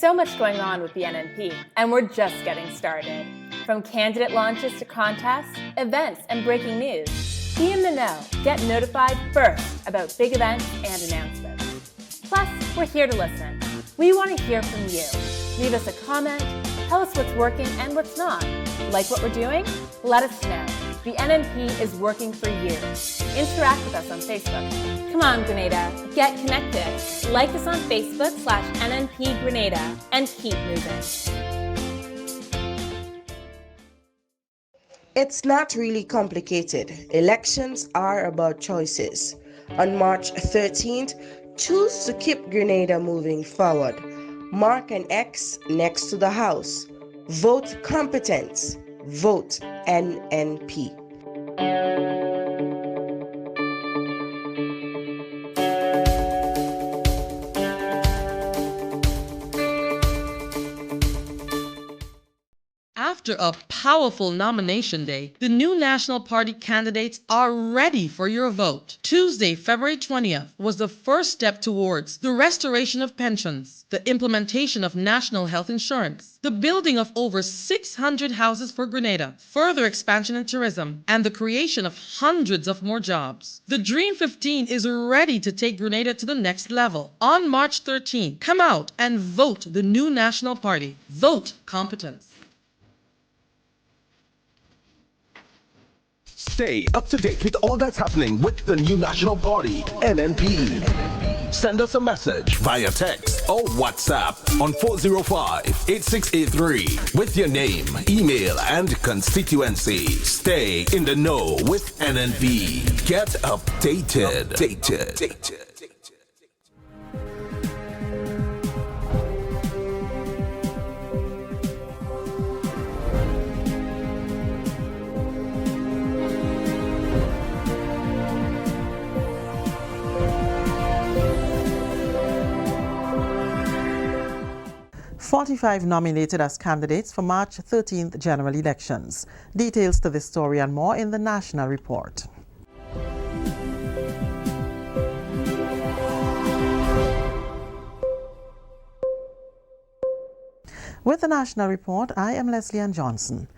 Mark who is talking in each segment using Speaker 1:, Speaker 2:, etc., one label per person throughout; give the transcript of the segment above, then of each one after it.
Speaker 1: so much going on with the NNP, and we're just getting started. From candidate launches to contests, events, and breaking news, be in the know. Get notified first about big events and announcements. Plus, we're here to listen. We want to hear from you. Leave us a comment, tell us what's working and what's not. Like what we're doing? Let us know. The NNP is working for you. Interact with us on Facebook. Come on, Grenada, get connected. Like us on Facebook/NNP Grenada and keep moving.
Speaker 2: It's not really complicated. Elections are about choices. On March 13th, choose to keep Grenada moving forward. Mark an X next to the house. Vote competence. Vote NNP.
Speaker 3: After a powerful nomination day, the new National Party candidates are ready for your vote. Tuesday, February 20th, was the first step towards the restoration of pensions, the implementation of national health insurance, the building of over 600 houses for Grenada, further expansion in tourism, and the creation of hundreds of more jobs. The Dream 15 is ready to take Grenada to the next level. On March 13th, come out and vote the new National Party. Vote competence.
Speaker 4: Stay up to date with all that's happening with the new National Party, NNP. Send us a message via text or WhatsApp on 405-8683 with your name, email, and constituency. Stay in the know with NNP. Get updated.
Speaker 5: 45 nominated as candidates for March 13th general elections. Details to this story and more in the National Report. With the National Report, I am Leslie Ann Johnson.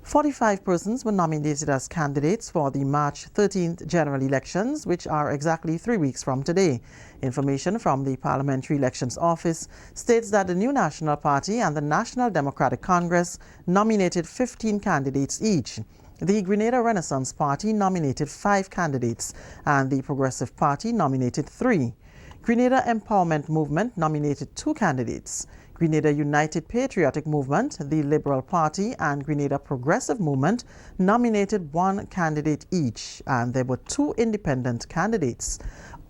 Speaker 5: 45 persons were nominated as candidates for the March 13th general elections, which are exactly 3 weeks from today. Information from the Parliamentary Elections Office states that the New National Party and the National Democratic Congress nominated 15 candidates each. The Grenada Renaissance Party nominated 5 candidates, and the Progressive Party nominated 3. Grenada Empowerment Movement nominated 2 candidates. Grenada United Patriotic Movement, the Liberal Party, and Grenada Progressive Movement nominated 1 candidate each, and there were 2 independent candidates.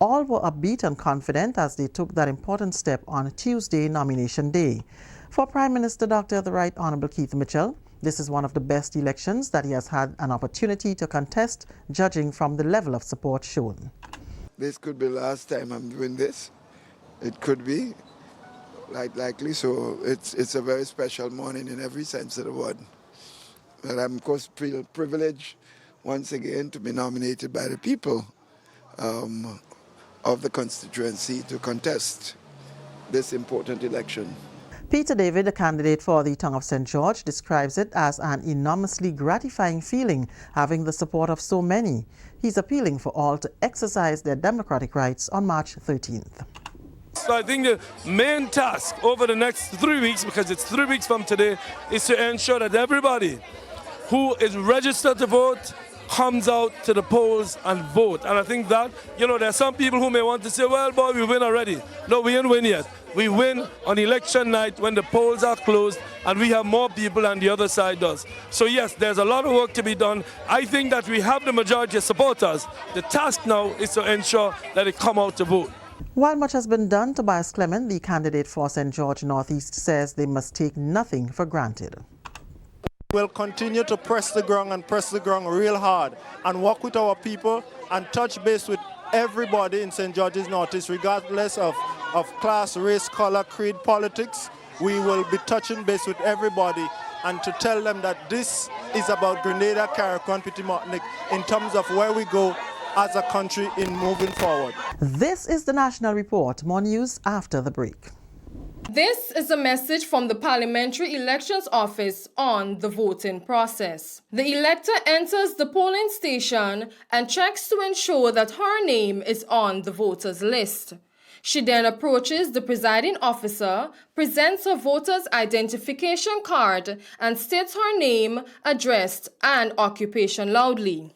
Speaker 5: All were upbeat and confident as they took that important step on Tuesday, nomination day. For Prime Minister Dr. the Right Honourable Keith Mitchell, this is one of the best elections that he has had an opportunity to contest, judging from the level of support shown.
Speaker 6: This could be the last time I'm doing this. It could be. Likely, so it's a very special morning in every sense of the word. But I'm, of course, privileged once again to be nominated by the people of the constituency to contest this important election.
Speaker 5: Peter David, the candidate for the Tongue of St. George, describes it as an enormously gratifying feeling having the support of so many. He's appealing for all to exercise their democratic rights on March 13th.
Speaker 7: So I think the main task over the next 3 weeks, because it's 3 weeks from today, is to ensure that everybody who is registered to vote comes out to the polls and vote. And I think that, there are some people who may want to say, well, boy, we win already. No, we didn't win yet. We win on election night when the polls are closed and we have more people than the other side does. So yes, there's a lot of work to be done. I think that we have the majority of supporters. The task now is to ensure that they come out to vote.
Speaker 5: While much has been done, Tobias Clement, the candidate for St. George Northeast, says they must take nothing for granted.
Speaker 8: We'll continue to press the ground real hard and work with our people and touch base with everybody in St. George's Northeast, regardless of class, race, color, creed, politics. We will be touching base with everybody and to tell them that this is about Grenada, Carriacou, Petit Martinique in terms of where we go as a country in moving forward.
Speaker 5: This is the National Report. More news after the break.
Speaker 9: This is a message from the Parliamentary Elections Office on the voting process. The elector enters the polling station and checks to ensure that her name is on the voters list. She then approaches the presiding officer, presents her voter's identification card, and states her name, address, and occupation loudly.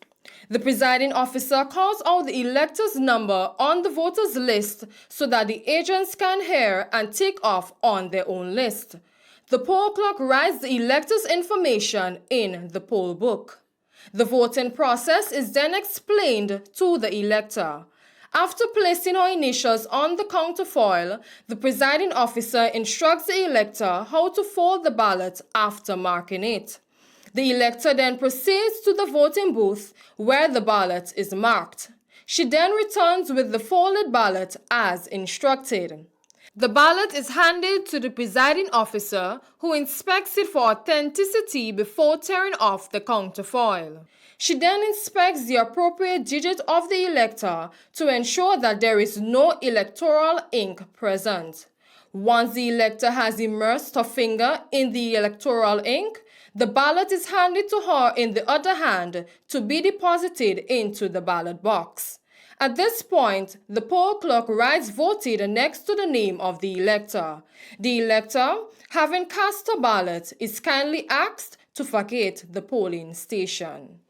Speaker 9: The presiding officer calls out the elector's number on the voters list so that the agents can hear and take off on their own list. The poll clerk writes the elector's information in the poll book. The voting process is then explained to the elector. After placing her initials on the counterfoil, the presiding officer instructs the elector how to fold the ballot after marking it. The elector then proceeds to the voting booth where the ballot is marked. She then returns with the folded ballot as instructed. The ballot is handed to the presiding officer, who inspects it for authenticity before tearing off the counterfoil. She then inspects the appropriate digit of the elector to ensure that there is no electoral ink present. Once the elector has immersed her finger in the electoral ink, the ballot is handed to her in the other hand to be deposited into the ballot box. At this point, the poll clerk writes voted next to the name of the elector. The elector, having cast a ballot, is kindly asked to vacate the polling station.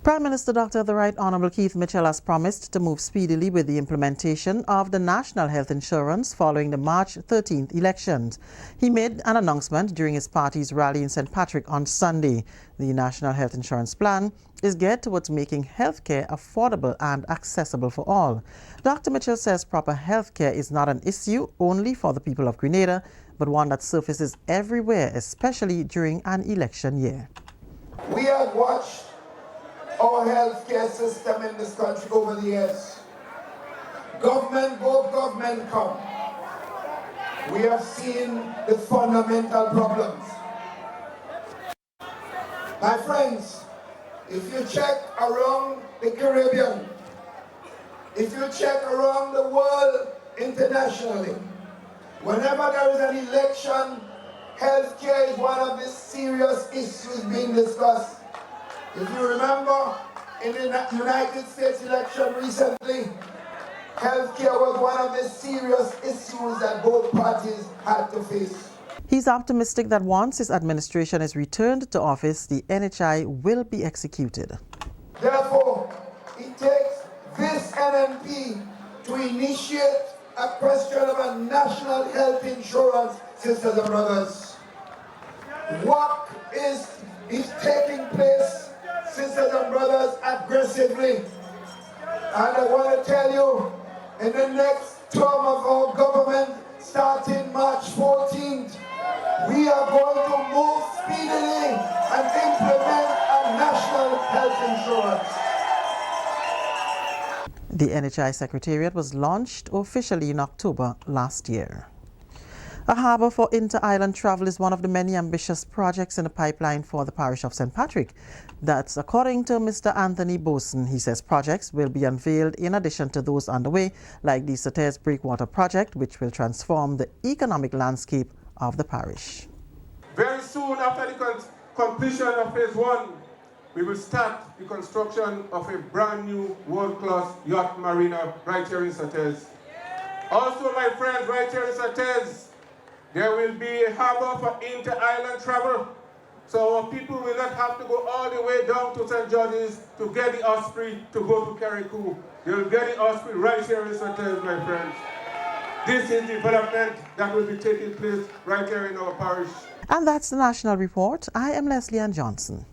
Speaker 5: Prime Minister Dr. The Right Honourable Keith Mitchell has promised to move speedily with the implementation of the National Health Insurance following the March 13th elections. He made an announcement during his party's rally in St. Patrick on Sunday. The National Health Insurance Plan is geared towards making healthcare affordable and accessible for all. Dr. Mitchell says proper healthcare is not an issue only for the people of Grenada, but one that surfaces everywhere, especially during an election year.
Speaker 6: We have watched our healthcare system in this country over the years. Government go, government come. We have seen the fundamental problems. My friends, if you check around the Caribbean, if you check around the world internationally, whenever there is an election, healthcare is one of the serious issues being discussed. If you remember, in the United States election recently, healthcare was one of the serious issues that both parties had to face.
Speaker 5: He's optimistic that once his administration is returned to office, the NHI will be executed.
Speaker 6: Therefore, it takes this NNP to initiate a question of a national health insurance, sisters and brothers. What is taking place, sisters and brothers, aggressively. And I want to tell you, in the next term of our government, starting March 14th, we are going to move speedily and implement a national health insurance.
Speaker 5: The NHI Secretariat was launched officially in October last year. A harbour for inter-island travel is one of the many ambitious projects in the pipeline for the parish of St. Patrick. That's according to Mr. Anthony Boson. He says projects will be unveiled in addition to those underway, like the Sauters Breakwater project, which will transform the economic landscape of the parish.
Speaker 10: Very soon after the completion of phase 1, we will start the construction of a brand new world-class yacht marina right here in Sauters. Also, my friends, right here in Sauters, there will be a harbour for inter-island travel, so our people will not have to go all the way down to St. George's to get the Osprey to go to Carriacou. They will get the Osprey right here in Sauters, my friends. This is development that will be taking place right here in our parish.
Speaker 5: And that's the National Report. I am Leslie Ann Johnson.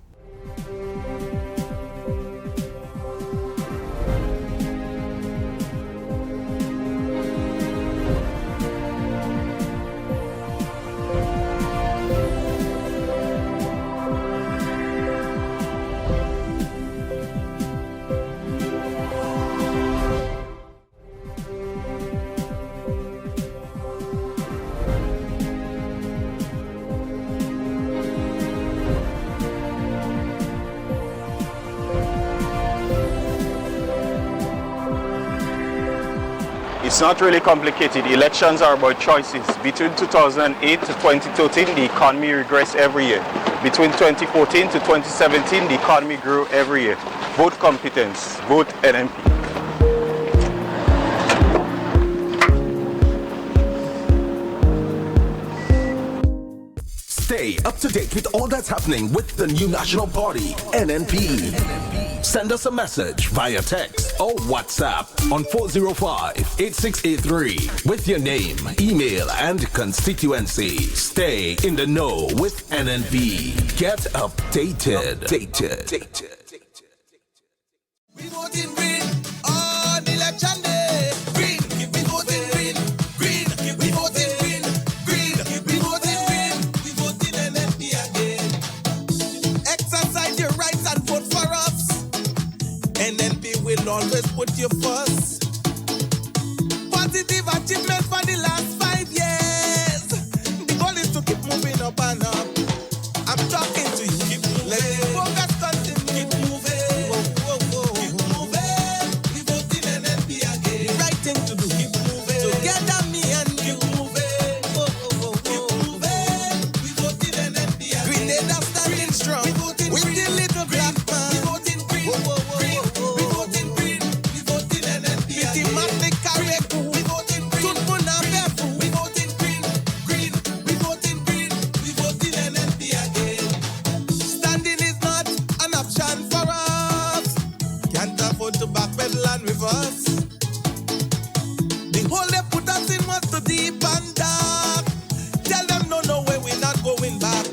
Speaker 11: It's not really complicated. Elections are about choices. Between 2008 to 2013, the economy regressed every year. Between 2014 to 2017, the economy grew every year. Vote competence, vote NNP.
Speaker 4: Stay up to date with all that's happening with the new National Party, NNP. Send us a message via text or WhatsApp on 405-8683 with your name, email, and constituency. Stay in the know with NNP. Get updated.
Speaker 12: We voting green on election day. Green, we voting green. Green, we voting green. Green, we voting green. We voting NNP again. Exercise your rights and vote for us. NNP will always put you first. Positive achievement for the last 5 years. The goal is to keep moving up and up. I'm talking to you. Keep moving. Let the focus continue. Keep moving. Whoa, whoa, whoa. Keep moving. We voting NNP again. The right thing to do. Keep moving. Together me and you. Keep moving. Whoa, whoa, whoa. Keep moving. We voting NNP again. Grenada standing strong. We voting with the little black man. We voting green. Whoa, whoa, whoa. Green. We voting green. We voting NNP again. With the Matli Kareku. We voting green. Tunpuna Befu. We voting green. Green. We voting green. We voting NNP again. Standing is not an option for us. Can't afford to backpedal and reverse. The hole they put us in was too deep and dark. Tell them no, no way, we're not going back.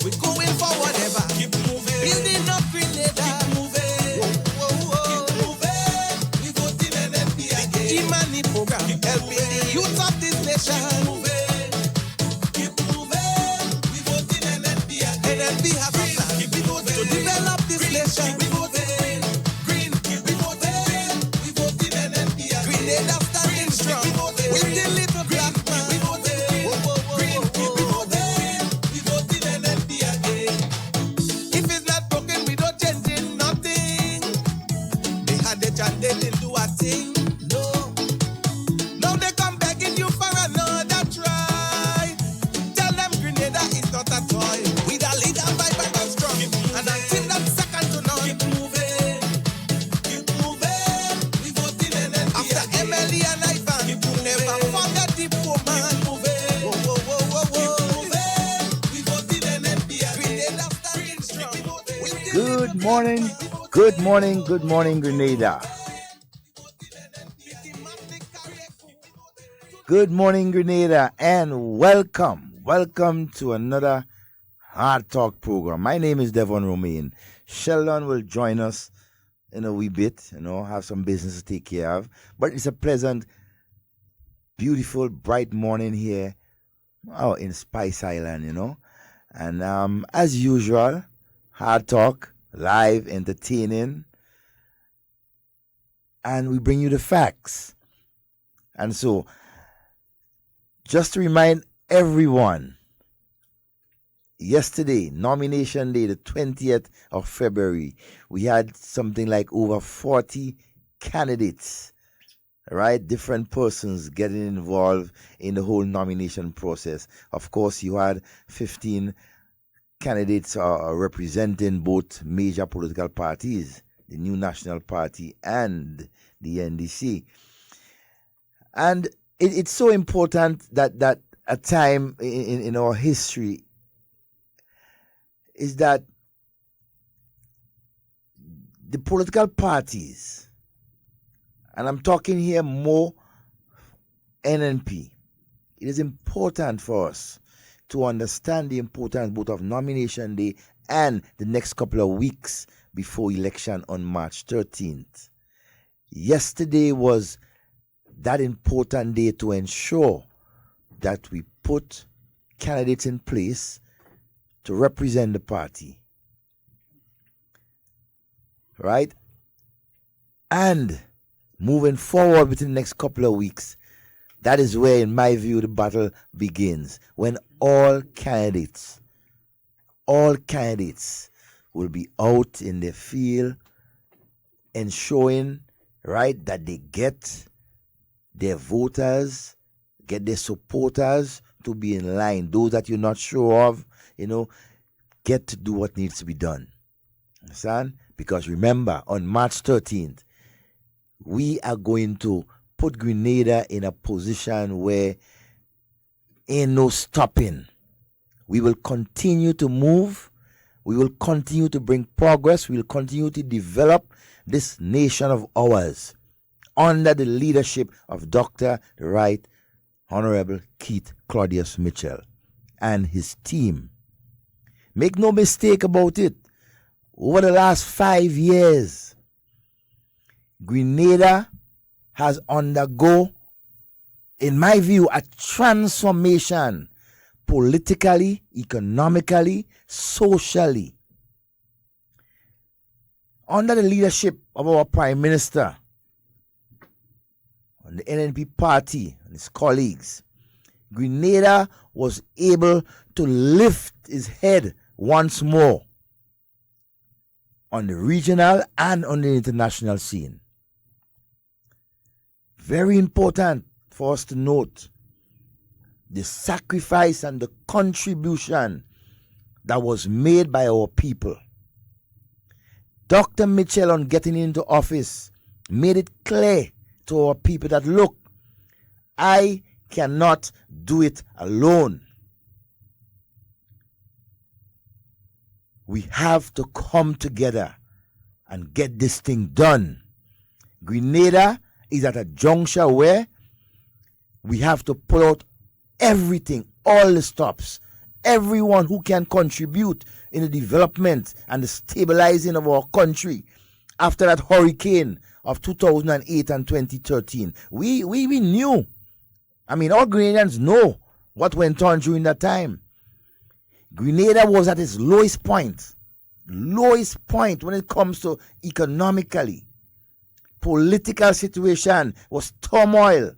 Speaker 12: We're going for whatever. Keep moving. Building up Grenada. Keep moving. Whoa, whoa, whoa. Keep moving. We voting NNP again. The Imani program helping the youth of this nation. Keep moving. Keep moving. We voting NNP again. NNP have a plan. Keep voting to develop this nation. Keep voting. Green. Keep voting. We voting NNP again. Grenada standing strong. With the little black man. We voting. Green. Keep voting. We voting NNP again. If it's not broken, we don't change it, nothing. They had the chance, they didn't do a thing. No. Now they come begging you for another try. Tell them Grenada is not a toy. With a leader vibrant and strong. And a team that's second to none. Keep moving. Keep moving. We voting NNP after Emily and Ivan. Never forget the poor man. Keep moving. Whoa, whoa, whoa, whoa, whoa. Keep moving. We voting NNP again. Grenada standing strong.
Speaker 13: Good morning, good morning, good morning, Grenada. Good morning, Grenada, and welcome to another Hard Talk program. My name is Devon Romain. Sheldon will join us in a wee bit, have some business to take care of. But it's a pleasant, beautiful, bright morning here in Spice Island, And as usual, Hard Talk, live, entertaining, and we bring you the facts. And so, just to remind everyone, yesterday, nomination day, the 20th of February, we had something like over 40 candidates, right? Different persons getting involved in the whole nomination process. Of course, you had 15 candidates representing both major political parties, the New National Party and the NDC. And it's so important that a time in our history is that the political parties, and I'm talking here more NNP, it is important for us to understand the importance both of nomination day and the next couple of weeks before election on March 13th. Yesterday was that important day to ensure that we put candidates in place to represent the party. Right? And moving forward within the next couple of weeks, that is where, in my view, the battle begins. When all candidates will be out in the field ensuring, right, that they get their voters, get their supporters to be in line. Those that you're not sure of, get to do what needs to be done. Understand? Because remember, on March 13th, we are going to put Grenada in a position where ain't no stopping. We will continue to move. We will continue to bring progress. We will continue to develop this nation of ours under the leadership of Dr. the Right Honorable Keith Claudius Mitchell and his team. Make no mistake about it. Over the last 5 years, Grenada has undergone, in my view, a transformation politically, economically, socially. Under the leadership of our Prime Minister and the NNP party and his colleagues, Grenada was able to lift its head once more on the regional and on the international scene. Very important for us to note the sacrifice and the contribution that was made by our people. Dr. Mitchell, on getting into office, made it clear to our people that, look, I cannot do it alone. We have to come together and get this thing done. Grenada is at a juncture where we have to pull out everything, all the stops, everyone who can contribute in the development and the stabilizing of our country after that hurricane of 2008 and 2013. We knew. I mean, all Grenadians know what went on during that time. Grenada was at its lowest point when it comes to economically. Political situation was turmoil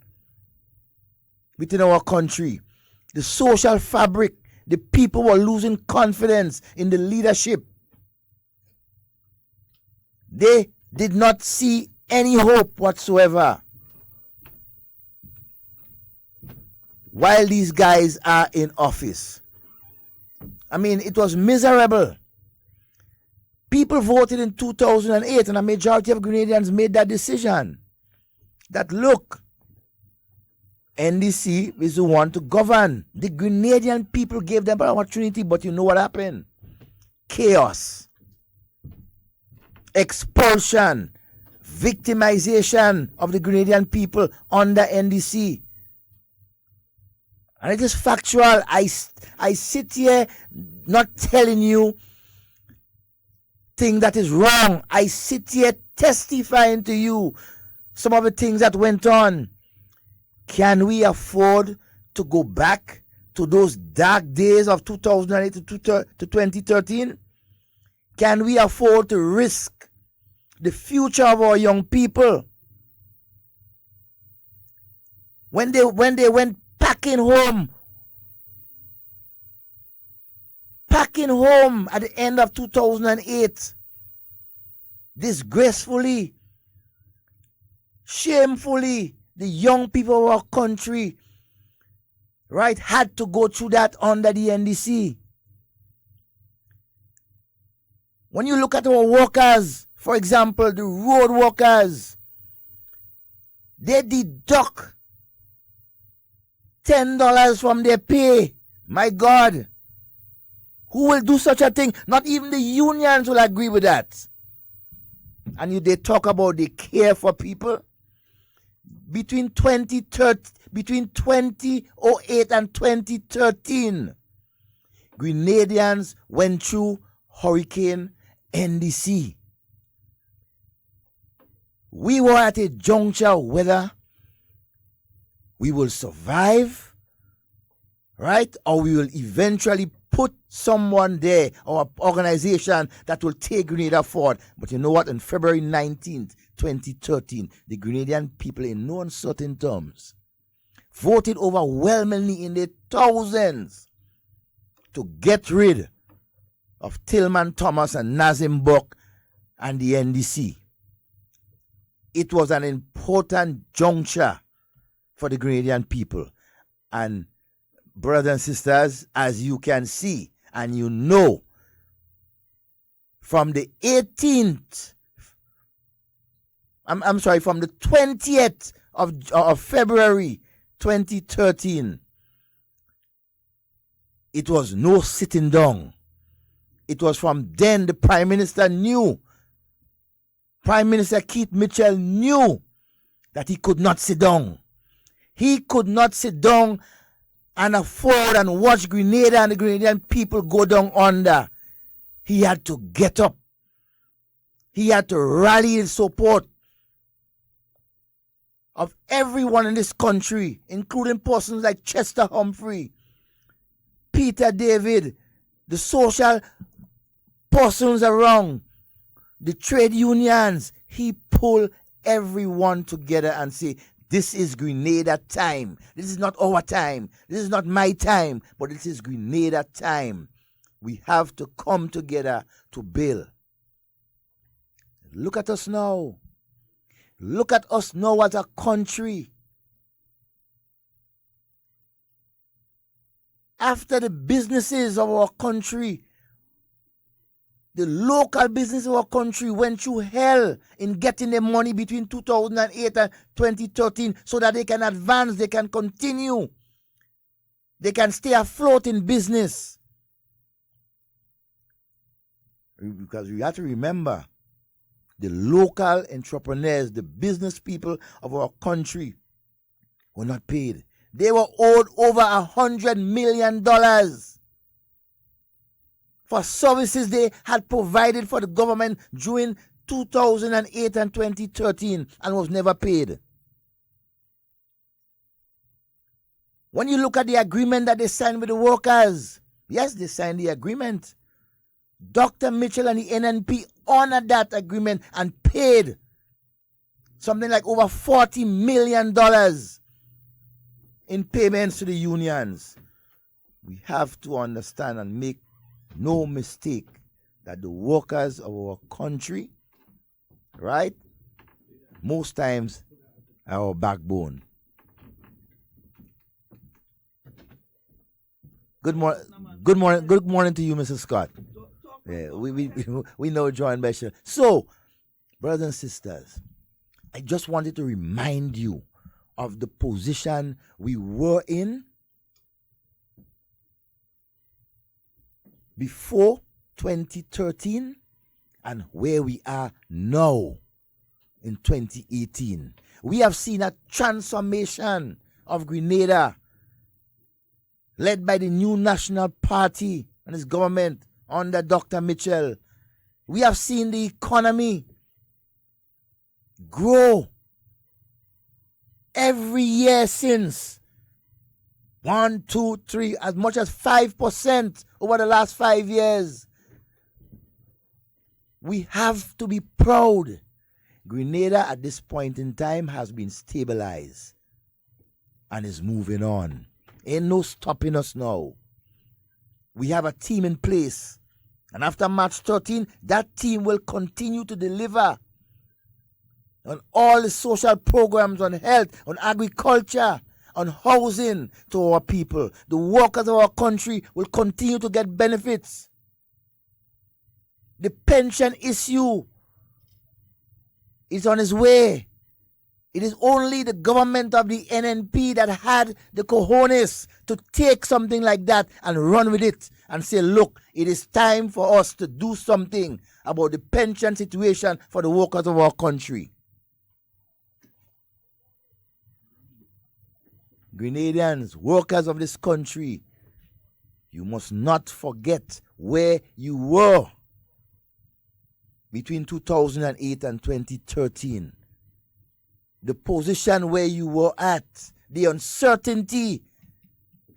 Speaker 13: within our country. The social fabric, the people were losing confidence in the leadership. They did not see any hope whatsoever while these guys are in office. I mean, it was miserable. People voted in 2008 and a majority of Grenadians made that decision. That, look, NDC is the one to govern. The Grenadian people gave them an opportunity, but you know what happened? Chaos, expulsion, victimization of the Grenadian people under NDC. And it is factual. I sit here not telling you thing that is wrong. I sit here testifying to you some of the things that went on. Can we afford to go back to those dark days of 2008 to 2013? Can we afford to risk the future of our young people? When they went packing home at the end of 2008, disgracefully, shamefully, the young people of our country, right, had to go through that under the NDC. When you look at our workers, for example, the road workers, they deduct $10 from their pay. My God. Who will do such a thing? Not even the unions will agree with that. And they talk about they care for people. Between 2008 and 2013, Grenadians went through Hurricane NDC. We were at a juncture whether we will survive, right? Or we will eventually put someone there or organization that will take Grenada forward. But you know what? On February 19th, 2013, the Grenadian people, in no uncertain terms, voted overwhelmingly in the thousands to get rid of Tillman Thomas and Nazim Buck and the NDC. It was an important juncture for the Grenadian people. And brothers and sisters, as you can see and you know, from the 18th, from the 20th of February 2013, it was no sitting down. It was from then the Prime Minister knew, Prime Minister Keith Mitchell knew that he could not sit down. He could not sit down and afford and watch Grenada and the Grenadian people go down under. He had to get up. He had to rally in support of everyone in this country, including persons like Chester Humphrey, Peter David, the social persons around, the trade unions. He pulled everyone together and say, this is Grenada time. This is not our time. This is not my time, but this is Grenada time. We have to come together to build. Look at us now. Look at us now as a country. After the businesses of our country, the local business of our country went through hell in getting the money between 2008 and 2013 so that they can advance, they can continue, they can stay afloat in business. Because we have to remember, the local entrepreneurs, the business people of our country were not paid. They were owed over $100 million for services they had provided for the government during 2008 and 2013 and was never paid. When you look at the agreement that they signed with the workers, yes, they signed the agreement. Dr. Mitchell and the NNP honored that agreement and paid something like over $40 million in payments to the unions. We have to understand and make no mistake that the workers of our country, right, most times are our backbone. Good morning to you, Mr. Scott. Yeah, we know joined by Sheldon. So, brothers and sisters, I just wanted to remind you of the position we were in before 2013 and where we are now in 2018. We have seen a transformation of Grenada led by the new National Party and its government under Dr. Mitchell. We have seen the economy grow every year since. 1, 2, 3, as much as 5% over the last 5 years. We have to be proud. Grenada at this point in time has been stabilized and is moving on. Ain't no stopping us now. We have a team in place. And after March 13, that team will continue to deliver on all the social programs, on health, on agriculture, on housing to our people. The workers of our country will continue to get benefits. The pension issue is on its way. It is only the government of the NNP that had the cojones to take something like that and run with it and say, look, it is time for us to do something about the pension situation for the workers of our country. Grenadians, workers of this country, you must not forget where you were between 2008 and 2013. The position where you were at, the uncertainty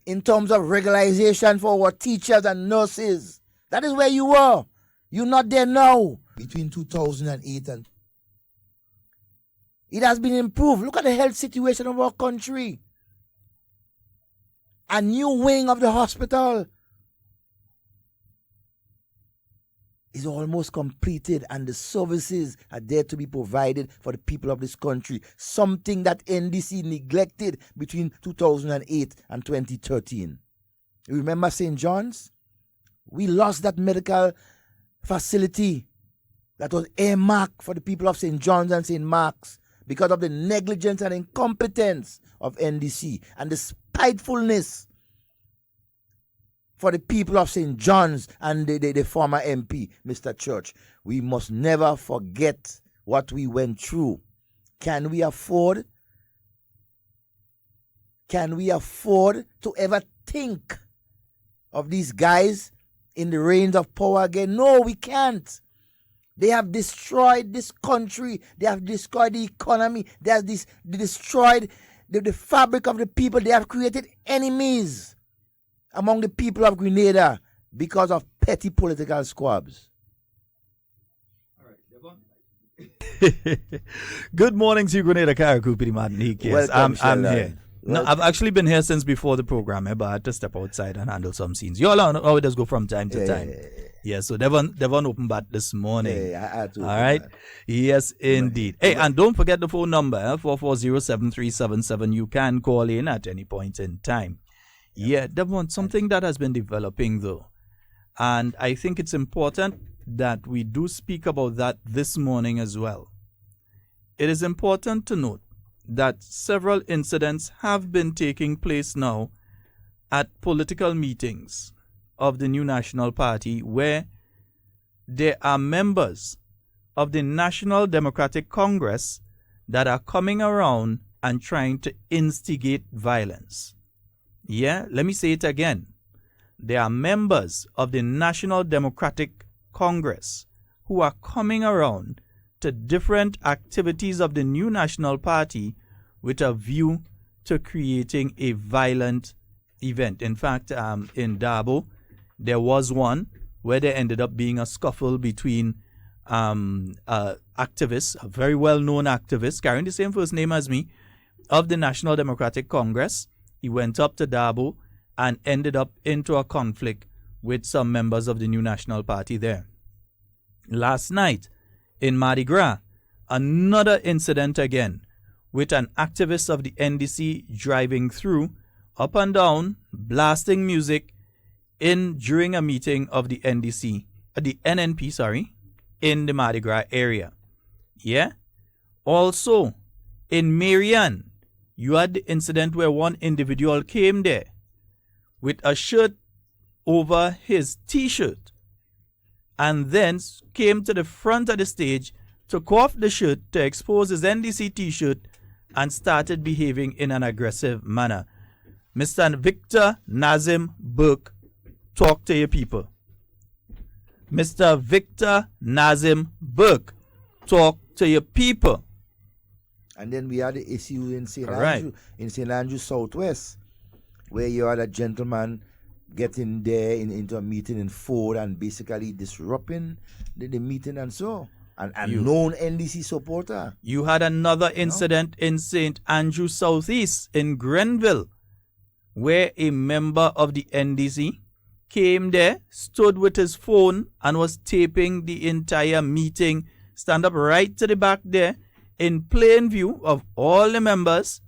Speaker 13: in terms of regularization for our teachers and nurses. That is where you were. You're not there now. Between 2008 and... It has been improved. Look at the health situation of our country. A new wing of the hospital. is almost completed and the services are there to be provided for the people of this country. Something that NDC neglected between 2008 and 2013. You remember St. John's? We lost that medical facility that was earmarked for the people of St. John's and St. Mark's because of the negligence and incompetence of NDC and the spitefulness for the people of St. John's and the former MP, Mr. Church. We must never forget what we went through. Can we afford to ever think of these guys in the reins of power again? No, we can't. They have destroyed this country. They have destroyed the economy. They have destroyed the fabric of the people. They have created enemies among the people of Grenada because of petty political squabs.
Speaker 14: Good morning to you, Grenada Karakupi Martinique. Yes,
Speaker 13: Welcome,
Speaker 14: I'm
Speaker 13: Sheldon.
Speaker 14: here. No, I've actually been here since before the program, but I had to step outside and handle some scenes. You all know how it does go from time to time. Yeah, so Devon opened back this morning.
Speaker 13: I had to.
Speaker 14: All right. Yes, indeed. Hey, and don't forget the phone number, 440-7377. You can call in at any point in time. Yeah, Devon, something that has been developing though, and I think it's important that we do speak about that this morning as well. It is important to note that several incidents have been taking place now at political meetings of the New National Party where there are members of the National Democratic Congress that are coming around and trying to instigate violence. Yeah, let me say it again. There are members of the National Democratic Congress who are coming around to different activities of the New National Party with a view to creating a violent event. In fact, in Dabo, there was one where there ended up being a scuffle between activists, a very well-known activist, carrying the same first name as me, of the National Democratic Congress. He went up to Dabo and ended up into a conflict with some members of the New National Party there. Last night, in Mardi Gras, another incident again, with an activist of the NDC driving through, up and down, blasting music during a meeting of the NNP, in the Mardi Gras area. Yeah? Also, in Marianne, you had the incident where one individual came there with a shirt over his t-shirt and then came to the front of the stage, took off the shirt to expose his NDC t-shirt and started behaving in an aggressive manner. Mr. Victor Nazim Burke, talk to your people. Mr. Victor Nazim Burke, talk to your people.
Speaker 13: And then we had the issue in St. Andrew Southwest, where you had a gentleman getting there into a meeting in Ford and basically disrupting the meeting and so. An unknown NDC supporter.
Speaker 14: You had another incident in St. Andrew Southeast in Grenville, where a member of the NDC came there, stood with his phone and was taping the entire meeting, stand up right to the back there, in plain view of all the members,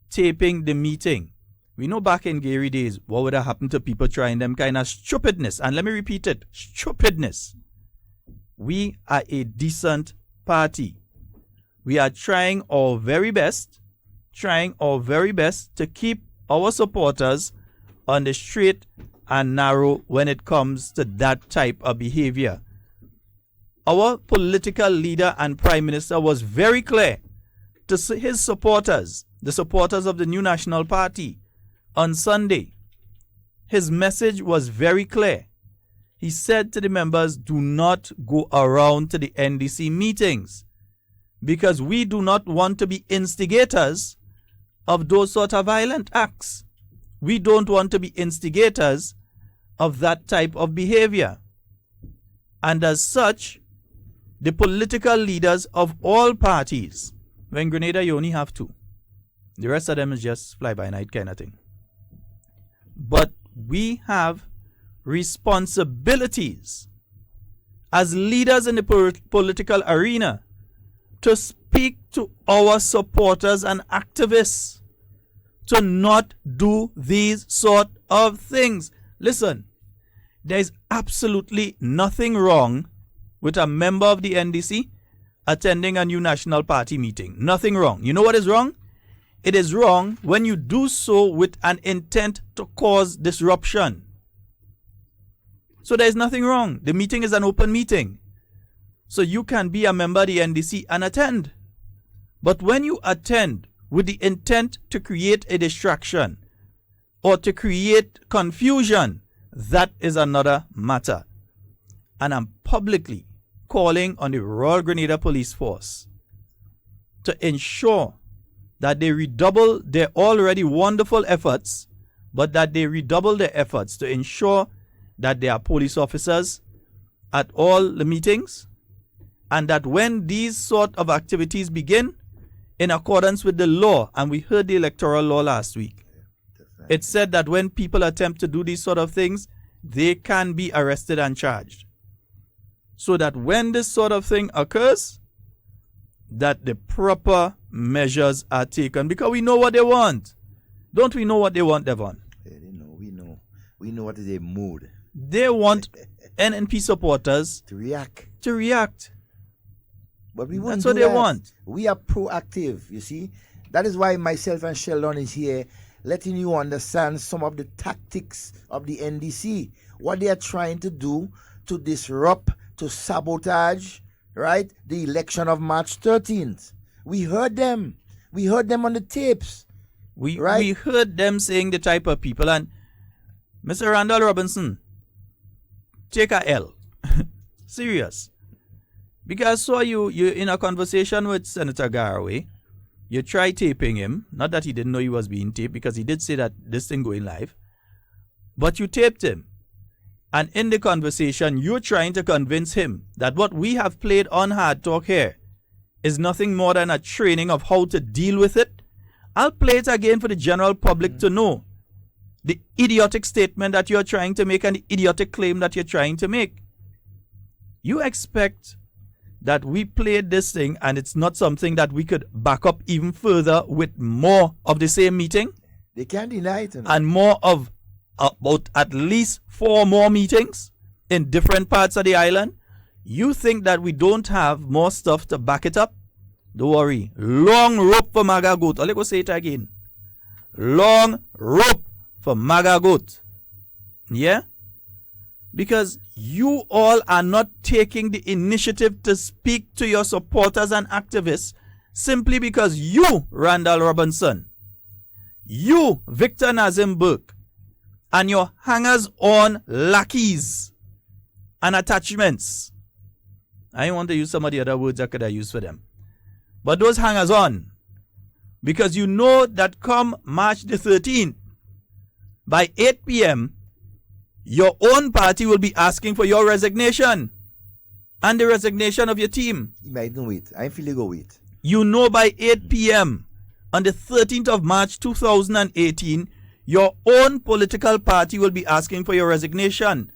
Speaker 14: taping the meeting. We know back in Gary days, what would have happened to people trying them kind of stupidness. And let me repeat it, stupidness. We are a decent party. We are trying our very best to keep our supporters on the straight and narrow when it comes to that type of behavior. Our political leader and Prime Minister was very clear to his supporters, the supporters of the New National Party, on Sunday. His message was very clear. He said to the members, do not go around to the NDC meetings because we do not want to be instigators of those sort of violent acts. We don't want to be instigators of that type of behavior. And as such, the political leaders of all parties, when Grenada you only have two, the rest of them is just fly-by-night kind of thing. But we have responsibilities as leaders in the political arena to speak to our supporters and activists to not do these sort of things. Listen, there is absolutely nothing wrong with a member of the NDC attending a new National Party meeting. Nothing wrong. You know what is wrong? It is wrong when you do so with an intent to cause disruption. So there is nothing wrong. The meeting is an open meeting. So you can be a member of the NDC and attend. But when you attend with the intent to create a distraction or to create confusion, that is another matter. And I'm publicly calling on the Royal Grenada Police Force to ensure that they redouble their already wonderful efforts, but that they redouble their efforts to ensure that there are police officers at all the meetings, and that when these sort of activities begin, in accordance with the law, and we heard the electoral law last week, it said that when people attempt to do these sort of things, they can be arrested and charged. So that when this sort of thing occurs, that the proper measures are taken, because we know what they want. Don't we know what they want, Devon?
Speaker 13: Yeah, they know. We know what is their mood.
Speaker 14: They want NNP supporters
Speaker 13: to react. But we wouldn't
Speaker 14: That's what
Speaker 13: do
Speaker 14: they
Speaker 13: that.
Speaker 14: want.
Speaker 13: We are proactive, you see. That is why myself and Sheldon is here, letting you understand some of the tactics of the NDC, what they are trying to do to disrupt, to sabotage, right, the election of March 13th. We heard them. We heard them on the tapes.
Speaker 14: We heard them saying the type of people. And Mr. Randall Robinson, take a L. Serious. Because I saw you in a conversation with Senator Garraway. You tried taping him. Not that he didn't know he was being taped, because he did say that this thing going live. But you taped him. And in the conversation, you're trying to convince him that what we have played on Hard Talk here is nothing more than a training of how to deal with it. I'll play it again for the general public to know the idiotic statement that you're trying to make and the idiotic claim that you're trying to make. You expect that we played this thing and it's not something that we could back up even further with more of the same meeting?
Speaker 13: They can't deny it.
Speaker 14: And more of about at least 4 more meetings in different parts of the island? You think that we don't have more stuff to back it up? Don't worry. Long rope for MAGA goat. I'll go say it again. Long rope for MAGA goat. Yeah? Because you all are not taking the initiative to speak to your supporters and activists simply because you, Randall Robinson, you, Victor Nazim Burke, and your hangers-on lackeys and attachments. I want to use some of the other words I could have used for them. But those hangers-on, because you know that come March the 13th, by 8 p.m., your own party will be asking for your resignation and the resignation of your team.
Speaker 13: You might know it. I feel you go wait.
Speaker 14: You know by 8 p.m. on the 13th of March 2018, your own political party will be asking for your resignation.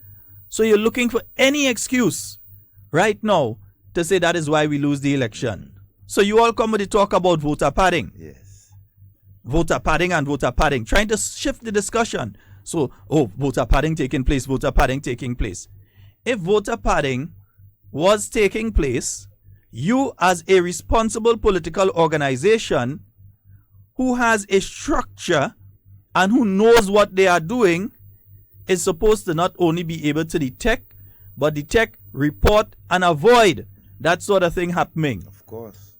Speaker 14: So you're looking for any excuse right now to say that is why we lose the election. So you all come with the talk about voter padding.
Speaker 13: Yes.
Speaker 14: Voter padding and voter padding. Trying to shift the discussion. So, voter padding taking place, voter padding taking place. If voter padding was taking place, you as a responsible political organization who has a structure and who knows what they are doing is supposed to not only be able to detect, but detect, report, and avoid that sort of thing happening.
Speaker 13: Of course.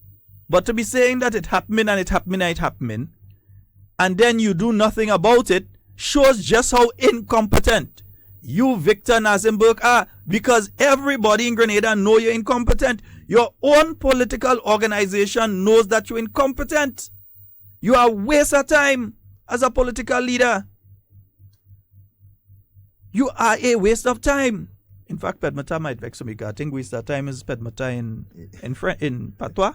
Speaker 14: But to be saying that it happening and it happening and it happening, and then you do nothing about it, shows just how incompetent you, Victor Nazim Burke, are, because everybody in Grenada know you're incompetent. Your own political organization knows that you're incompetent. You are a waste of time as a political leader. You are a waste of time. In fact, Pedmata might vex me. I think waste of time is Pedmata in Patois.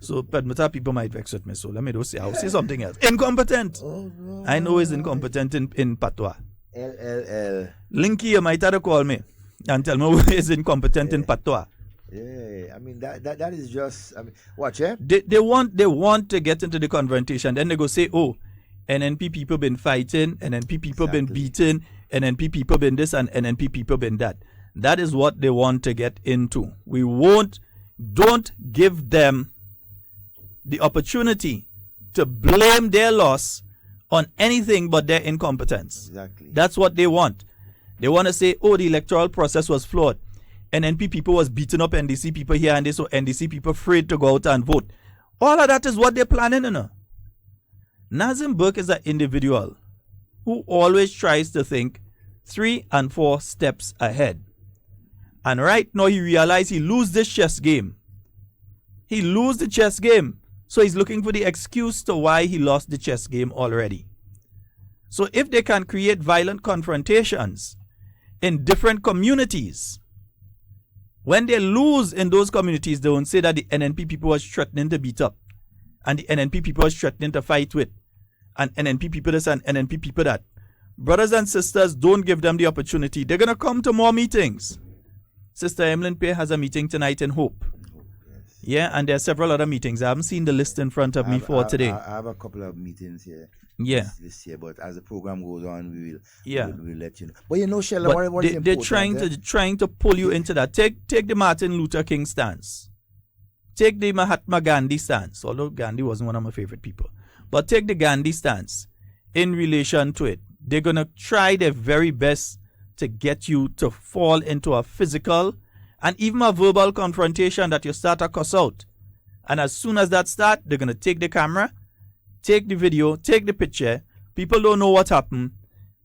Speaker 14: So Pedmata people might vex with me. So let me just say, I'll say something else. Incompetent.
Speaker 13: Oh, no.
Speaker 14: I know it's incompetent in Patois.
Speaker 13: LLL.
Speaker 14: Linky, you might have to call me. and tell me who is incompetent in patois.
Speaker 13: Yeah, I mean that is just. I mean, watch, eh?
Speaker 14: They want to get into the confrontation. Then they go say, oh, NNP people been fighting, NNP people been beaten, NNP people been this, and NNP people been that. That is what they want to get into. Don't give them the opportunity to blame their loss on anything but their incompetence.
Speaker 13: Exactly.
Speaker 14: That's what they want. They want to say, oh, the electoral process was flawed. NNP people was beating up NDC people here and there, so NDC people afraid to go out and vote. All of that is what they're planning, you know. Nazim Burke is an individual who always tries to think 3 and 4 steps ahead. And right now he realized he lose this chess game. He lose the chess game. So he's looking for the excuse to why he lost the chess game already. So if they can create violent confrontations in different communities, when they lose in those communities, they won't say that the NNP people was threatening to beat up, and the NNP people was threatening to fight with, and NNP people this and NNP people that. Brothers and sisters, don't give them the opportunity. They're going to come to more meetings. Sister Emlyn Pay has a meeting tonight in Hope. Yeah, and there are several other meetings. I haven't seen the list in front of me for today.
Speaker 13: I have a couple of meetings here.
Speaker 14: Yeah.
Speaker 13: This year, but as the program goes on, we'll let you know. But
Speaker 14: But
Speaker 13: Sheldon, what is important?
Speaker 14: They're trying to pull you into that. Take the Martin Luther King stance. Take the Mahatma Gandhi stance. Although Gandhi wasn't one of my favorite people, but take the Gandhi stance in relation to it. They're gonna try their very best to get you to fall into a physical and even a verbal confrontation that you start to cuss out. And as soon as that starts, they're going to take the camera, take the video, take the picture. People don't know what happened,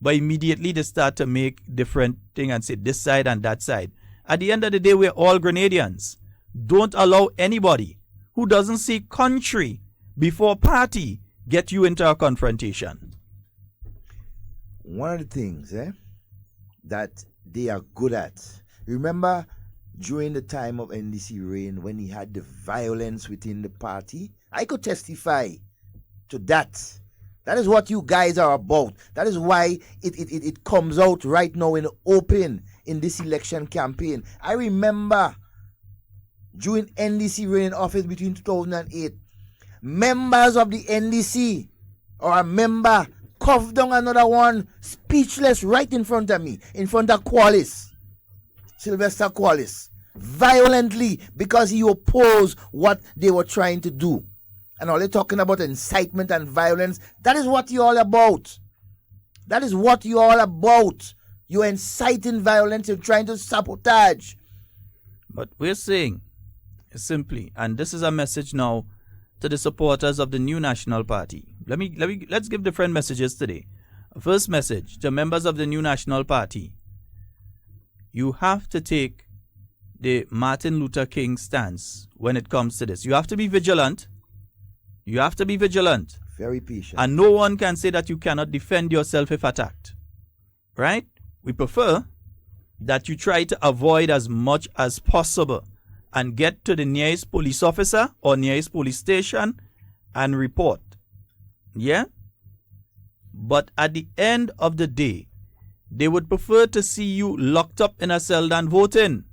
Speaker 14: but immediately they start to make different things and say this side and that side. At the end of the day, we're all Grenadians. Don't allow anybody who doesn't see country before party get you into a confrontation.
Speaker 13: One of the things that they are good at, remember during the time of NDC reign when he had the violence within the party, I could testify to that. That is what you guys are about. That is why it comes out right now in the open in this election campaign. I remember during NDC reign in office between 2008, members of the NDC or a member coughed down another one speechless right in front of me, in front of Sylvester Qualis, violently because he opposed what they were trying to do. And all they're talking about incitement and violence, that is what you're all about. That is what you're all about. You're inciting violence, you're trying to sabotage.
Speaker 14: But we're saying simply, and this is a message now to the supporters of the new National Party. Let's give different messages today. First message to members of the new National Party. You have to take the Martin Luther King stance when it comes to this. You have to be vigilant. You have to be vigilant.
Speaker 13: Very patient.
Speaker 14: And no one can say that you cannot defend yourself if attacked. Right? We prefer that you try to avoid as much as possible and get to the nearest police officer or nearest police station and report. Yeah? But at the end of the day, they would prefer to see you locked up in a cell than voting.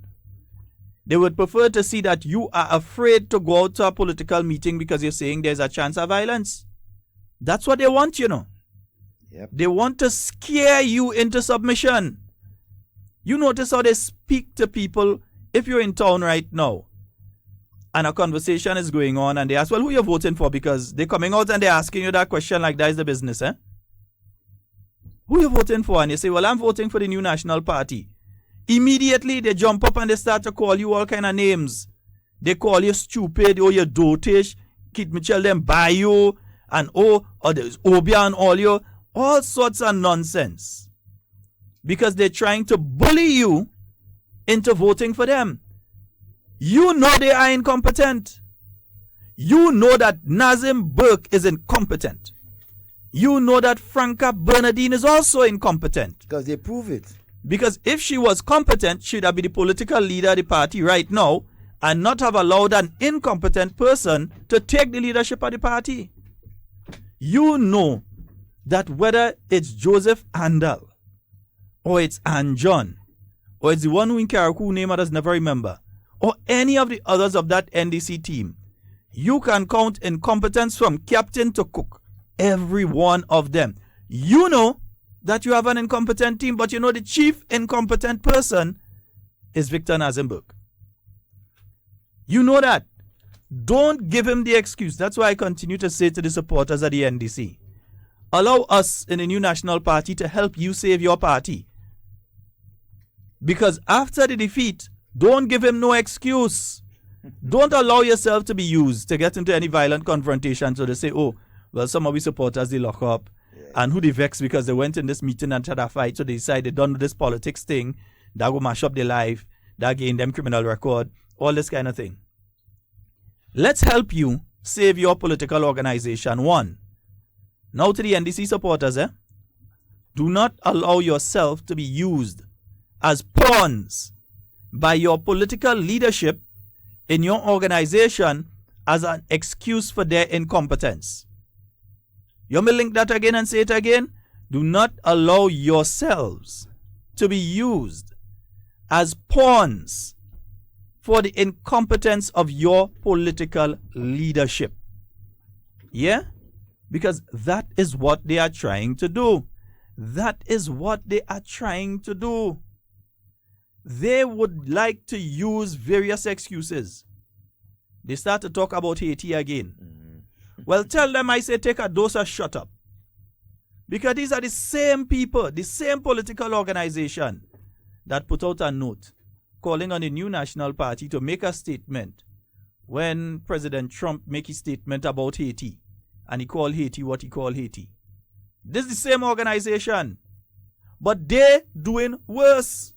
Speaker 14: They would prefer to see that you are afraid to go out to a political meeting because you're saying there's a chance of violence. That's what they want, you know.
Speaker 13: Yep.
Speaker 14: They want to scare you into submission. You notice how they speak to people if you're in town right now and a conversation is going on and they ask, well, who you're voting for? Because they're coming out and they're asking you that question like that is the business, eh? Who you voting for? And you say, well, I'm voting for the new National Party. Immediately they jump up and they start to call you all kind of names. They call you stupid, or you're dotish, Kid Mitchell them buy you, and or there's Obia and all you, all sorts of nonsense. Because they're trying to bully you into voting for them. You know they are incompetent. You know that Nazim Burke is incompetent. You know that Franca Bernardine is also incompetent.
Speaker 13: Because they prove it.
Speaker 14: Because if she was competent, she'd have been the political leader of the party right now and not have allowed an incompetent person to take the leadership of the party. You know that whether it's Joseph Andal or it's Ann John or it's the one who in Karaku name others never remember, or any of the others of that NDC team, you can count incompetence from captain to cook. Every one of them. You know that you have an incompetent team, but you know the chief incompetent person is Victor Nazimberg. You know that. Don't give him the excuse. That's why I continue to say to the supporters of the NDC, allow us in the New National Party to help you save your party. Because after the defeat, don't give him no excuse. Don't allow yourself to be used to get into any violent confrontation. So they say, oh, well, some of the supporters, they lock up. And who they vex because they went in this meeting and had a fight. So they decided they done this politics thing. That will mash up their life. That gain them criminal record. All this kind of thing. Let's help you save your political organization. One, now to the NDC supporters, do not allow yourself to be used as pawns by your political leadership in your organization as an excuse for their incompetence. You may link that again and say it again. Do not allow yourselves to be used as pawns for the incompetence of your political leadership. Yeah? Because that is what they are trying to do. That is what they are trying to do. They would like to use various excuses. They start to talk about Haiti again. Well, tell them, I say, take a dose of shut up. Because these are the same people, the same political organization that put out a note calling on the New National Party to make a statement when President Trump make his statement about Haiti. And he called Haiti what he called Haiti. This is the same organization. But they're doing worse.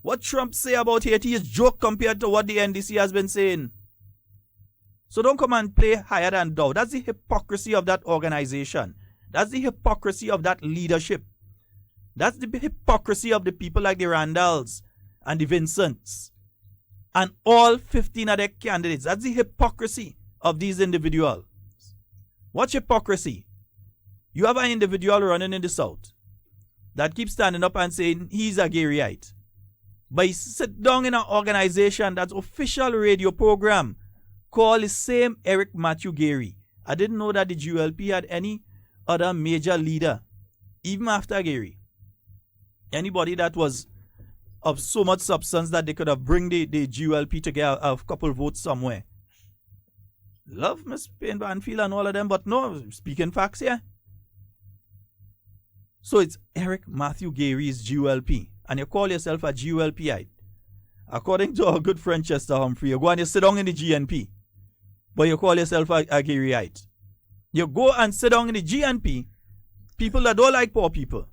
Speaker 14: What Trump say about Haiti is joke compared to what the NDC has been saying. So don't come and play higher than thou. That's the hypocrisy of that organization. That's the hypocrisy of that leadership. That's the hypocrisy of the people like the Randalls and the Vincents and all 15 of their candidates. That's the hypocrisy of these individuals. What's hypocrisy? You have an individual running in the South that keeps standing up and saying he's a Garyite. But he sit down in an organization that's official radio program called the same Eric Matthew Gary. I didn't know that the GLP had any other major leader, even after Gary. Anybody that was of so much substance that they could have bring the GLP to get a couple votes somewhere. Love Miss Payne Banfield and all of them, but no, speaking facts here. So it's Eric Matthew Gary's GLP, and you call yourself a GLPite. According to our good friend Chester Humphrey, you go and you sit down in the GNP, but you call yourself a Garyite. You go and sit down in the GNP, people that don't like poor people,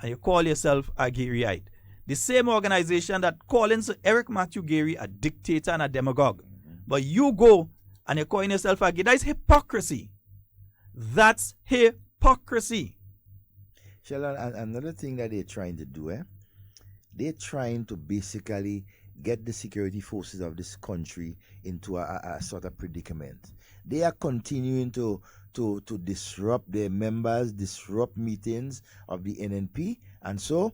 Speaker 14: and you call yourself a Garyite. The same organization that calling Eric Matthew Gary a dictator and a demagogue. But you go and you're calling yourself a Gary. That is hypocrisy. That's hypocrisy.
Speaker 13: Sheldon, another thing that they're trying to do, they're trying to basically get the security forces of this country into a sort of predicament. They are continuing to disrupt their members, disrupt meetings of the NNP, and so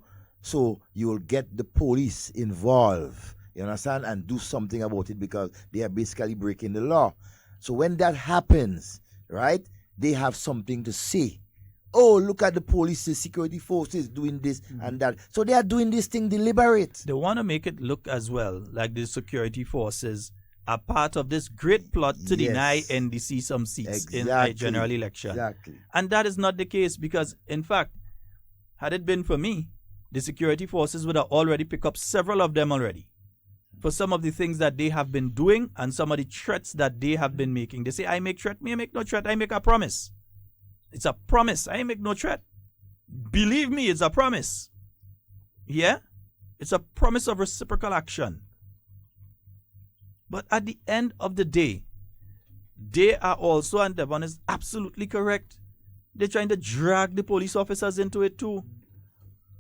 Speaker 13: you will get the police involved, you understand, and do something about it because they are basically breaking the law. So when that happens, right, they have something to say. Oh, look at the police, the security forces doing this and that. So they are doing this thing deliberate.
Speaker 14: They want to make it look as well like the security forces are part of this great plot to deny NDC some seats in a general election.
Speaker 13: Exactly.
Speaker 14: And that is not the case because, in fact, had it been for me, the security forces would have already picked up several of them already for some of the things that they have been doing and some of the threats that they have been making. They say, I make threat, me I make no threat, I make a promise. It's a promise, I make no threat. Believe me, it's a promise. Yeah? It's a promise of reciprocal action. But at the end of the day, they are also, and Devon is absolutely correct, they're trying to drag the police officers into it too.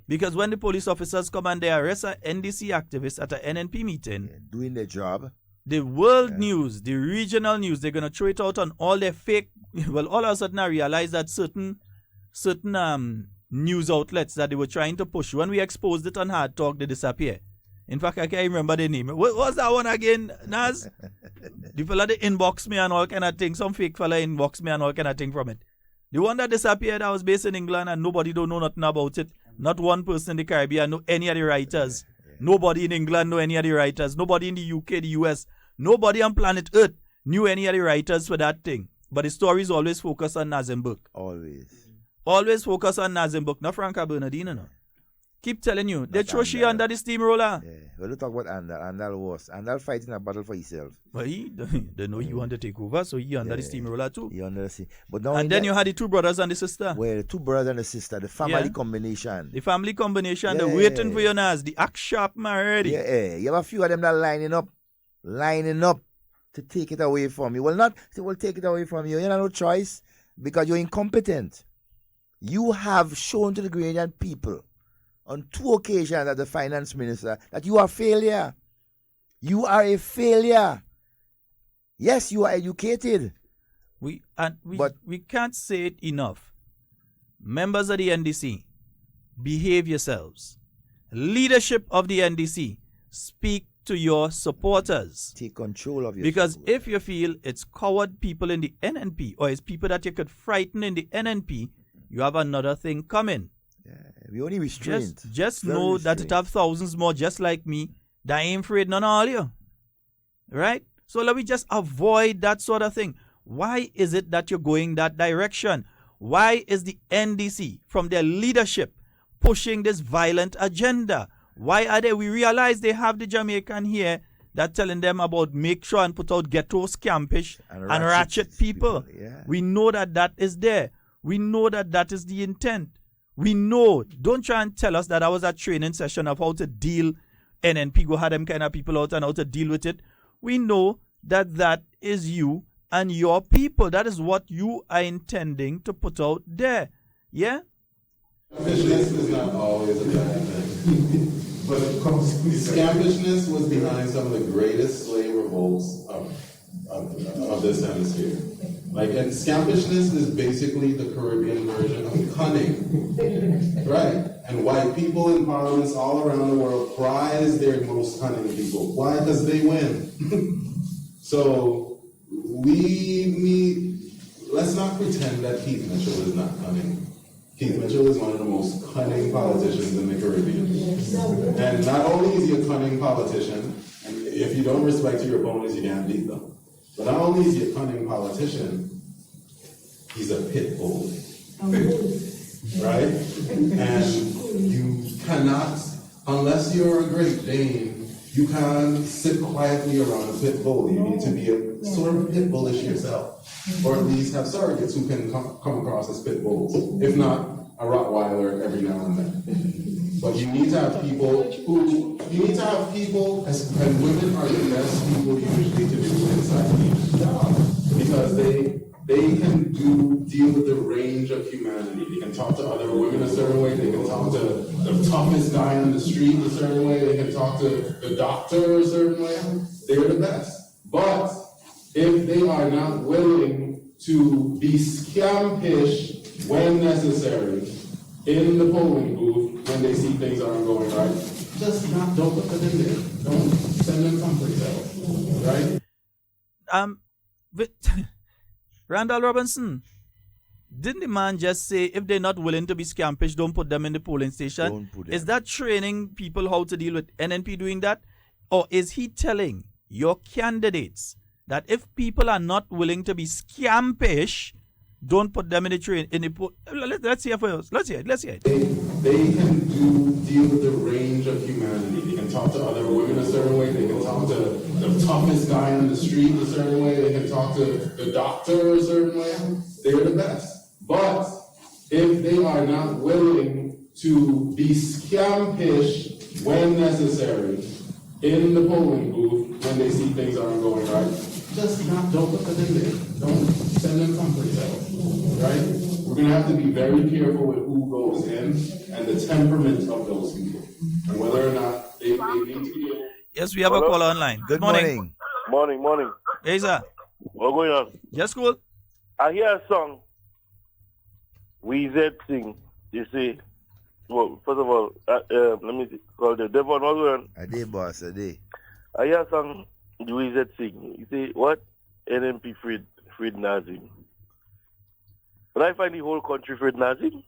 Speaker 14: Because when the police officers come and they arrest an NDC activist at an NNP meeting,
Speaker 13: doing their job,
Speaker 14: the world news, the regional news, they're going to throw it out on all their fake. Well, all of a sudden I realize that certain news outlets that they were trying to push. When we exposed it on Hard Talk, they disappear. In fact, I can't remember the name. What was that one again, Naz? The fella that inboxed me and all kind of thing. Some fake fella inboxed me and all kind of thing from it. The one that disappeared, that was based in England and nobody don't know nothing about it. Not one person in the Caribbean know any of the writers. Nobody in England know any of the writers. Nobody in the UK, the US. Nobody on planet Earth knew any of the writers for that thing. But the stories always focus on Nazembuk. Always focus on Nazembuk, not Franca Bernardino. No. Keep telling you, they throw she under the steamroller.
Speaker 13: Yeah, well, don't talk about Andal. Andal was. Andal fighting a battle for himself.
Speaker 14: But he don't know you want to take over, so he under the steamroller too.
Speaker 13: He under the steam. But now
Speaker 14: and then you had the two brothers and the sister.
Speaker 13: Well, the two brothers and the sister, the family combination.
Speaker 14: The family combination, they're waiting for you, Naz. The act sharp man already.
Speaker 13: Yeah, you have a few of them that lining up to take it away from you. Well, will take it away from you. You have no choice because you're incompetent. You have shown to the Grenadian people on 2 occasions as the finance minister that you are a failure. You are a failure. Yes, you are educated.
Speaker 14: We can't say it enough. Members of the NDC, behave yourselves. Leadership of the NDC, speak to your supporters.
Speaker 13: Take control of your
Speaker 14: Because if you feel it's coward people in the NNP or it's people that you could frighten in the NNP, you have another thing coming.
Speaker 13: We only restrained.
Speaker 14: Just know that it have thousands more just like me that ain't afraid none of all you. Right? So let me just avoid that sort of thing. Why is it that you're going that direction? Why is the NDC from their leadership pushing this violent agenda? Why are they? We realize they have the Jamaican here that telling them about make sure and put out ghetto scampish and ratchet people. We know that is there. We know that is the intent. We know. Don't try and tell us that I was a training session of how to deal NNP, go have them kind of people out and how to deal with it. We know that is you and your people. That is what you are intending to put out there. Yeah?
Speaker 15: Scampishness is not always a bad thing. But scampishness was behind some of the greatest slave revolts of this hemisphere. And scampishness is basically the Caribbean version of cunning. Right? And white people in parliaments all around the world prize their most cunning people. Why? Because they win. So let's not pretend that Keith Mitchell is not cunning. Keith Mitchell is one of the most cunning politicians in the Caribbean. And not only is he a cunning politician, and if you don't respect your opponents, you can't beat them. But not only is he a cunning politician, he's a pit bull. Right? And you cannot, unless you're a Great Dane, you can't sit quietly around a pit bull. You need to be a sort of pit bullish yourself. Or at least have surrogates who can come across as pit bulls. If not, a Rottweiler every now and then. But you need to have people and women are the best people usually to do inside each job. Because they can deal with the range of humanity. They can talk to other women a certain way. They can talk to the toughest guy on the street a certain way. They can talk to the doctor a certain way. They're the best. But if they are not willing to be scampish when necessary in the polling booth when they see things aren't going right, don't put them in there. Don't send them someplace else. Right?
Speaker 14: Randall Robinson, didn't the man just say if they're not willing to be scampish, don't put them in the polling station? Is that training people how to deal with NNP doing that? Or is he telling your candidates that if people are not willing to be scampish, don't put them in the train let's hear for us. Let's hear it.
Speaker 15: They can deal with the range of humanity. They can talk to other women a certain way. They can talk to the toughest guy on the street a certain way. They can talk to the doctor a certain way. They're the best. But if they are not willing to be scampish when necessary in the polling booth when they see things aren't going right, don't put them in there. Don't send them someplace else. Right? We're going to have to be very careful with who goes in and the temperament of those people. And whether or not they need to be.
Speaker 14: Yes, we have a caller online. Good morning.
Speaker 16: Morning.
Speaker 14: Hey, sir.
Speaker 16: What's going on?
Speaker 14: Just cool.
Speaker 16: I hear a song. We said sing. You see, well, first of all, let me call the Devon Romain.
Speaker 13: A day, boss, a day.
Speaker 16: I hear some Louise sing. You see, what? NMP freed Nazim. But I find the whole country freed Nazim.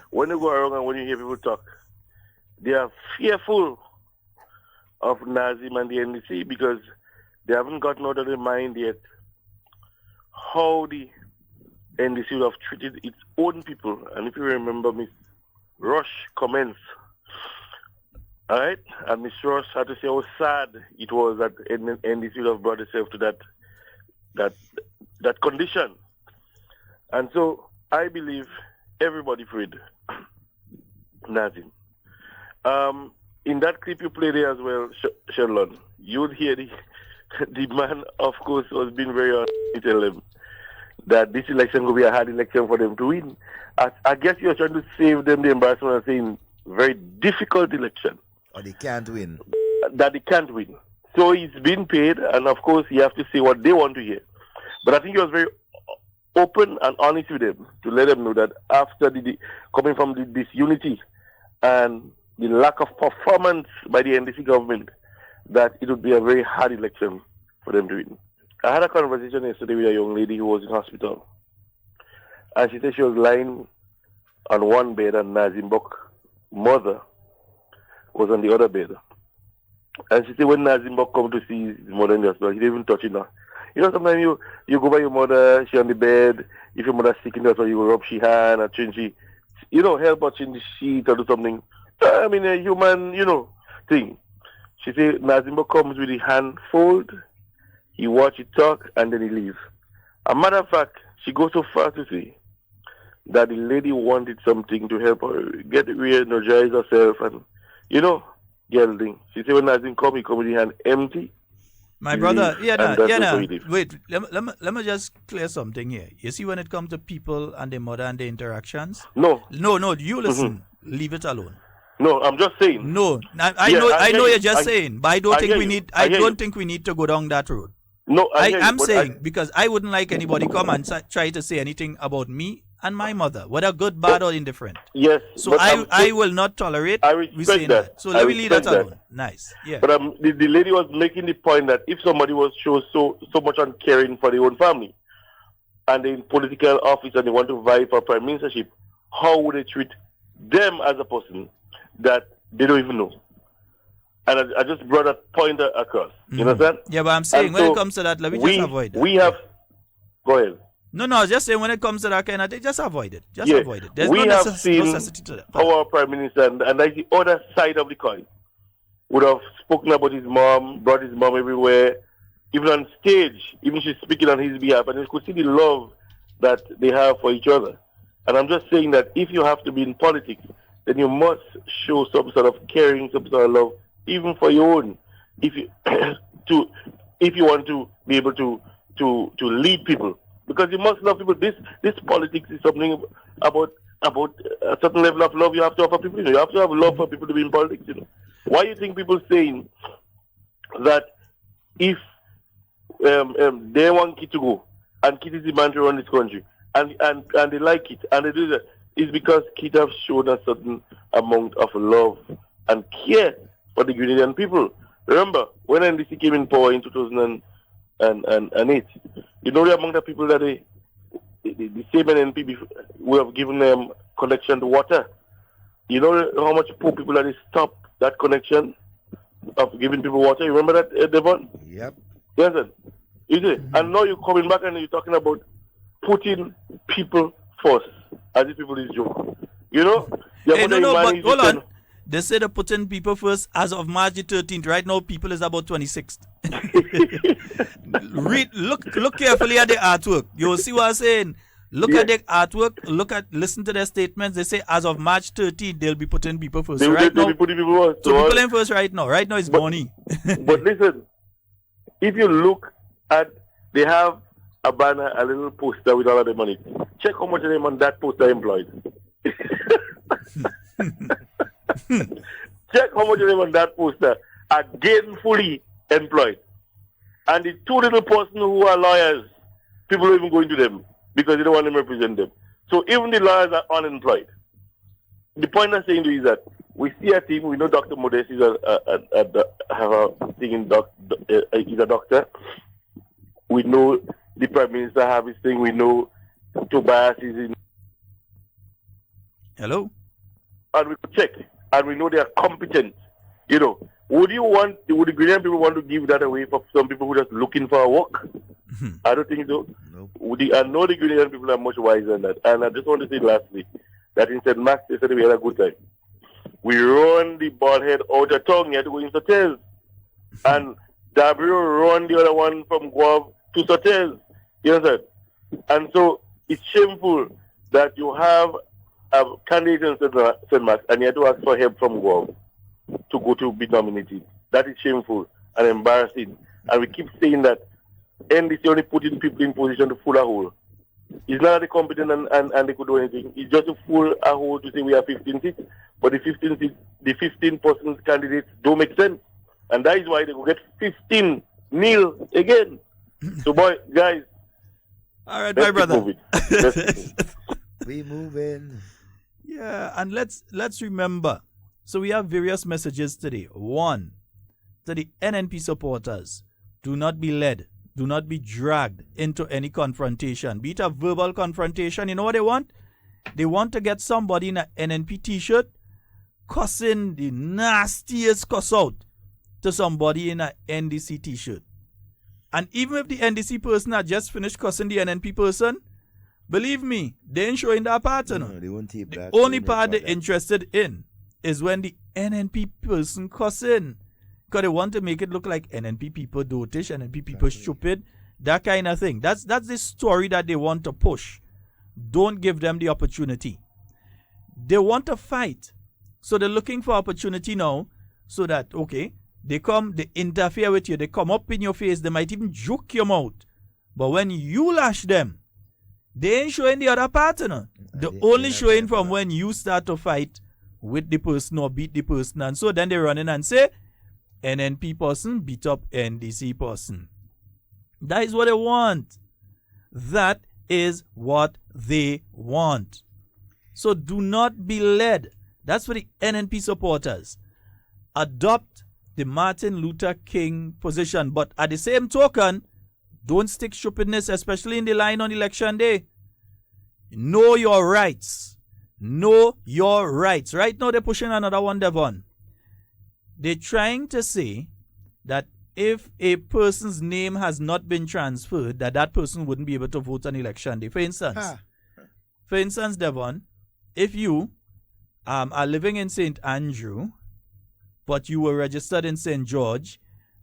Speaker 16: When you go around and when you hear people talk, they are fearful of Nazim and the NDC because they haven't gotten out of their mind yet how the NDC would have treated its own people. And if you remember Miss Rush comments, all right, and Miss Rush had to say how sad it was that NDC would have brought itself to that condition. And so I believe everybody freed Nazim. In that clip you played there as well, Sheldon, you would hear the man, of course, was being very honest to tell them that this election will be a hard election for them to win. I guess you're trying to save them the embarrassment of saying very difficult election.
Speaker 13: Or they can't win.
Speaker 16: That they can't win. So he's been paid, and of course you have to say what they want to hear. But I think he was very open and honest with them to let them know that after coming from the disunity and the lack of performance by the NDC government, that it would be a very hard election for them to win. I had a conversation yesterday with a young lady who was in hospital. And she said she was lying on one bed and Nazim Bok's mother was on the other bed. And she said when Nazim Bok come to see his mother in the hospital, he didn't even touch her. You know, sometimes you go by your mother, she on the bed. If your mother's sick in the hospital, you will rub she hand or change she, help her change the sheet or do something. I mean, a human, thing. She said Nazimbo comes with the hand fold, he watch it talk, and then he leave. A matter of fact, she goes so far to say that the lady wanted something to help her get re-energize herself and, gelding. She said when Nazim come, he come with the hand empty.
Speaker 14: My brother, wait, let me just clear something here. You see, when it comes to people and their mother and their interactions?
Speaker 16: No,
Speaker 14: you listen. Leave it alone.
Speaker 16: No, I'm just saying.
Speaker 14: No, I know you're just saying, but I don't think we need to go down that road.
Speaker 16: No,
Speaker 14: I'm saying because I wouldn't like anybody come and try to say anything about me and my mother, whether good, bad, or indifferent.
Speaker 16: Yes.
Speaker 14: So I will not tolerate.
Speaker 16: I respect that.
Speaker 14: So let me leave that alone. Nice. Yeah.
Speaker 16: But the lady was making the point that if somebody shows so much uncaring for their own family, and they're in political office and they want to vie for prime ministership, how would they treat them as a person that they don't even know? And I just brought that point across. You understand?
Speaker 14: Yeah, but I'm saying when it comes to that, let me just avoid that.
Speaker 16: Go ahead.
Speaker 14: No, I was just saying when it comes to that kind of thing, just avoid it. Avoid it. There's
Speaker 16: no
Speaker 14: necessity to that.
Speaker 16: Our prime minister, and like the other side of the coin, would have spoken about his mom, brought his mom everywhere, even on stage, even she's speaking on his behalf, and you could see the love that they have for each other. And I'm just saying that if you have to be in politics, then you must show some sort of caring, some sort of love, even for your own. If you want to be able to lead people, because you must love people. This politics is something about a certain level of love you have to offer people. You have to have love for people to be in politics. Why do you think people saying that if they want Kit to go and Kit is the man to run this country and they like it and they do that, is because Kit have shown a certain amount of love and care for the Grenadian people. Remember, when NDC came in power in 2008, the amount of people that the same NNP we have given them connection to water. You know how much poor people that they stopped that connection of giving people water? You remember that, Devon?
Speaker 13: Yep.
Speaker 16: Yes, is it? And now you're coming back and you're talking about putting people first, as if people is joke.
Speaker 14: Hey, but hold on. They say they're putting people first as of March the 13th. Right now, people is about 26th. Look carefully at the artwork. You'll see what I'm saying. Look at the artwork. Listen to their statements. They say as of March 13th, they'll be putting people first.
Speaker 16: They'll be putting people first.
Speaker 14: So people in first right now. Right now, it's money.
Speaker 16: But listen, if you look at, they have a banner, a little poster with all of the money. Check how much of them on that poster employed. Check how much of them on that poster are gainfully employed. And the two little persons who are lawyers, people don't even go into them because they don't want them to represent them. So even the lawyers are unemployed. The point I'm saying to you is that we see a team. We know Dr. Modest is he's a doctor. We know the Prime Minister have his thing. We know Tobias is in.
Speaker 14: Hello?
Speaker 16: And we check. And we know they are competent. You know, would the Ghanaian people want to give that away for some people who are just looking for a work? I don't think so.
Speaker 13: Nope.
Speaker 16: I know the Ghanaian people are much wiser than that. And I just want to say lastly, that in St. Max, they said we had a good time. We run the ball head out of town, he had to go in Sotels. And W run the other one from Guav to Sotels. You understand? And so it's shameful that you have a candidate in St. Max and you have to ask for help from Guav to go to be nominated. That is shameful and embarrassing. And we keep saying that NDC only putting people in position to fool a hole. It's not that they're competent and they could do anything. It's just to fool a hole to say we have 15 seats. But the 15 seats, the 15% candidates don't make sense. And that is why they will get 15-0 again. So, boy, guys.
Speaker 14: All right, my brother.
Speaker 13: We moving.
Speaker 14: Yeah, and let's remember. So we have various messages today. One, to the NNP supporters, do not be led. Do not be dragged into any confrontation, be it a verbal confrontation. You know what they want? They want to get somebody in an NNP t-shirt cussing the nastiest cuss out to somebody in an NDC t-shirt. And even if the NDC person had just finished cussing the NNP person, believe me, they ain't showing that pattern.
Speaker 13: No, they won't take that.
Speaker 14: The only part they're interested in is when the NNP person cussing. Because they want to make it look like NNP people dotish, NNP people stupid, that kind of thing. That's the story that they want to push. Don't give them the opportunity. They want to fight. So they're looking for opportunity now so that, okay, they interfere with you, they come up in your face, they might even juke your mouth. But when you lash them, they ain't showing the other partner. They're only showing from when you start to fight with the person or beat the person. And so then they run in and say, NNP person beat up NDC person. That is what they want. That is what they want. So do not be led. That's for the NNP supporters. Adopt the Martin Luther King position. But at the same token, don't stick stupidness, especially in the line on election day. Know your rights. Know your rights. Right now they're pushing another one, Devon. They're trying to say that if a person's name has not been transferred, that person wouldn't be able to vote on election day. For instance, Devon, if you are living in St. Andrew, but you were registered in St. George,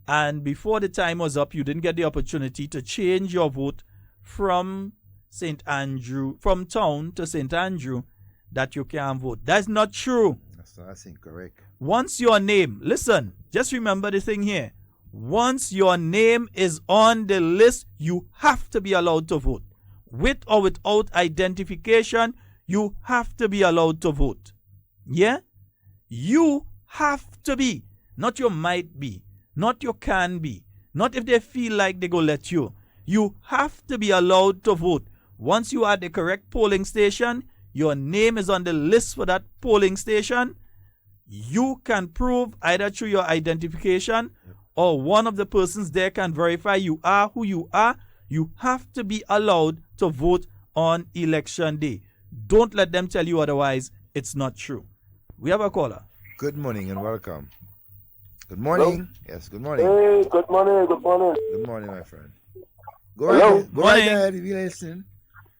Speaker 14: and before the time was up, you didn't get the opportunity to change your vote from St. Andrew, from town to St. Andrew, that you can't vote. That's not true.
Speaker 13: That's incorrect.
Speaker 14: Once your name, listen, just remember the thing here. Once your name is on the list, you have to be allowed to vote. With or without identification, you have to be allowed to vote. Yeah? You have to be. Not you might be. Not you can be. Not if they feel like they go let you. You have to be allowed to vote. Once you are at the correct polling station, your name is on the list for that polling station, you can prove either through your identification or one of the persons there can verify you are who you are. You have to be allowed to vote on election day. Don't let them tell you otherwise. It's not true. We have a caller.
Speaker 13: Good morning and welcome. Good morning.
Speaker 16: Hello?
Speaker 13: Yes, good morning.
Speaker 16: Hey, good morning, good morning.
Speaker 13: Good morning, my friend.
Speaker 16: Hello?
Speaker 13: Right, go right ahead if you listen.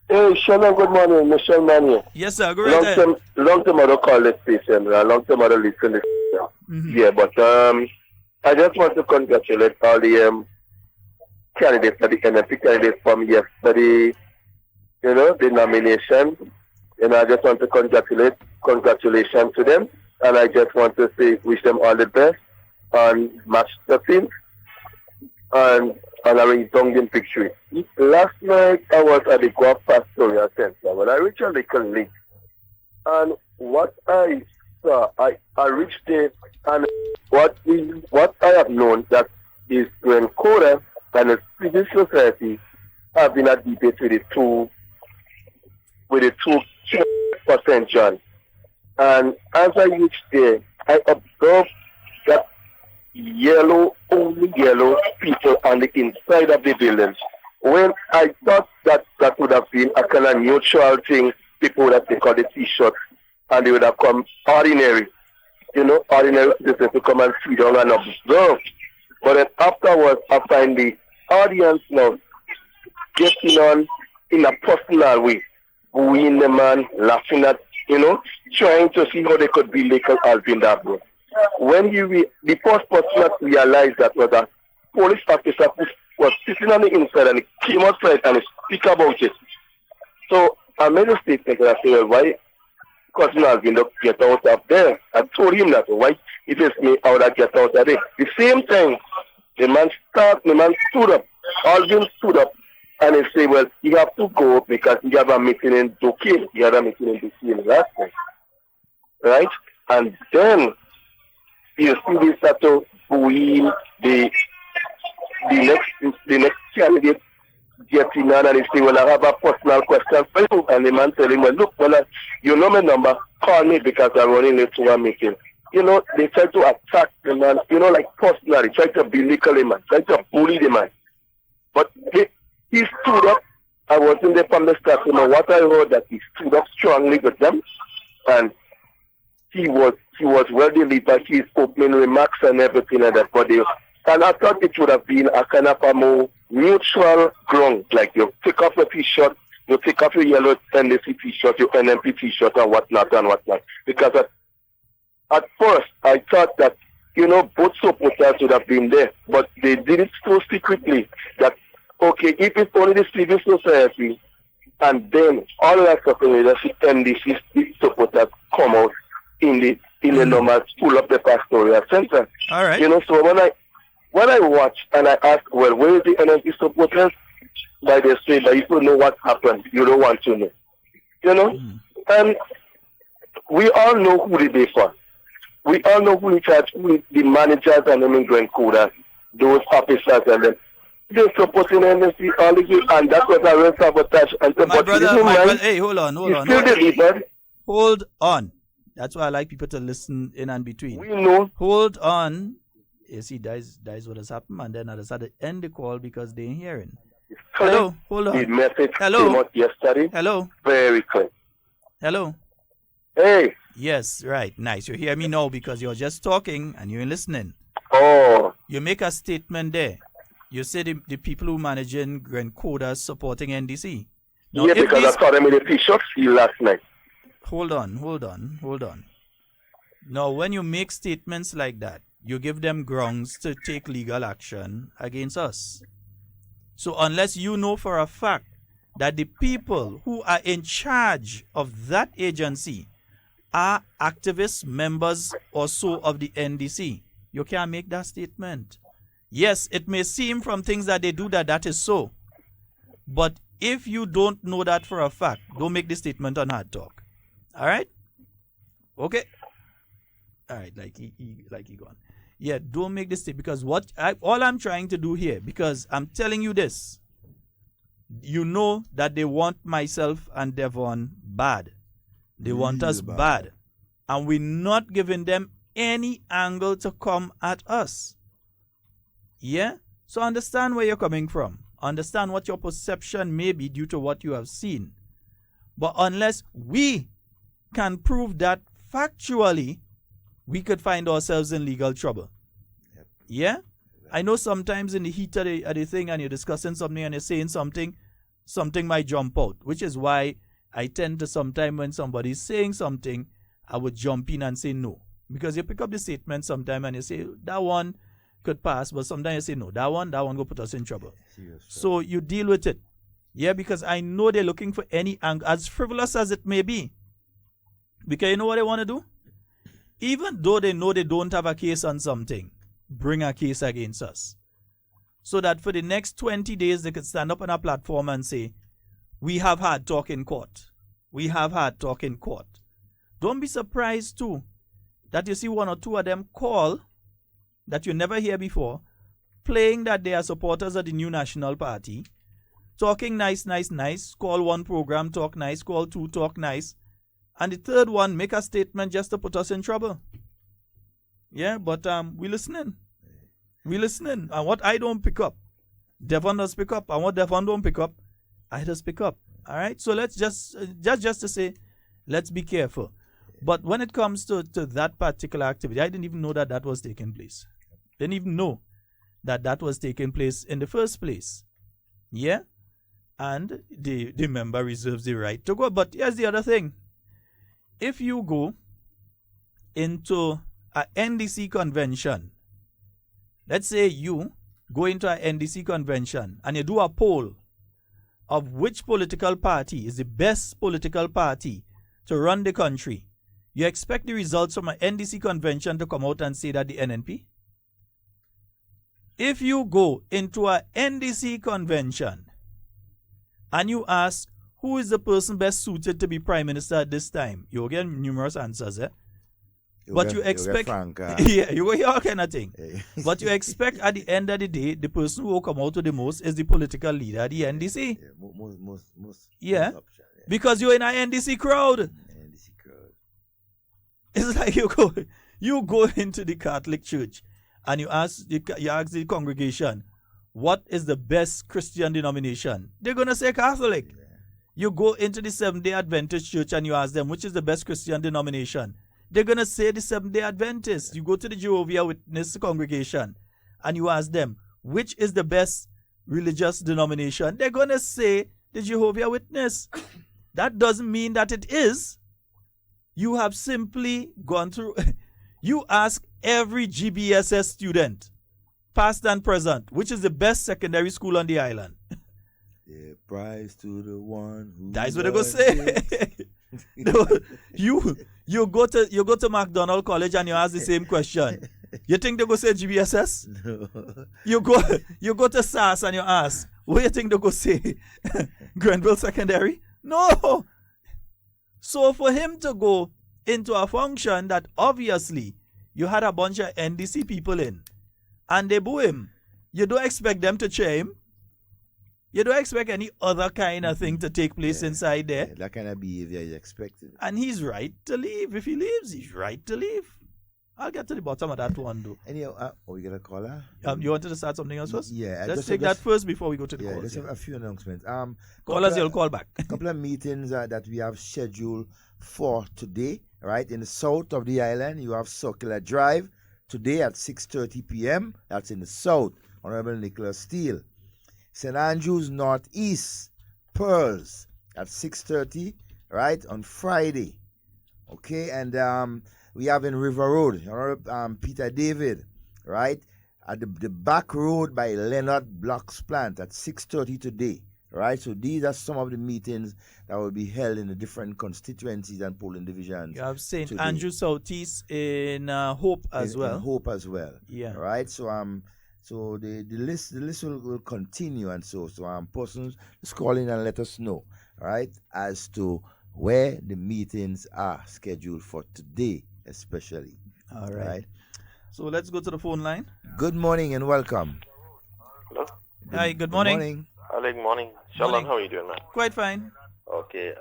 Speaker 16: Hey, Sheldon, good morning. Michelle Mania.
Speaker 14: Yes, sir. Go right ahead.
Speaker 16: Long time I don't call this station. Long time I don't listen to this station. Yeah, but I just want to congratulate all the candidates, the NFP candidates from yesterday, you know, the nomination. And I just want to congratulations to them. And I just want to say, wish them all the best on March 13th. And a resounding victory. Last night I was at the Guelph Pastoral Center. When I reached a little late, and what I saw, I reached there, and what I have known that is when Koda and the civil society have been at debate with the two with the 2%, John. And as I reached there, I observed that only yellow people on the inside of the building. When I thought that that would have been a kind of neutral thing, people would have taken out the T-shirt and they would have come ordinary citizens to come and sit down and observe. But then afterwards, I find the audience now getting on in a personal way, booing the man, laughing at, trying to see how they could be like Alvin Dabro. When the first person that realized that was a police officer who was sitting on the inside and he came outside and he speak about it. So I made a statement and I said, well, why cousin Alvin get out of there? I told him that, why it is me how that get out of there. The same time, the man stood up, Alvin stood up and he said, well, you have to go because you have a meeting in Duquesne. You had a meeting in Duquesne last night. Right? And then you see this start to booing the next candidate getting on and he say, well, I have a personal question for you. And the man tell him, well, look, you know my number, call me because I'm running late to a meeting. They try to attack the man, like personally, try to belittle the man, try to bully the man. But he stood up. I was in there from the start. What I heard that he stood up strongly with them, and he was well delivered. His opening remarks and everything like that. And I thought it would have been a kind of a more neutral ground, like you take off your T-shirt, you take off your yellow NDC T-shirt, your NMP T-shirt, and whatnot. Because at first I thought that both supporters would have been there, but they did it so secretly that. Okay, if it's only the civil society, and then all that stuff in leadership and the supporters come out in the normal pull up the pastoral center.
Speaker 14: All right.
Speaker 16: So when I watch and I ask, well, where is the NLP supporters? By they say that you don't know what happened, you don't want to know. And we all know who they for. We all know who in charge, who the managers and immigrant coders, those officers and them. They're supporting NSC all the way, and that's what I will sabotage. And
Speaker 14: my brother, hey, hold on. Hold on. That's why I like people to listen in and between.
Speaker 16: We know.
Speaker 14: Hold on. You see, that is what has happened, and then I decided to end the call because they ain't hearing. Hello, hold on.
Speaker 16: The message
Speaker 14: Hello.
Speaker 16: came out yesterday.
Speaker 14: Hello.
Speaker 16: Very clear.
Speaker 14: Hello.
Speaker 16: Hey.
Speaker 14: Yes, right. Nice. You hear me now because you're just talking and you ain't listening.
Speaker 16: Oh.
Speaker 14: You make a statement there. You say the people who managing Grand Coda supporting NDC. Now,
Speaker 16: yeah, because I saw them in the T-shirt last night.
Speaker 14: Hold on. Now, when you make statements like that, you give them grounds to take legal action against us. So unless you know for a fact that the people who are in charge of that agency are activists, members or so of the NDC, you can't make that statement. Yes, it may seem from things that they do that is so. But if you don't know that for a fact, don't make the statement on Hard Talk. All right? Okay? All right, like he gone. Yeah, don't make this statement because all I'm trying to do here, because I'm telling you this, you know that they want myself and Devon bad. They want us bad. And we're not giving them any angle to come at us. Yeah? So understand where you're coming from. Understand what your perception may be due to what you have seen. But unless we can prove that factually, we could find ourselves in legal trouble. Yep. Yeah? I know sometimes in the heat of the thing and you're discussing something and you're saying something might jump out, which is why I tend to sometimes when somebody's saying something, I would jump in and say no. Because you pick up the statement sometime and you say, that one could pass, but sometimes you say, no, that one go put us in trouble. So you deal with it. Yeah, because I know they're looking for any angle, as frivolous as it may be. Because you know what they want to do? Even though they know they don't have a case on something, bring a case against us. So that for the next 20 days, they could stand up on a platform and say, we have had talk in court. We have had talk in court. Don't be surprised, too, that you see one or two of them call that you never hear before, playing that they are supporters of the new National Party, talking nice, call one program, talk nice, call two, talk nice, and the third one, make a statement just to put us in trouble. Yeah, but we listening. And what I don't pick up, Devon does pick up, and what Devon don't pick up, I just pick up. All right, so let's just to say, let's be careful. But when it comes to that particular activity, I didn't even know that was taking place. Didn't even know that was taking place in the first place. Yeah, and the member reserves the right to go. But here's the other thing: if you go into a NDC convention, let's say you go into a NDC convention and you do a poll of which political party is the best political party to run the country, you expect the results from an NDC convention to come out and say that the NNP? If you go into a NDC convention and you ask who is the person best suited to be prime minister at this time, you'll get numerous answers, eh? But you expect, yeah, you will hear all kind of thing. But you expect at the end of the day, the person who will come out with the most is the political leader, the NDC. Yeah, because you're in an NDC crowd. It's like you go into the Catholic Church and you ask the congregation, what is the best Christian denomination? They're gonna say Catholic. You go into the Seventh-day Adventist Church and you ask them, which is the best Christian denomination? They're going to say the Seventh-day Adventist. You go to the Jehovah's Witness congregation and you ask them, which is the best religious denomination? They're going to say the Jehovah's Witness. That doesn't mean that it is. You have simply gone through. You ask every GBSS student, past and present, which is the best secondary school on the island.
Speaker 13: The prize to the one who.
Speaker 14: That's what they're going to say. No, you go to McDonald College and you ask the same question. You think they go say GBSS?
Speaker 13: No.
Speaker 14: You go to SAS and you ask, what you think they go say? Grenville Secondary? No. So for him to go into a function that obviously you had a bunch of NDC people in and they boo him, you don't expect them to cheer him. You don't expect any other kind of thing to take place inside there.
Speaker 13: Yeah, that kind of behavior is expected.
Speaker 14: And he's right to leave. If he leaves, he's right to leave. I'll get to the bottom of that one, though.
Speaker 13: Anyhow, we got a caller?
Speaker 14: You wanted to start something else first?
Speaker 13: Yeah.
Speaker 14: Let's take that first before we go to the calls.
Speaker 13: Let's have a few announcements.
Speaker 14: Callers, you'll call back.
Speaker 13: A couple of meetings that we have scheduled for today, right? In the south of the island, you have Circular Drive today at 6:30 p.m. That's in the south. Honorable Nicholas Steele. St. Andrews Northeast, Pearls at 6:30, right, on Friday. Okay, and we have in River Road, Peter David, right, at the back road by Leonard Block's plant at 6:30 today, right? So these are some of the meetings that will be held in the different constituencies and polling divisions.
Speaker 14: You have St. Andrews Southeast in Hope as well.
Speaker 13: In Hope as well.
Speaker 14: Yeah.
Speaker 13: Right. So the list will continue, and so persons just call in and let us know, right, as to where the meetings are scheduled for today, especially.
Speaker 14: All right. So let's go to the phone line.
Speaker 13: Good morning and welcome.
Speaker 17: Hello.
Speaker 14: Hi. Good morning.
Speaker 17: Hello. Good morning. Sheldon, how are you doing, man?
Speaker 14: Quite fine.
Speaker 17: Okay.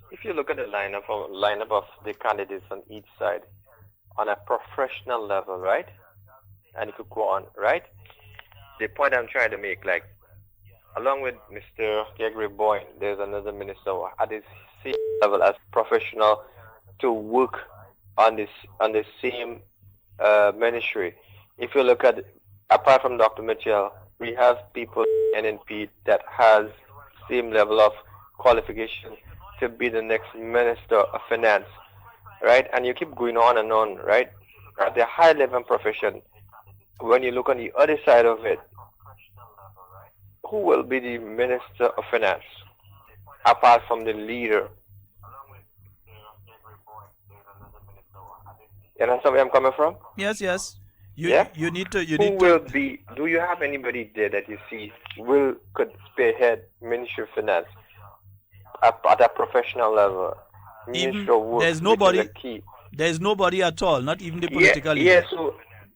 Speaker 17: If you look at the lineup of the candidates on each side, on a professional level, right? And it could go on, right? The point I'm trying to make, like, along with Mr. Gregory Boyne, there's another minister at the same level as professional to work on the same ministry. If you look at, apart from Dr. Mitchell, we have people in NNP that has same level of qualification to be the next Minister of Finance, right? And you keep going on and on, right? At the high level profession, when you look on the other side of it, who will be the Minister of Finance apart from the leader? You understand where I'm coming from?
Speaker 14: Yes. You need to.
Speaker 17: Do you have anybody there that you see could spearhead Ministry of Finance at a professional level?
Speaker 14: There's nobody. There's nobody at all. Not even the political leader.
Speaker 17: Yeah. So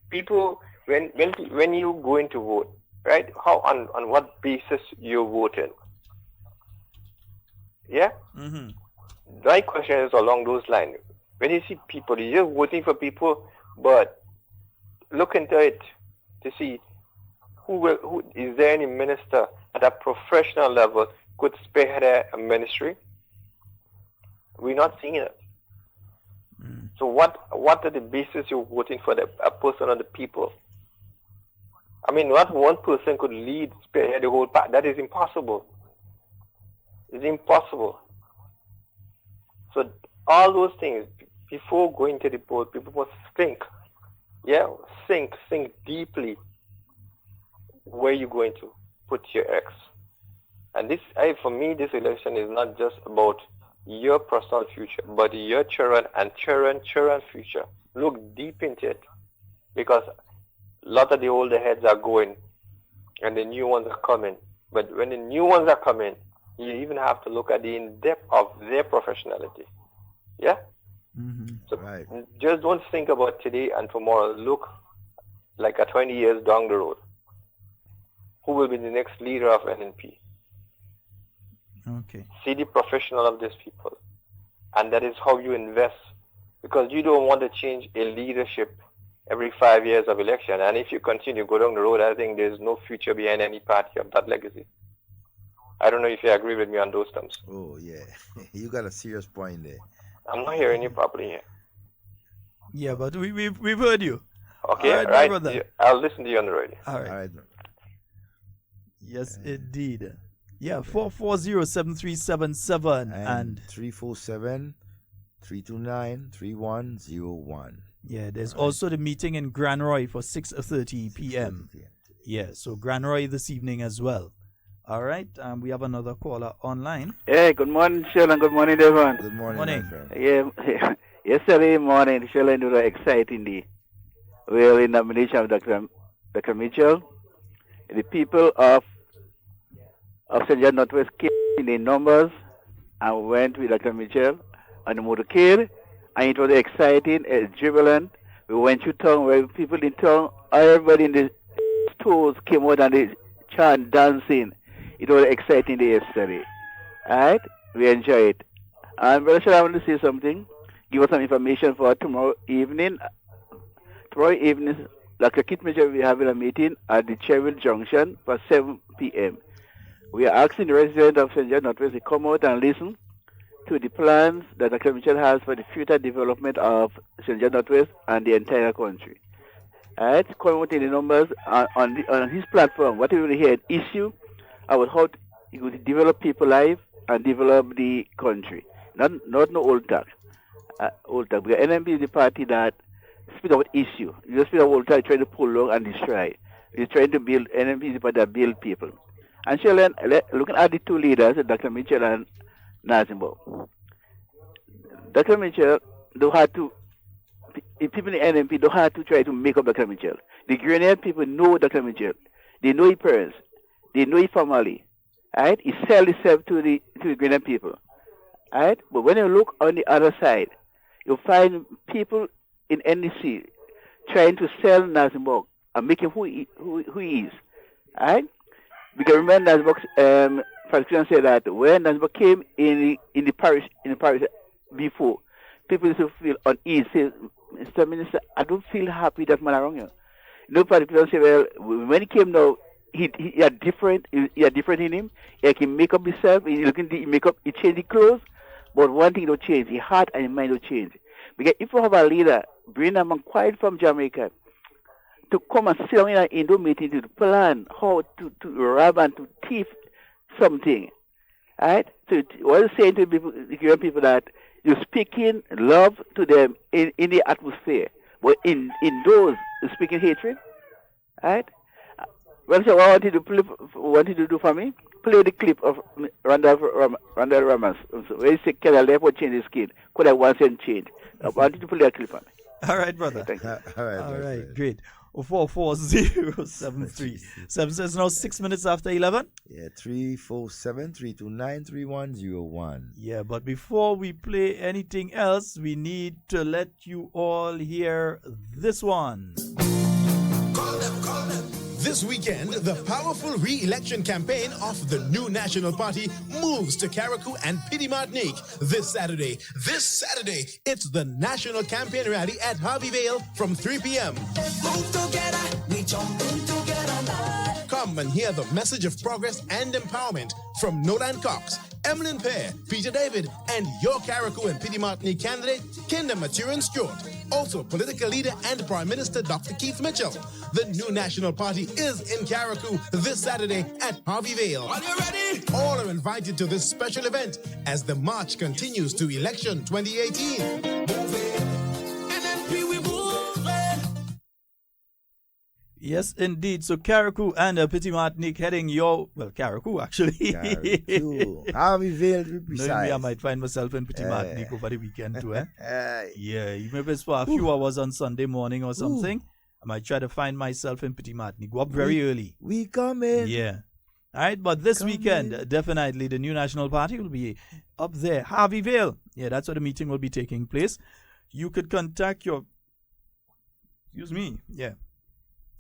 Speaker 17: people, when you go into vote, right? How on what basis you're voting? Yeah.
Speaker 14: Mm-hmm.
Speaker 17: My question is along those lines. When you see people, you're voting for people, but look into it to see who is there any minister at a professional level could spearhead a ministry? We're not seeing it. So what are the basis you're voting for a person or the people? I mean, not one person could spearhead the whole party. That is impossible. It's impossible. So all those things, before going to the poll, people must think. Yeah, think deeply where you're going to put your eggs. And this, for me, this election is not just about your personal future, but your children and children's future. Look deep into it, because a lot of the older heads are going and the new ones are coming. But when the new ones are coming, you even have to look at the in-depth of their professionality. Yeah?
Speaker 13: Mm-hmm.
Speaker 17: So just don't think about today and tomorrow. Look like 20 years down the road. Who will be the next leader of NNP?
Speaker 14: Okay.
Speaker 17: See the professional of these people. And that is how you invest. Because you don't want to change a leadership every 5 years of election. And if you continue to go down the road, I think there's no future behind any party of that legacy. I don't know if you agree with me on those terms.
Speaker 13: Oh, yeah. You got a serious point there.
Speaker 17: I'm not hearing you properly here.
Speaker 14: Yeah, but we've heard you.
Speaker 17: Okay,
Speaker 14: all
Speaker 17: right.
Speaker 14: brother.
Speaker 17: I'll listen to you on the radio.
Speaker 14: All right. Yes, indeed. Yeah, 440-7377 and
Speaker 13: 347-329-3101.
Speaker 14: Yeah, there's also the meeting in Grand Roy for 6:30 p.m. Yeah, so Grand Roy this evening as well. All right, we have another caller online.
Speaker 18: Hey, good morning, Sheldon. Good morning, everyone.
Speaker 13: Good morning,
Speaker 14: Morning.
Speaker 13: my friend.
Speaker 18: Yeah, yesterday morning, Sheldon, it was exciting day. We were in nomination of Dr. Mitchell. The people of St. John Northwest came in numbers and went with Dr. Mitchell on the motorcade, and it was exciting, jubilant. We went to town where people in town, everybody in the stores came out and they chant, dancing. It was exciting day yesterday. Alright? We enjoy it. And Brother Sheldon, I want to say something. Give us some information for tomorrow evening. Tomorrow evening, Dr. Kit Mitchell will be having a meeting at the Cherville Junction for 7 p.m. We are asking the residents of St. John Northwest to come out and listen to the plans that Dr. Mitchell has for the future development of St. John Northwest and the entire country. Alright, come out in the numbers on his platform. What we will hear an issue about how he would develop people's life and develop the country. Not no old talk. Old talk. Because NMP is the party that speak about issue. You just speak about old talk, trying to pull along and destroy. He's trying to build. NMP is the party that build people. And Sheldon, looking at the two leaders, Dr. Mitchell and Nazimbo. Dr. Mitchell don't have to. People in the NMP don't have to try to make up Dr. Mitchell. The Grenadian people know Dr. Mitchell. They know his parents. They know his family. Right? He sell himself to the Grenadian people. Right? But when you look on the other side, you find people in NDC trying to sell Nazimbo and make him who he is. Right? Because remember Nazimbo, Franciscan said that when Nazimbo came in the parish before, people used to feel uneasy. Say, Mr. Minister, I don't feel happy that man around here. No particular say, well, when he came now, he had different in him. He can make up himself, he make up, he change the clothes, but one thing don't change, his heart and his mind don't change. Because if you have a leader, bring a man quiet from Jamaica, to come and sit down in an Indo meeting to plan how to rob and to thief something. Right? So what I'm saying to the people that you're speaking love to them in the atmosphere, but in those you're speaking hatred. Right? Well, so what I wanted to do for me? Play the clip of Randall Ramos. Where he said, "Can I let change his skin? Could I want to change?" I wanted to play that clip for me.
Speaker 14: All right, brother. All right, great. 440-73. 7 says now 6 minutes after 11.
Speaker 13: Yeah, 347-329-3101.
Speaker 14: Yeah, but before we play anything else, we need to let you all hear this one.
Speaker 12: Call them.
Speaker 19: This weekend, the powerful re-election campaign of the new National Party moves to Carriacou and Petite Martinique this Saturday. This Saturday, it's the National Campaign Rally at Harvey Vale from 3 p.m.
Speaker 12: Move together, we jumping together now.
Speaker 19: Come and hear the message of progress and empowerment from Nolan Cox, Emlyn Pear, Peter David, and your Carriacou and Petite Martinique candidate, Kingdom Maturin Stewart. Also, political leader and Prime Minister Dr. Keith Mitchell. The new National Party is in Carriacou this Saturday at Harvey Vale.
Speaker 12: Are you ready?
Speaker 19: All are invited to this special event as the march continues to election 2018.
Speaker 12: NNP, we move it.
Speaker 14: Yes, indeed. So Carriacou and Petite Martinique heading Carriacou actually.
Speaker 13: Carriacou. Harvey Vale to be precise.
Speaker 14: Maybe I might find myself in Petite Martinique over the weekend too, Yeah, even if it's for a few hours on Sunday morning or something, I might try to find myself in Petite Martinique. Go up very early.
Speaker 13: We coming.
Speaker 14: Yeah. All right, but this weekend, definitely the new National Party will be up there. Harvey Vale. Yeah, that's where the meeting will be taking place. You could contact your... Excuse me. Yeah.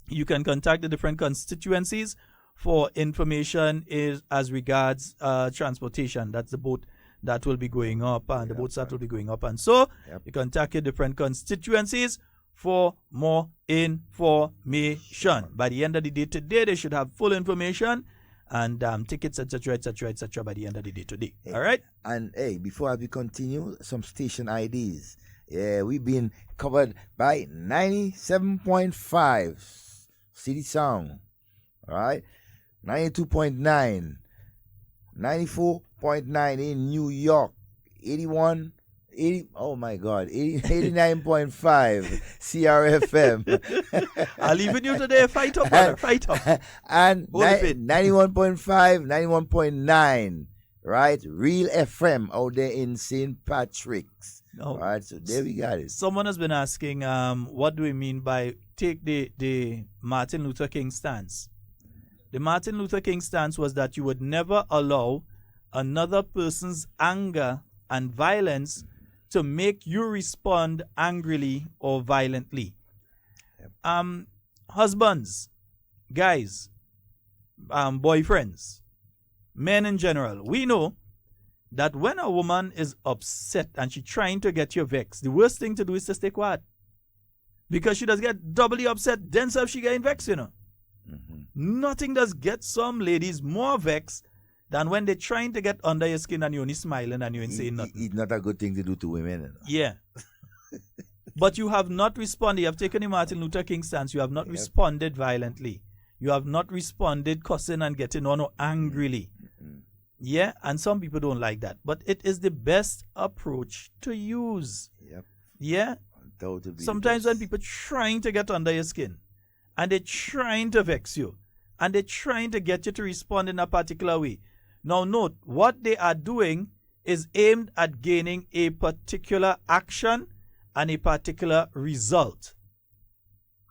Speaker 14: You can contact the different constituencies for information as regards transportation. That's the boat that will be going up and the boats that will be going up. And so you contact your different constituencies for more information. By the end of the day today, they should have full information and tickets, etc., etc., etc. by the end of the day today.
Speaker 13: Hey,
Speaker 14: all right?
Speaker 13: And hey, before we continue, some station IDs. Yeah, we've been covered by 97.5 City Sound. All right? 92.9, 94.9 in New York, 89.5 CRFM.
Speaker 14: I'll leave you today. Fight up, brother. Fight up.
Speaker 13: And 91.5, 91.9, right? Real FM out there in St. Patrick's. All right, so there we got it.
Speaker 14: Someone has been asking, what do we mean by take the Martin Luther King stance? The Martin Luther King stance was that you would never allow another person's anger and violence to make you respond angrily or violently. Husbands, guys, boyfriends, men in general, we know that when a woman is upset and she's trying to get you vexed, the worst thing to do is to stay quiet. Because she does get doubly upset, then she getting vexed, you know. Nothing does get some ladies more vexed than when they're trying to get under your skin and you're only smiling and you ain't saying nothing.
Speaker 13: It's not a good thing to do to women. You know?
Speaker 14: Yeah. But you have not responded. You have taken the Martin Luther King stance. You have not responded violently. You have not responded cussing and getting on or angrily. Yeah, and some people don't like that. But it is the best approach to use. Yeah? Sometimes when people trying to get under your skin and they're trying to vex you and they're trying to get you to respond in a particular way. Now note, what they are doing is aimed at gaining a particular action and a particular result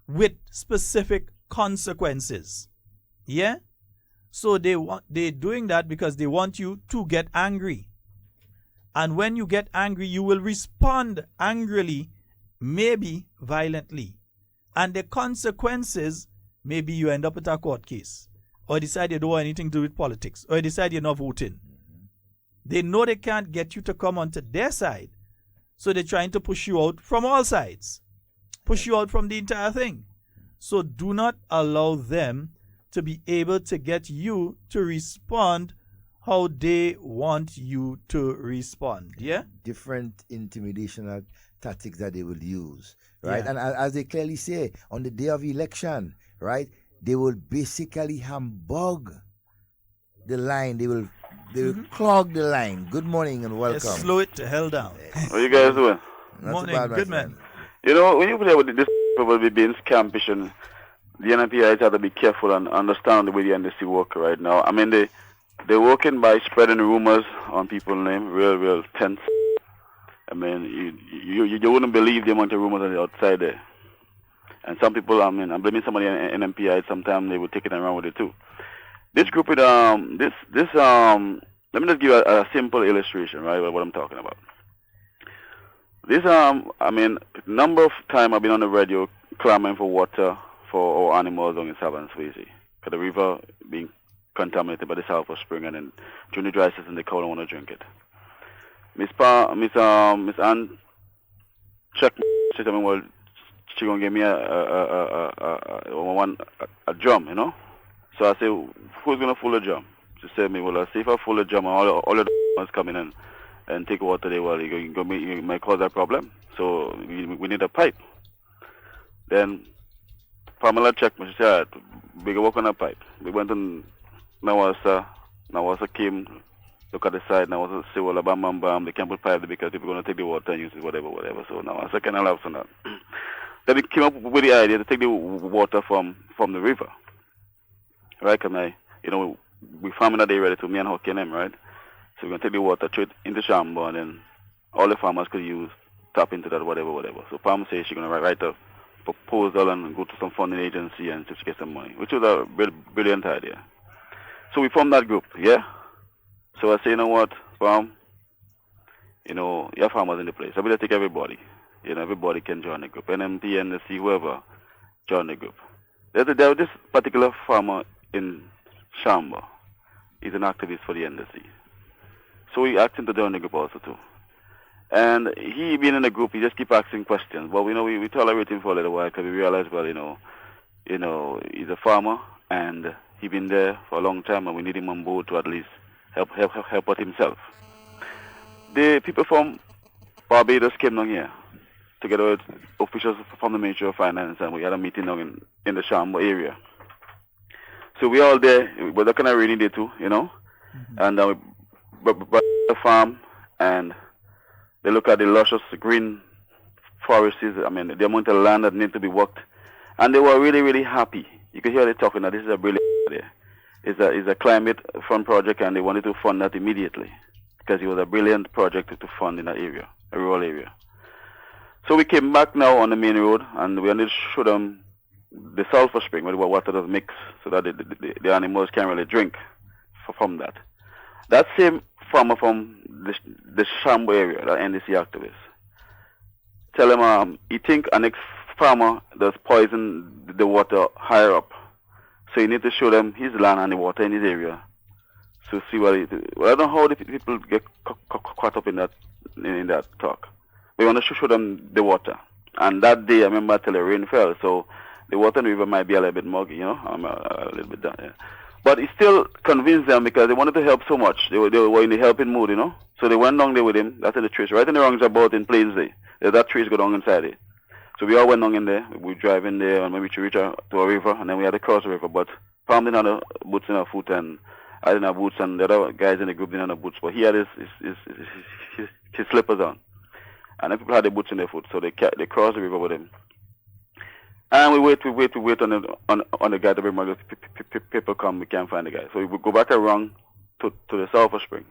Speaker 14: with specific consequences. Yeah? So they're doing that because they want you to get angry. And when you get angry, you will respond angrily, maybe violently. And the consequences, maybe you end up with a court case, or decide you don't want anything to do with politics, or decide you're not voting. They know they can't get you to come onto their side, so they're trying to push you out from all sides, push you out from the entire thing. So do not allow them to be able to get you to respond how they want you to respond. Yeah?
Speaker 13: Different intimidational tactics that they will use, right?
Speaker 14: Yeah.
Speaker 13: And as they clearly say, on the day of election, right, they will basically humbug the line. They will clog the line. Good morning and welcome.
Speaker 14: Just slow it to hell down.
Speaker 20: What you guys doing?
Speaker 14: Morning, good man.
Speaker 20: You know, when you play with this people be being scampish, and the NPI have to be careful and understand the way the NDC work right now. I mean, they're working by spreading rumors on people's name, real tense. I mean, you wouldn't believe the amount of rumors on the outside there. And some people, I mean, I'm blaming somebody in NPI. Sometimes they would take it and run with it too. This group with let me just give a simple illustration, right? What I'm talking about. This I mean, number of time I've been on the radio clamoring for water for our animals on in Savannah Swayze. Because the river being contaminated by the sulfur spring, and then during the dry season, the cow don't want to drink it. Miss Ann checked me. She told me, well, she gonna give me a drum, you know. So I said, who's gonna full a drum? She said me, well, I see if I full a drum and all the ones coming in and take water there, well, you might cause a problem. So we need a pipe. Then Pamela checked me. She said, we go work on a pipe. We went on Nawasa came, look at the side. Nawasa say, well, bam, they can't put pipe there because people are going to take the water and use it, whatever. So Nawasa can allow for that. Then we came up with the idea to take the water from the river. Right? And we farming that day ready to me and Hockey and them, right? So we're going to take the water straight into Shambo, and then all the farmers could tap into that, whatever. So Pam says she's going to write a proposal and go to some funding agency and just get some money, which was a brilliant idea. So we formed that group, yeah? So I say, you know what, Pam, you have farmers in the place. I better take everybody. Everybody can join the group. NMP, NSC, whoever, join the group. There was this particular farmer in Shambo. He's an activist for the NSC. So we asked him to join the group also too. And he being in the group, he just keep asking questions. But we tolerate him for a little while because we realize, well, he's a farmer and he's been there for a long time, and we need him on board to at least help out himself. The people from Barbados came down here together with officials from the Ministry of Finance, and we had a meeting down in the Shambo area. So we all there. It was a kind of rainy day too, and we brought the farm, and they look at the luscious green forests, the amount of land that need to be worked, and they were really, really happy. You could hear they talking that this is a brilliant idea. It's a climate fund project, and they wanted to fund that immediately because it was a brilliant project to fund in that area, a rural area. So we came back now on the main road, and we wanted to show them the sulfur spring where the water does mix so that the animals can really drink from that. That same farmer from the Shambo area, that NDC activist, tell him he think an ex-farmer does poison the water higher up. So you need to show them his land and the water in his area to see what it is. Well, I don't know how the people get caught up in that talk. We want to show them the water. And that day, I remember till the rain fell, so the water in the river might be a little bit muggy, a little bit down. Yeah. But it still convinced them because they wanted to help so much. They were in the helping mood, So they went down there with him. That's in the trace. Right in the roundabout in Plainsday. There's that trace go down inside it. So we all went down in there. We drive in there and maybe to reach to a river, and then we had to cross the river. But Palm didn't have boots in our foot, and I didn't have boots, and the other guys in the group didn't have boots. But he had his slippers on. And then people had their boots in their foot, so they crossed the river with him. And we wait on the guy to bring my people come, we can't find the guy. So we go back around to the sulfur spring.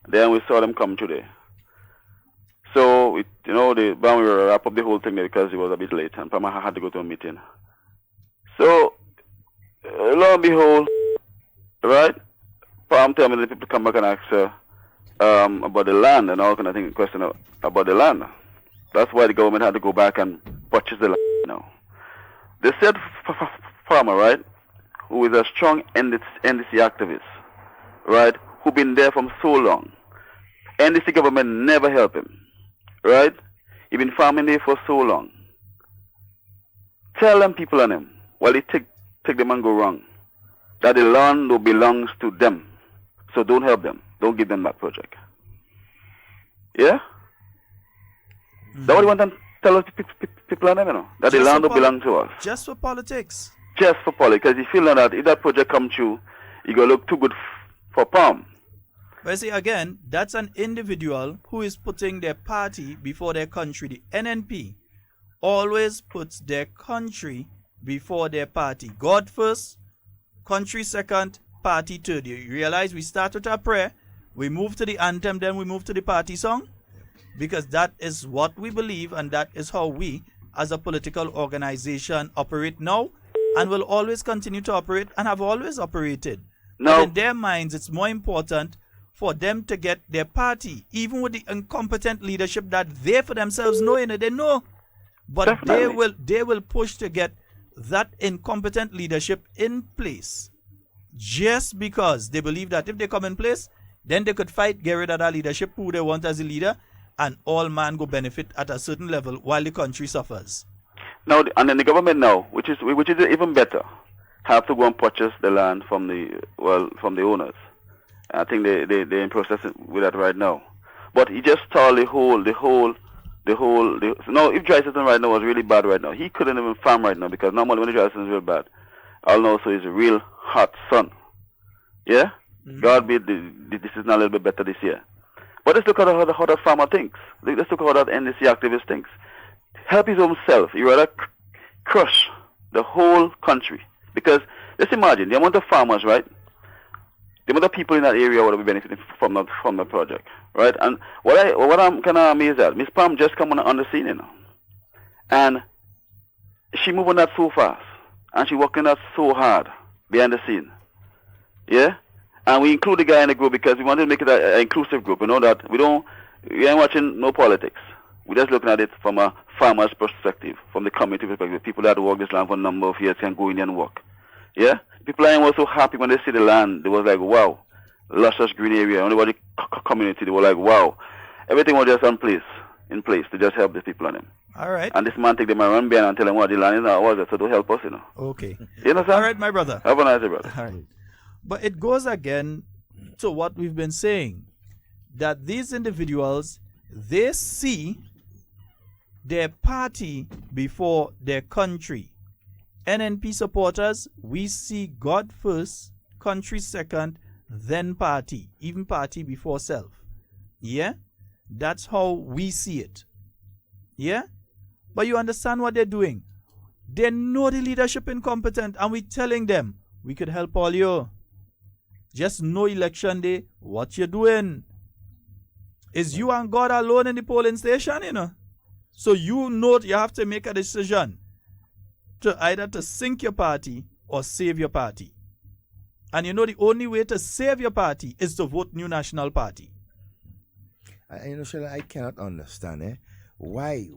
Speaker 20: Then we saw them come today. So we wrap up the whole thing there because it was a bit late, and Pama had to go to a meeting. So lo and behold, right? Pam tell me that people come back and ask her about the land and all kind of thing, question about the land. That's why the government had to go back and purchase the land now. They said farmer, right, who is a strong NDC activist, right, who been there from so long. NDC government never helped him, right? He been farming there for so long. Tell them people on him, while they take them and go wrong, that the land no belongs to them. So don't help them. Don't give them that project. Yeah? That's what you want them to tell us people on them, that the land don't belong to us.
Speaker 14: Just for politics.
Speaker 20: Just for politics. Because you feel that if that project comes true, it's going to look too good for Palm.
Speaker 14: But see, again, that's an individual who is putting their party before their country. The NNP always puts their country before their party. God first, country second, party third. You realize we start with our prayer, we move to the anthem, then we move to the party song, because that is what we believe, and that is how we, as a political organization, operate now, and will always continue to operate, and have always operated.
Speaker 20: No.
Speaker 14: But in their minds, it's more important for them to get their party, even with the incompetent leadership that they for themselves know, they know. But
Speaker 20: Definitely.
Speaker 14: they will push to get that incompetent leadership in place just because they believe that if they come in place, then they could fight, get rid of that leadership, who they want as a leader, and all man go benefit at a certain level while the country suffers.
Speaker 20: Now, and then the government now, which is even better, have to go and purchase the land from the owners. I think they're in process with that right now. But he just stalled the whole. Now, if dry season right now was really bad right now, he couldn't even farm right now because normally when the dry season is real bad, all know so it's a real hot sun. Yeah? Mm-hmm. God be this is not a little bit better this year. But let's look at how the farmer thinks. Let's look at how that NDC activist thinks. Help his own self. He rather crush the whole country. Because let's imagine the amount of farmers, right? The amount of people in that area will be benefiting from the project, right? And what I'm kind of amazed at, Miss Pam just come on the scene, you know, and she moving that so fast, and she working that so hard behind the scene, yeah. And we include the guy in the group because we want to make it an inclusive group. You know that we ain't watching no politics. We're just looking at it from a farmer's perspective, from the community perspective. People that work this land for a number of years can go in and work. Yeah? People were so happy when they see the land. They was like, wow, luscious green area. Everybody community, they were like, wow. Everything was just in place to just help the people on them.
Speaker 14: All right.
Speaker 20: And this man take them around behind and tell them what the land is now was, so don't help us, you know.
Speaker 14: Okay.
Speaker 20: You understand?
Speaker 14: All right, my brother.
Speaker 20: Have a nice day, brother.
Speaker 14: All right. But it goes again to what we've been saying, that these individuals, they see their party before their country. NNP supporters, we see God first, country second, then party, even party before self. Yeah? That's how we see it. Yeah? But you understand what they're doing. They know the leadership incompetent, and we're telling them, we could help all you. Just know election day, what you're doing. Is you and God alone in the polling station, you know. So you know you have to make a decision to either to sink your party or save your party. And you know the only way to save your party is to vote New National Party.
Speaker 13: Sheldon, I cannot understand why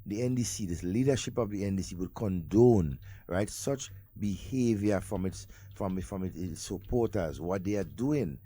Speaker 13: the NDC, this leadership of the NDC, would condone, right, such behavior from its supporters, what they are doing,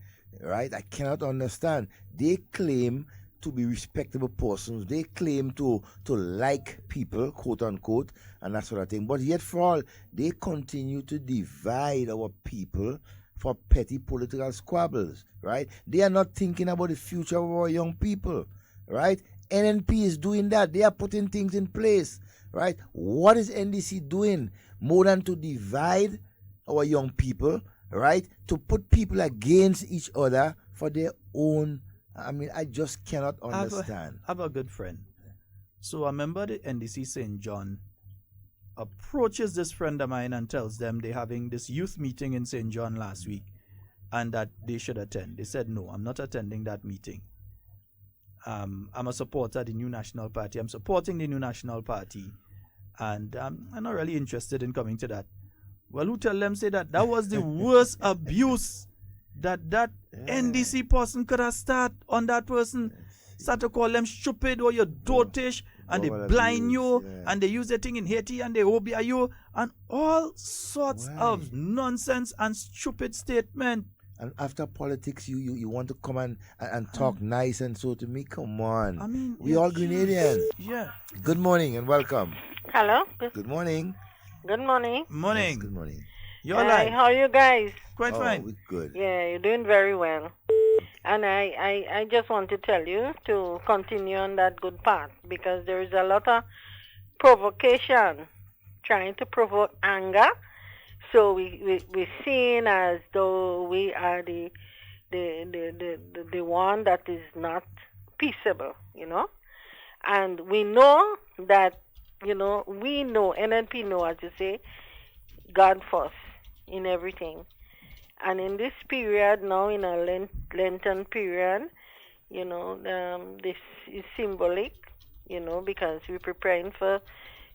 Speaker 13: right? I cannot understand. They claim to be respectable persons. They claim to like people, quote unquote, and that sort of thing. But yet for all, they continue to divide our people for petty political squabbles, right? They are not thinking about the future of our young people, right? NNP is doing that. They are putting things in place, right? What is NDC doing more than to divide our young people, right? To put people against each other for their own. I mean, I just cannot understand.
Speaker 14: I have a good friend. So a member of the NDC St. John approaches this friend of mine and tells them they're having this youth meeting in St. John last week and that they should attend. They said, no, I'm not attending that meeting. I'm a supporter of the New National Party. I'm supporting the New National Party. And I'm not really interested in coming to that. Well, who tell them say that was the worst abuse that NDC person could have started on that person. Start to call them stupid or you're dotish and they blind you and they use the thing in Haiti and they obey you and all sorts of nonsense and stupid statement.
Speaker 13: And after politics, you want to come and talk nice and so to me? Come on. I mean, we all Grenadians.
Speaker 14: Yeah.
Speaker 13: Good morning and welcome.
Speaker 21: Hello.
Speaker 13: Good morning.
Speaker 21: Good morning.
Speaker 14: Morning.
Speaker 13: Yes, good morning.
Speaker 14: You're live.
Speaker 21: How are you guys?
Speaker 14: Quite fine.
Speaker 13: We're good.
Speaker 21: Yeah, you're doing very well. And I just want to tell you to continue on that good path because there is a lot of provocation, trying to provoke anger. So we're seen as though we are the one that is not peaceable, you know. And we know that, you know, NNP know, as you say, God first in everything. And in this period now, in a Lenten period, you know, this is symbolic, you know, because we're preparing for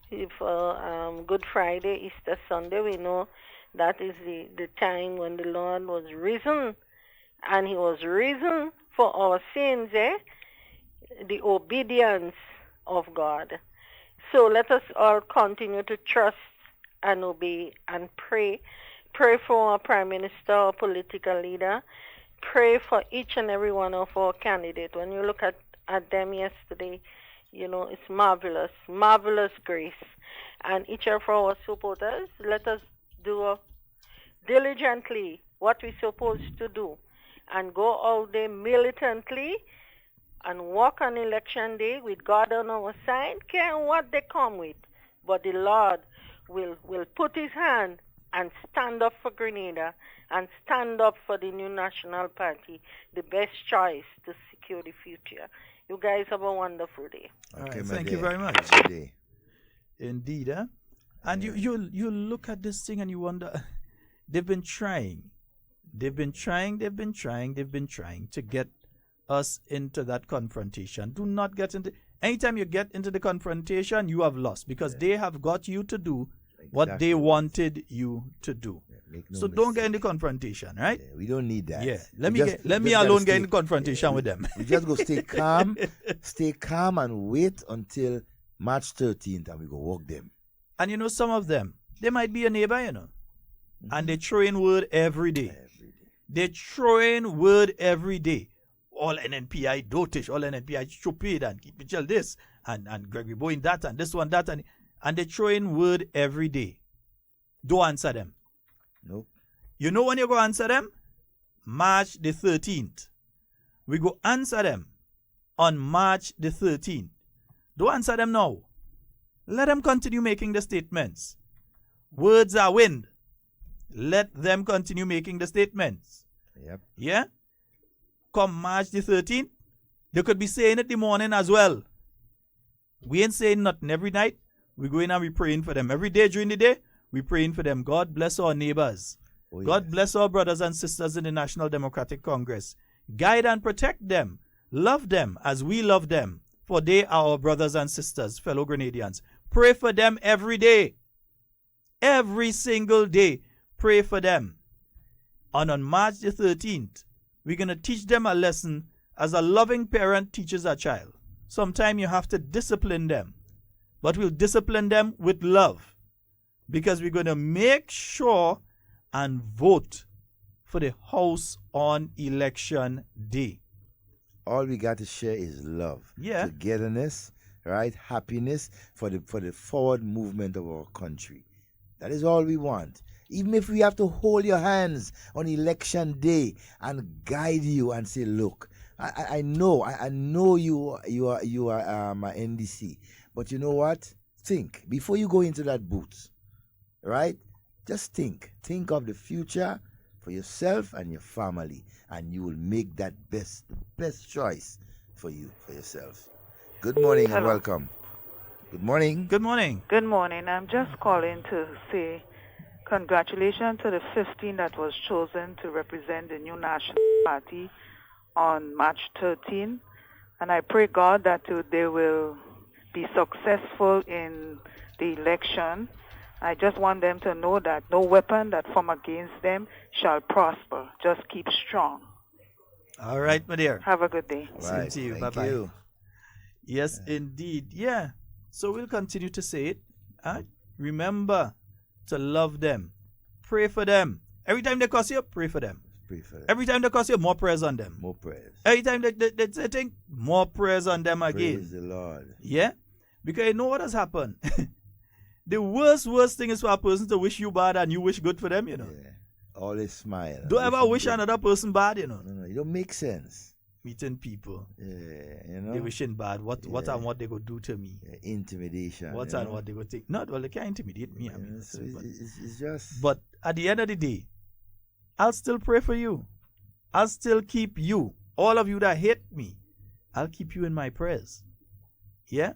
Speaker 21: Good Friday, Easter Sunday. We know that is the time when the Lord was risen, and he was risen for our sins, the obedience of God. So let us all continue to trust and obey and pray. Pray for our Prime Minister, our political leader. Pray for each and every one of our candidates. When you look at them yesterday, it's marvelous, marvelous grace. And each of our supporters, let us do diligently what we're supposed to do and go out there militantly and walk on election day with God on our side, care what they come with. But the Lord will put his hand and stand up for Grenada and stand up for the new National Party, the best choice to secure the future. You guys have a wonderful day.
Speaker 14: All
Speaker 13: Okay,
Speaker 14: right,
Speaker 13: my
Speaker 14: thank
Speaker 13: dear.
Speaker 14: you very much.
Speaker 13: Good day.
Speaker 14: Indeed, huh? And you look at this thing and you wonder, they've been trying to get us into that confrontation. Do not get into, anytime you get into the confrontation, you have lost, because they have got you to do what they wanted you to do. So don't get into confrontation, right?
Speaker 13: We don't need that.
Speaker 14: Yeah, let me alone get in confrontation with them.
Speaker 13: We just go stay calm and wait until March 13th, and we go walk them.
Speaker 14: And some of them, they might be a neighbor, and they throw in word every day. They throw in word every day. All NNPI dotish, all NNPI stupid, and keep Mitchell this, and Gregory Bowen that, and this one that, and they throw in word every day. Don't answer them.
Speaker 13: Nope.
Speaker 14: You know when you go answer them? March the 13th. We go answer them on March the 13th. Don't answer them now. Let them continue making the statements. Words are wind. Let them continue making the statements.
Speaker 13: Yep.
Speaker 14: Yeah? Come March the 13th, they could be saying it the morning as well. We ain't saying nothing every night. We go in and we praying for them. Every day during the day, we praying for them. God bless our neighbors. God bless our brothers and sisters in the National Democratic Congress. Guide and protect them. Love them as we love them. For they are our brothers and sisters, fellow Grenadians. Pray for them every day. Every single day, pray for them. And on March the 13th, we're going to teach them a lesson as a loving parent teaches a child. Sometimes you have to discipline them, but we'll discipline them with love, because we're going to make sure and vote for the House on election day.
Speaker 13: All we got to share is love, togetherness, right? Happiness for the forward movement of our country. That is all we want. Even if we have to hold your hands on election day and guide you and say, look, I know you are NDC, but you know what? Think before you go into that booth, right? Just think of the future for yourself and your family, and you will make that the best choice for yourself. Good morning and welcome. Good morning.
Speaker 14: Good morning.
Speaker 1: Good morning. I'm just calling to say congratulations to the 15 that was chosen to represent the new National Party on March 13. And I pray God that they will be successful in the election. I just want them to know that no weapon that form against them shall prosper. Just keep strong.
Speaker 14: All right, my dear.
Speaker 1: Have a good day.
Speaker 14: Same to you. Bye-bye.
Speaker 13: You.
Speaker 14: Yes, indeed. Yeah. So we'll continue to say it. Remember to love them. Pray for them. Every time they curse you, pray for them. Every time they curse you, more prayers on them.
Speaker 13: More prayers.
Speaker 14: Every time they think, more prayers on them again.
Speaker 13: Praise the Lord.
Speaker 14: Yeah? Because you know what has happened? The worst thing is for a person to wish you bad and you wish good for them,
Speaker 13: Yeah. Always smile.
Speaker 14: Don't ever wish another person bad,
Speaker 13: No, it don't make sense.
Speaker 14: Meeting people.
Speaker 13: Yeah,
Speaker 14: They wishing bad. What and what they go do to me.
Speaker 13: Yeah, intimidation.
Speaker 14: What and what they go take. Not, well, they can't intimidate me.
Speaker 13: It's just...
Speaker 14: But at the end of the day, I'll still pray for you. I'll still keep you. All of you that hate me, I'll keep you in my prayers. Yeah?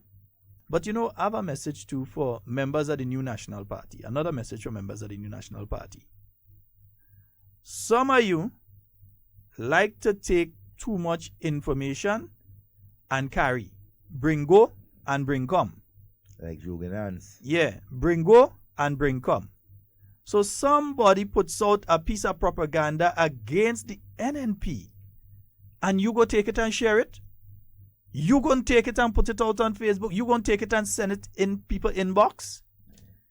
Speaker 14: But I have a message too for members of the new National Party. Another message for members of the new National Party. Some of you like to take too much information and carry. Bring go and bring come.
Speaker 13: Like Jogan Hans.
Speaker 14: Yeah, bring go and bring come. So somebody puts out a piece of propaganda against the NNP, and you go take it and share it. You going to take it and put it out on Facebook? You going to take it and send it in people inbox?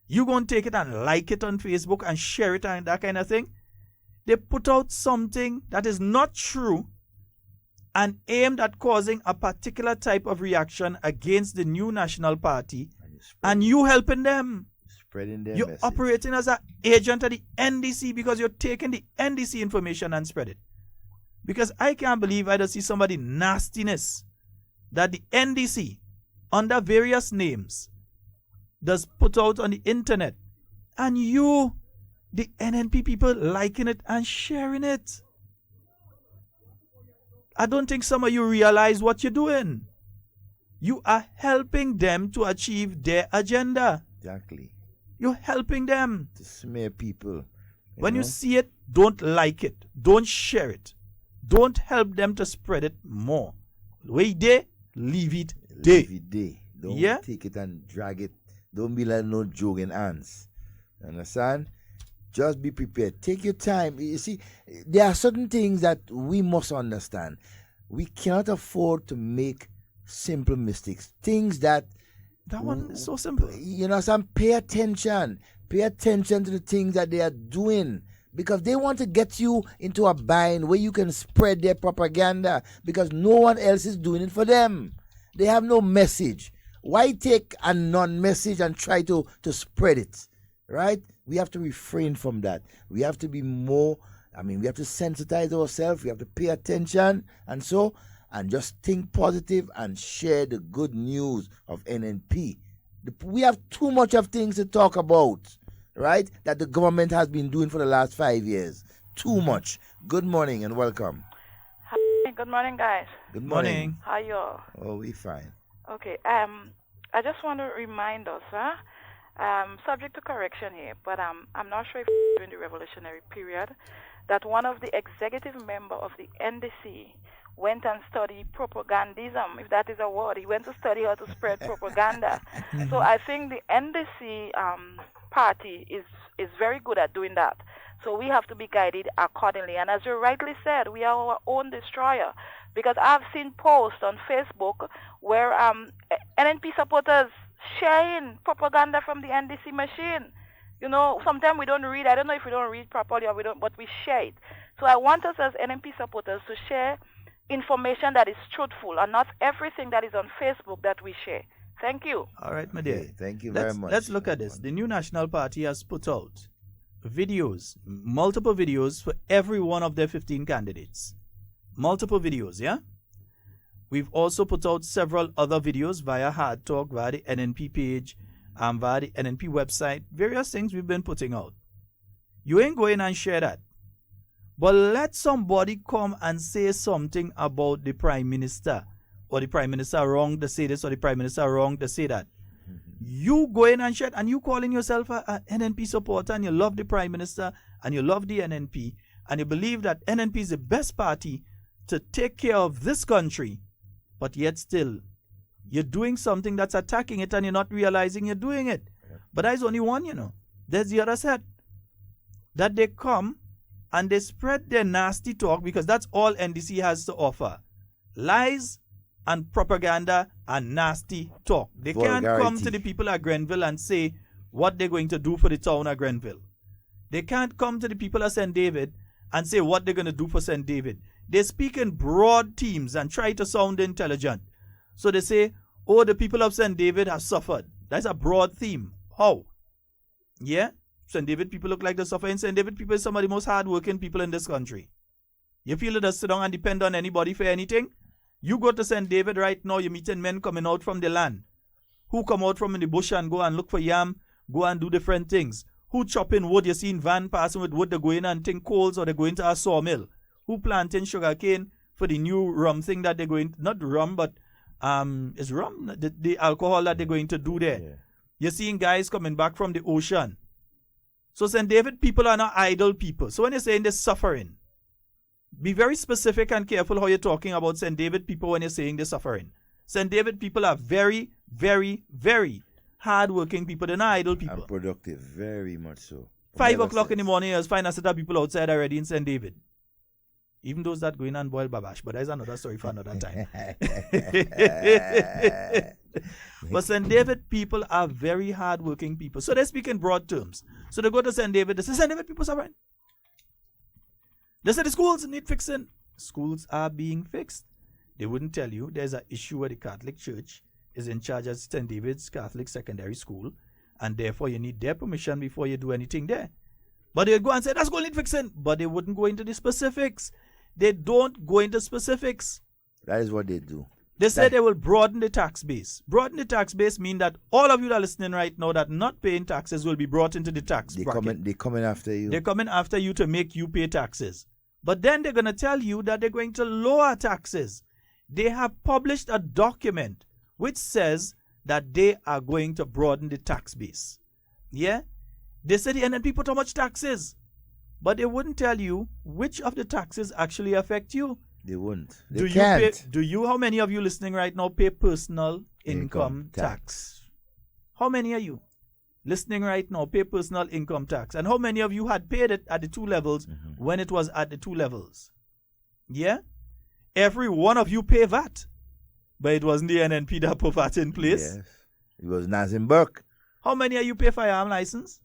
Speaker 14: You going to take it and like it on Facebook and share it and that kind of thing? They put out something that is not true and aimed at causing a particular type of reaction against the new National Party, and you helping them.
Speaker 13: Spreading their
Speaker 14: You're
Speaker 13: message.
Speaker 14: operating as an agent of the NDC because you're taking the NDC information and spread it. Because I can't believe I don't see somebody nastiness that the NDC, under various names, does put out on the internet, and you, the NNP people, liking it and sharing it. I don't think some of you realize what you're doing. You are helping them to achieve their agenda.
Speaker 13: Exactly.
Speaker 14: You're helping them.
Speaker 13: To smear people.
Speaker 14: When you see it, don't like it. Don't share it. Don't help them to spread it more. Wait there, leave it there.
Speaker 13: Leave it there. Don't take it and drag it. Don't be like no joking ants. Understand? Just be prepared. Take your time. You see, there are certain things that we must understand. We cannot afford to make simple mistakes. Things that...
Speaker 14: That one is so simple.
Speaker 13: You know, pay attention. Pay attention to the things that they are doing. Because they want to get you into a bind where you can spread their propaganda. Because no one else is doing it for them. They have no message. Why take a non-message and try to spread it? Right? We have to refrain from that. We have to be more, we have to sensitize ourselves. We have to pay attention and just think positive and share the good news of NNP. We have too much of things to talk about, right? That the government has been doing for the last 5 years. Too much. Good morning and welcome.
Speaker 2: Hi, good morning, guys.
Speaker 13: Good morning.
Speaker 2: How you all?
Speaker 13: Oh, we fine.
Speaker 2: Okay, I just want to remind us, subject to correction here, but I'm not sure if during the revolutionary period that one of the executive members of the NDC went and studied propagandism, if that is a word. He went to study how to spread propaganda. So I think the NDC party is very good at doing that. So we have to be guided accordingly. And as you rightly said, we are our own destroyer. Because I've seen posts on Facebook where NNP supporters sharing propaganda from the NDC machine. You know, sometimes we don't read. I don't know if we don't read properly or we don't, but we share it. So I want us as NNP supporters to share information that is truthful and not everything that is on Facebook that we share. Thank you.
Speaker 14: All right, my dear.
Speaker 13: Thank you very much.
Speaker 14: Let's look at this. The new National Party has put out videos, multiple videos for every one of their 15 candidates. Multiple videos, yeah? We've also put out several other videos via Hard Talk, via the NNP page, and via the NNP website. Various things we've been putting out. You ain't going and share that. But let somebody come and say something about the Prime Minister, or the Prime Minister wrong to say this, or the Prime Minister wrong to say that. You go in and share, and you calling yourself an NNP supporter, and you love the Prime Minister, and you love the NNP, and you believe that NNP is the best party to take care of this country, but yet still, you're doing something that's attacking it, and you're not realizing you're doing it. But there's only one, you know. There's the other set. That they come and they spread their nasty talk, because that's all NDC has to offer. Lies and propaganda and nasty talk. They can't come to the people at Grenville and say what they're going to do for the town of Grenville. They can't come to the people of St. David and say what they're going to do for St. David. They speak in broad themes and try to sound intelligent. So they say, oh, the people of St. David have suffered. That's a broad theme. How? Yeah? St. David people look like they're suffering. St. David people is some of the most hard-working people in this country. You feel that sit down and depend on anybody for anything? You go to St. David right now, you're meeting men coming out from the land. Who come out from in the bush and go and look for yam, go and do different things. Who chopping wood? You seen van passing with wood, they go in and think coals, or they go into a sawmill. Who planting sugarcane for the new rum thing that they're going, not rum, but it's rum, the alcohol that they're going to do there. Yeah. You're seeing guys coming back from the ocean. So St. David people are not idle people. So when you're saying they're suffering, be very specific and careful how you're talking about St. David people when you're saying they're suffering. St. David people are very, very, very hard-working people. They're not idle people.
Speaker 13: And productive, very much so.
Speaker 14: 5 o'clock in the morning, you'll find a set of people outside already in St. David. Even those that go in and boil babash, but that's another story for another time. But St. David people are very hard-working people. So they speak in broad terms. So they go to St. David, they say, St. David people suffering. They say the schools need fixing. Schools are being fixed. They wouldn't tell you there's an issue where the Catholic Church is in charge of St. David's Catholic Secondary School, and therefore you need their permission before you do anything there. But they'd go and say, that school need fixing. But they wouldn't go into the specifics. They don't go into specifics.
Speaker 13: That is what they do.
Speaker 14: They say they will broaden the tax base. Broaden the tax base mean that all of you that are listening right now that not paying taxes will be brought into the tax bracket.
Speaker 13: They're coming after you.
Speaker 14: They're coming after you to make you pay taxes. But then they're going to tell you that they're going to lower taxes. They have published a document which says that they are going to broaden the tax base. Yeah? They say the NNP put how much taxes. But they wouldn't tell you which of the taxes actually affect you.
Speaker 13: They wouldn't. They can't.
Speaker 14: How many of you listening right now pay personal income tax? How many of you listening right now pay personal income tax? And how many of you had paid it at the 2 levels when it was at the 2 levels? Yeah? Every one of you pay VAT. But it wasn't the NNP that put VAT in place.
Speaker 13: Yes. It was Nazim Burke.
Speaker 14: How many of you pay firearm license?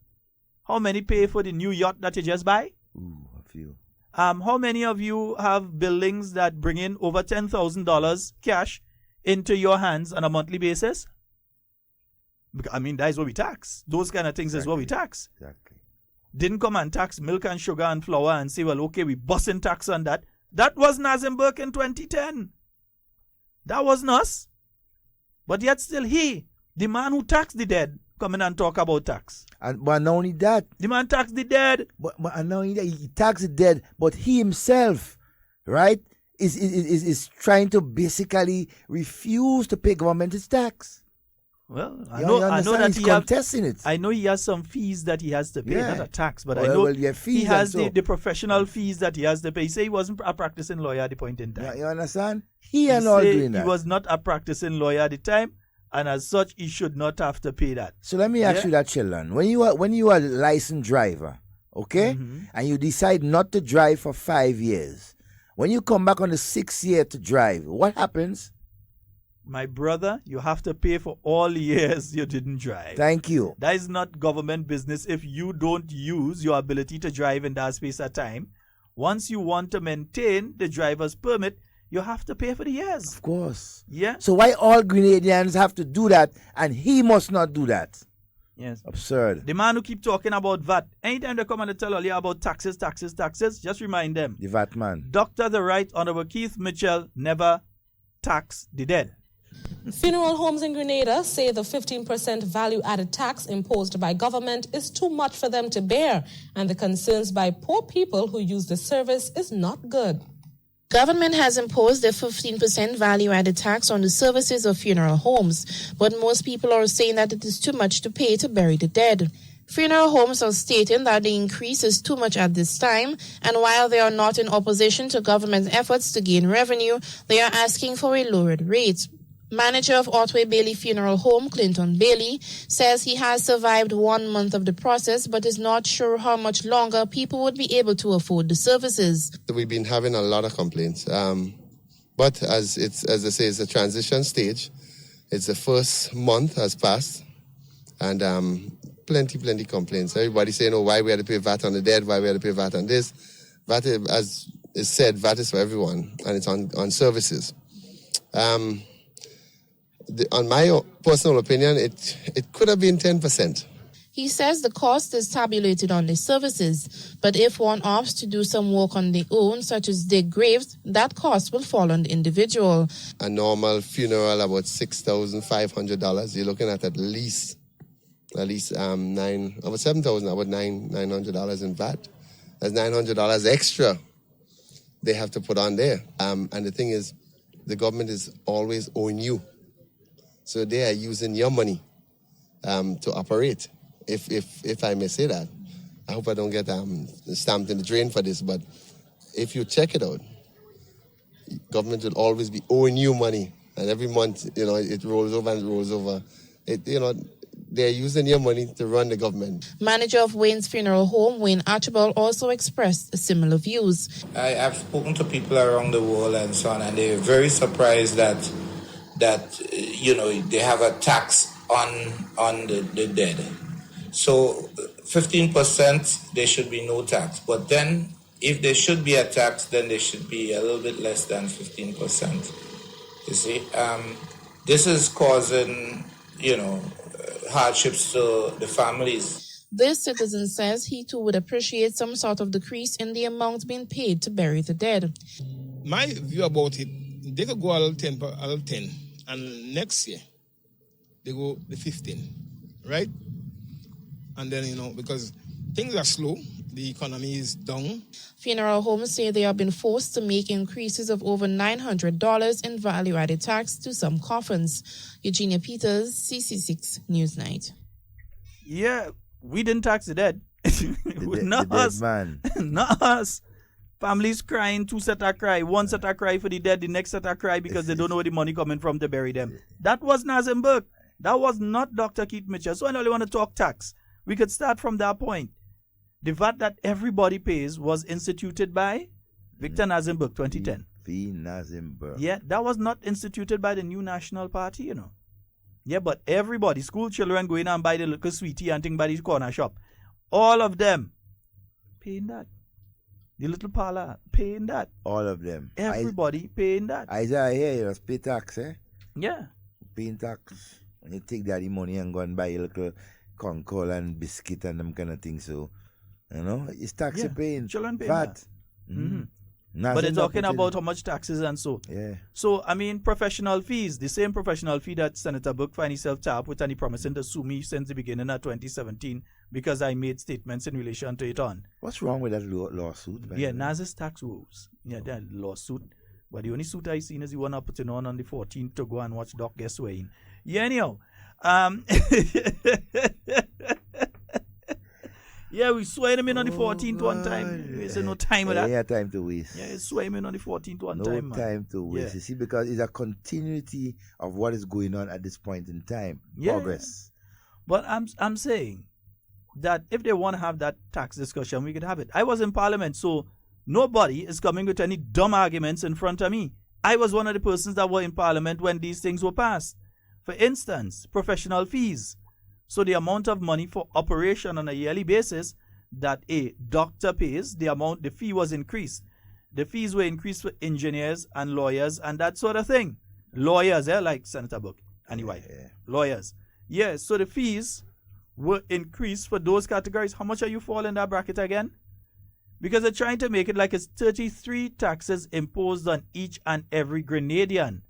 Speaker 14: How many pay for the new yacht that you just buy?
Speaker 13: Ooh, a few.
Speaker 14: How many of you have buildings that bring in over $10,000 cash into your hands on a monthly basis? I mean, that is what we tax. Those kind of things is what we tax.
Speaker 13: Exactly.
Speaker 14: Didn't come and tax milk and sugar and flour and say, well, okay, we busting tax on that. That was Nazim Burke in 2010. That wasn't us. But yet still he, the man who taxed the dead, come in and talk about tax.
Speaker 13: But not only that.
Speaker 14: The man taxed the dead.
Speaker 13: But not only that, he taxed the dead, but he himself, right, is trying to basically refuse to pay government its tax.
Speaker 14: Well, I know that
Speaker 13: he's contesting it.
Speaker 14: I know he has some fees that he has to pay, not a tax, but I
Speaker 13: well,
Speaker 14: know
Speaker 13: he
Speaker 14: has the professional fees that he has to pay. He said he wasn't a practicing lawyer at the point in time.
Speaker 13: Yeah, you understand? He and all doing that.
Speaker 14: He was not a practicing lawyer at the time, and as such, he should not have to pay that.
Speaker 13: So let me ask you that, Sheldon. When you are a licensed driver, okay, and you decide not to drive for 5 years, when you come back on the 6th year to drive, what happens?
Speaker 14: My brother, you have to pay for all years you didn't drive.
Speaker 13: Thank you.
Speaker 14: That is not government business if you don't use your ability to drive in that space of time. Once you want to maintain the driver's permit, you have to pay for the years.
Speaker 13: Of course.
Speaker 14: Yeah.
Speaker 13: So why all Grenadians have to do that and he must not do that?
Speaker 14: Yes.
Speaker 13: Absurd.
Speaker 14: The man who keep talking about VAT, anytime they come and they tell all you about taxes, just remind them.
Speaker 13: The VAT man.
Speaker 14: Dr. the Right Honorable Keith Mitchell never taxed the dead.
Speaker 3: Funeral homes in Grenada say the 15% value-added tax imposed by government is too much for them to bear, and the concerns by poor people who use the service is not good.
Speaker 22: Government has imposed a 15% value-added tax on the services of funeral homes, but most people are saying that it is too much to pay to bury the dead. Funeral homes are stating that the increase is too much at this time, and while they are not in opposition to government efforts to gain revenue, they are asking for a lowered rate. Manager of Otway Bailey Funeral Home, Clinton Bailey, says he has survived 1 month of the process but is not sure how much longer people would be able to afford the services.
Speaker 23: We've been having a lot of complaints, but as I say, it's a transition stage. It's the first month has passed, and plenty complaints. Everybody saying, oh, why we had to pay VAT on the dead, why we had to pay VAT on this. VAT, as is said, VAT is for everyone, and it's on services. On my personal opinion, it could have been 10%.
Speaker 22: He says the cost is tabulated on the services, but if one opts to do some work on their own, such as dig graves, that cost will fall on the individual.
Speaker 23: A normal funeral, about $6,500. You're looking at least about $7,000, about $900 in VAT. That's $900 extra they have to put on there. And the thing is, the government is always owing you. So they are using your money to operate, if I may say that. I hope I don't get stamped in the drain for this, but if you check it out, government will always be owing you money, and every month, it rolls over and rolls over. they're using your money to run the government.
Speaker 22: Manager of Wayne's Funeral Home, Wayne Archibald, also expressed similar views.
Speaker 7: I've spoken to people around the world and so on, and they're very surprised that they have a tax on the dead. So 15%, there should be no tax. But then, if there should be a tax, then there should be a little bit less than 15%. You see, this is causing, hardships to the families.
Speaker 22: This citizen says he too would appreciate some sort of decrease in the amount being paid to bury the dead.
Speaker 8: My view about it, they could go a little 10, and next year they go the 15, right? And then, because things are slow, the economy is down.
Speaker 22: Funeral homes say they have been forced to make increases of over $900 in value-added tax to some coffins. Eugenia Peters, CC6 Newsnight.
Speaker 14: Yeah, we didn't tax the dead. Not
Speaker 13: the
Speaker 14: us.
Speaker 13: Dead man.
Speaker 14: Not us. Families crying, two set a cry. One set a cry for the dead, the next set a cry because they don't know where the money coming from to bury them. That was Nazem Burke. That was not Dr. Keith Mitchell. So I only want to talk tax. We could start from that point. The VAT that everybody pays was instituted by Victor Nazem Burke, 2010.
Speaker 13: V. Nazem Burke.
Speaker 14: Yeah, that was not instituted by the New National Party, Yeah, but everybody, school children going and buy the little sweetie and thing by the corner shop. All of them paying that. The little parlor paying that.
Speaker 13: All of them.
Speaker 14: Everybody paying that.
Speaker 13: Isaiah here, you just pay tax, eh?
Speaker 14: Yeah.
Speaker 13: Paying tax. When you take daddy money and go and buy a little Concord and biscuit and them kind of things, so it's tax you're paying.
Speaker 14: Children pay
Speaker 13: VAT.
Speaker 14: Mm-hmm. But they're talking about how much taxes and so.
Speaker 13: Yeah.
Speaker 14: So, professional fees, the same professional fee that Senator Burke find himself tapped with, and he promising to sue me since the beginning of 2017 because I made statements in relation to it on.
Speaker 13: What's wrong with that lawsuit?
Speaker 14: Naz's tax rules. Yeah, that lawsuit. But the only suit I seen is the one I put on the 14th to go and watch Doc get swaying. Yeah, anyhow. Yeah, we swayed him in on the 14th one time. There's no time with that.
Speaker 13: Yeah, time to waste.
Speaker 14: Yeah, sway him in on the 14th one
Speaker 13: no
Speaker 14: time.
Speaker 13: No time to waste.
Speaker 14: Yeah.
Speaker 13: You see, because it's a continuity of what is going on at this point in time.
Speaker 14: Yeah.
Speaker 13: Progress.
Speaker 14: But I'm saying that if they want to have that tax discussion, we could have it. I was in Parliament, so nobody is coming with any dumb arguments in front of me. I was one of the persons that were in Parliament when these things were passed. For instance, professional fees. So the amount of money for operation on a yearly basis that a doctor pays, the fee was increased. The fees were increased for engineers and lawyers and that sort of thing. Lawyers, like Senator Burke and his wife. Lawyers. Yes, so the fees were increased for those categories. How much are you fall in that bracket again? Because they're trying to make it like it's 33 taxes imposed on each and every Grenadian,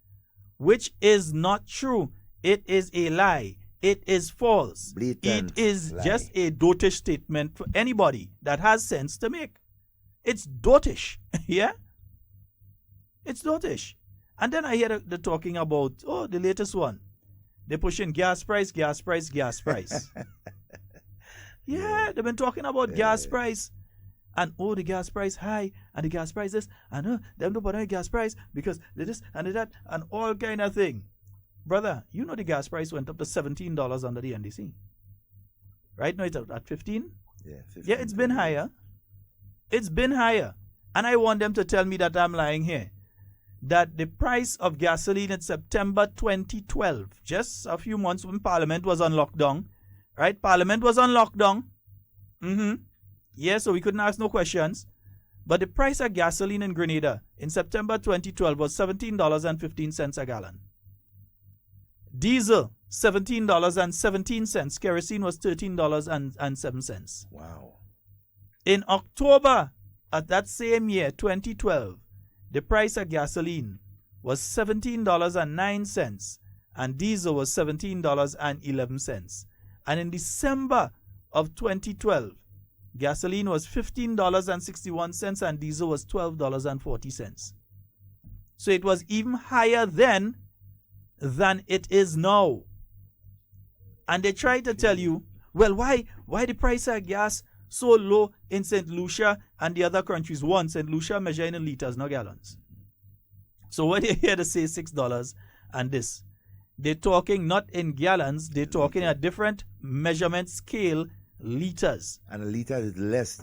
Speaker 14: which is not true. It is a lie. It is false.
Speaker 13: Blatant
Speaker 14: it is
Speaker 13: lie.
Speaker 14: Just a dotish statement for anybody that has sense to make. It's dotish. Yeah? It's dotish. And then I hear the talking about, the latest one. They're pushing gas price. Yeah, they've been talking about gas price. And the gas price high, and the gas price this, and them don't bother gas price because they this and they that, and all kind of thing. Brother, the gas price went up to $17 under the NDC. Right now it's at 15?
Speaker 13: Yeah, 15.
Speaker 14: Yeah, it's been higher. It's been higher. And I want them to tell me that I'm lying here. That the price of gasoline in September 2012, just a few months when Parliament was on lockdown, right? Parliament was on lockdown. Yeah, so we couldn't ask no questions. But the price of gasoline in Grenada in September 2012 was $17.15 a gallon. Diesel, $17.17. Kerosene was $13.07.
Speaker 13: Wow.
Speaker 14: In October of that same year, 2012, the price of gasoline was $17.09 and diesel was $17.11. And in December of 2012, gasoline was $15.61 and diesel was $12.40. So it was even higher then than it is now. And they try to tell you, well, why the price of gas so low in St. Lucia and the other countries? One, St. Lucia measuring in liters, not gallons. So when you hear to say $6 and this, They're talking not in gallons, they're talking a different measurement scale, liters.
Speaker 13: And a liter is less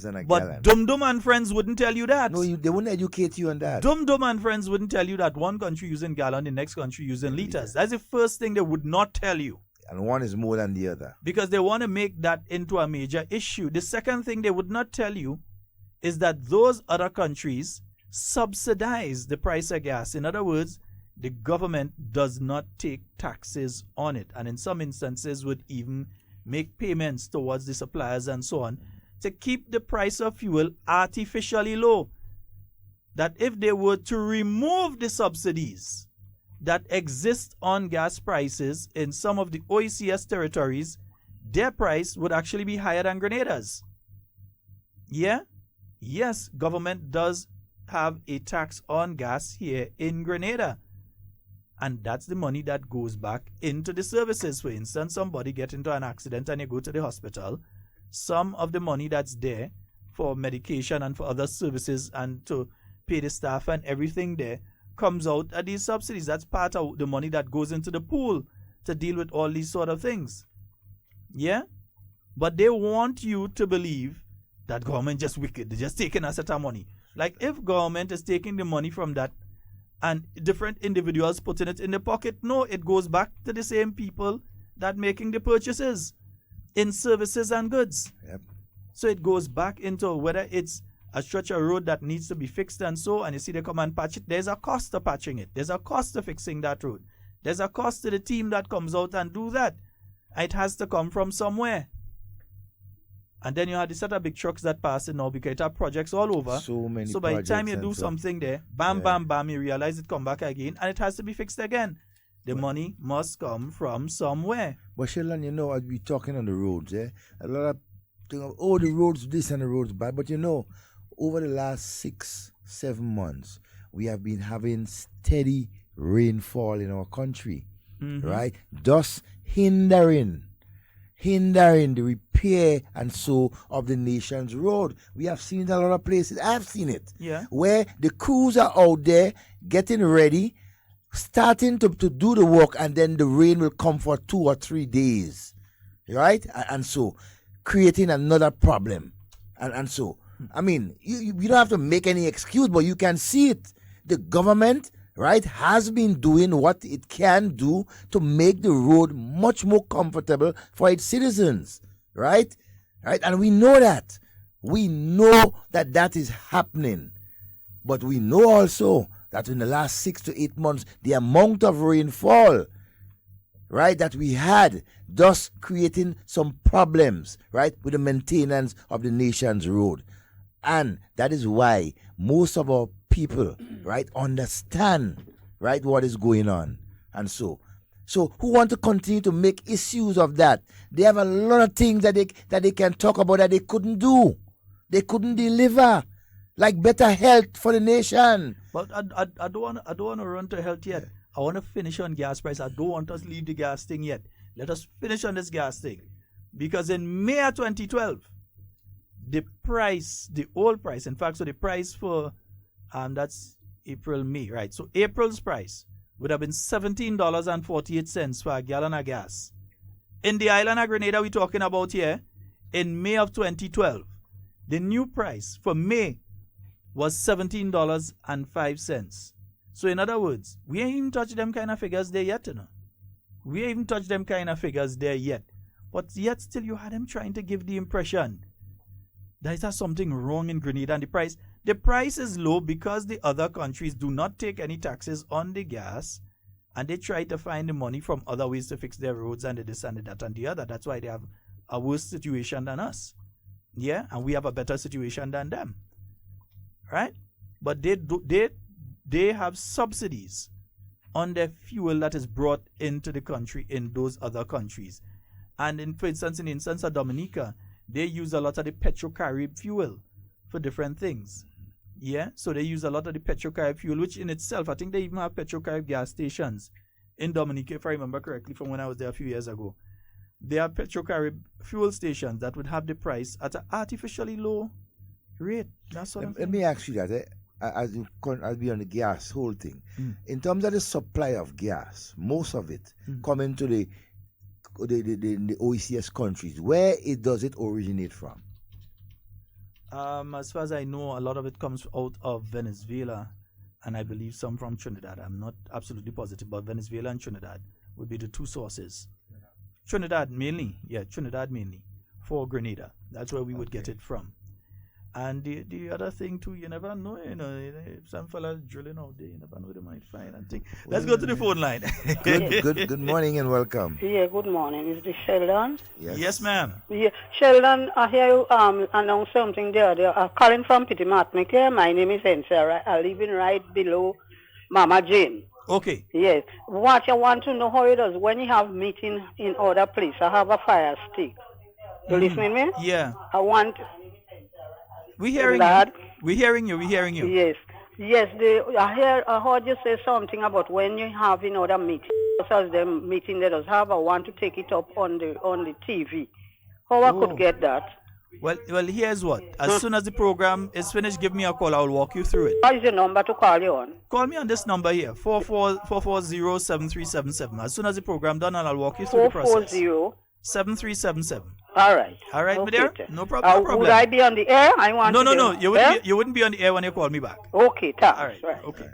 Speaker 13: than a
Speaker 14: But
Speaker 13: gallon.
Speaker 14: Dum Dum and friends wouldn't tell you that.
Speaker 13: No, they wouldn't educate you on that.
Speaker 14: Dum Dum and friends wouldn't tell you that one country using gallon, the next country using liters. That's the first thing they would not tell you.
Speaker 13: And one is more than the other.
Speaker 14: Because they want to make that into a major issue. The second thing they would not tell you is that those other countries subsidize the price of gas. In other words, the government does not take taxes on it, and in some instances would even make payments towards the suppliers and so on to keep the price of fuel artificially low. That if they were to remove the subsidies that exist on gas prices in some of the OECS territories, their price would actually be higher than Grenada's. Yeah? Yes, government does have a tax on gas here in Grenada. And that's the money that goes back into the services. For instance, somebody get into an accident and you go to the hospital. Some of the money that's there for medication and for other services and to pay the staff and everything there comes out of these subsidies. That's part of the money that goes into the pool to deal with all these sort of things. Yeah? But they want you to believe that government just wicked. They're just taking us at our money. Like if government is taking the money from that and different individuals putting it in the pocket, no, it goes back to the same people that making the purchases in services and goods.
Speaker 13: Yep.
Speaker 14: So it goes back into whether it's a stretch of road that needs to be fixed and so, and you see they come and patch it, there's a cost to patching it. There's a cost to fixing that road. There's a cost to the team that comes out and do that. It has to come from somewhere. And then you have the set of big trucks that pass it now because it have projects all over.
Speaker 13: So many
Speaker 14: So by the time you
Speaker 13: projects
Speaker 14: do
Speaker 13: and so-
Speaker 14: something there, bam, bam, bam, you realize it come back again and it has to be fixed again. The money must come from somewhere.
Speaker 13: But Sheldon, you know, as we talking on the roads, a lot of think, oh, the roads this and the roads bad. But you know, over the last 6-7 months, we have been having steady rainfall in our country, right? Thus hindering the repair and so of the nation's road. We have seen it a lot of places. I've seen it.
Speaker 14: Yeah.
Speaker 13: Where the crews are out there getting ready, starting to do the work, and then the rain will come for 2 or 3 days. Right? And so creating another problem. And so, I mean, you don't have to make any excuse, but you can see it. The government, right, has been doing what it can do to make the road much more comfortable for its citizens, right? Right? And we know that. We know that that is happening. But we know also that in the last 6 to 8 months, the amount of rainfall, right, that we had, thus creating some problems, right, with the maintenance of the nation's road. And that is why most of our people, right, understand, right, what is going on. And so who want to continue to make issues of that? They have a lot of things that they can talk about that they couldn't do. They couldn't deliver, like better health for the nation.
Speaker 14: But I don't want to run to health yet. I want to finish on gas price. I don't want us to leave the gas thing yet. Let us finish on this gas thing. Because in May of 2012, the price, the old price, in fact, so the price for, that's April, May, right? So April's price would have been $17.48 for a gallon of gas. In the island of Grenada we're talking about here, in May of 2012, the new price for May was $17.05. So in other words, we ain't even touched them kind of figures there yet, you know. We ain't even touched them kind of figures there yet. But yet still you had them trying to give the impression that there's something wrong in Grenada and the price is low because the other countries do not take any taxes on the gas and they try to find the money from other ways to fix their roads and the this and the that and the other. That's why they have a worse situation than us. Yeah, and we have a better situation than them. Right? But they have subsidies on their fuel that is brought into the country in those other countries. And for instance, in the instance of Dominica, they use a lot of the Petrocarib fuel for different things. Yeah, so they use a lot of the Petrocarib fuel, which in itself, I think they even have Petrocarib gas stations in Dominica, if I remember correctly from when I was there a few years ago. They have Petrocarib fuel stations that would have the price at an artificially low rate. That's what
Speaker 13: Let me ask you that. as be on the gas whole thing. In terms of the supply of gas, most of it coming to the OECS countries. Where does it originate from?
Speaker 14: As far as I know, a lot of it comes out of Venezuela, and I believe some from Trinidad. I'm not absolutely positive, but Venezuela and Trinidad would be the two sources. Trinidad mainly, for Grenada. That's where we would get it from. And the other thing too, you never know, if some fella drilling out there, you never know what they might find and think. Let's go to the phone line.
Speaker 13: Good morning and welcome.
Speaker 6: Yeah, good morning. Is this Sheldon?
Speaker 14: Yes, ma'am.
Speaker 6: Yeah, Sheldon, I hear you announce something the other. I'm calling from Petit Martinique here. My name is Ensa. I live in right below Mama Jane.
Speaker 14: Okay.
Speaker 6: Yes. What I want to know how it is when you have meeting in other place. I have a fire stick. You listening me?
Speaker 14: Yeah.
Speaker 6: I want.
Speaker 14: We're hearing you. We're hearing you.
Speaker 6: Yes. I heard you say something about when you have in other meeting. As the meeting that us have, I want to take it up on the TV. How I could get that?
Speaker 14: Well, here's what. As soon as the program is finished, give me a call. I'll walk you through it.
Speaker 6: What is the number to call you on?
Speaker 14: Call me on this number here, 440-7377. As soon as the program done, and I'll walk you through the process. 440-7377.
Speaker 6: All right.
Speaker 14: All right,
Speaker 6: okay,
Speaker 14: my dear. No problem.
Speaker 6: Would I be on the air? I want.
Speaker 14: No. You wouldn't be on the air when you call me back.
Speaker 6: Okay, thanks.
Speaker 14: All right. Okay.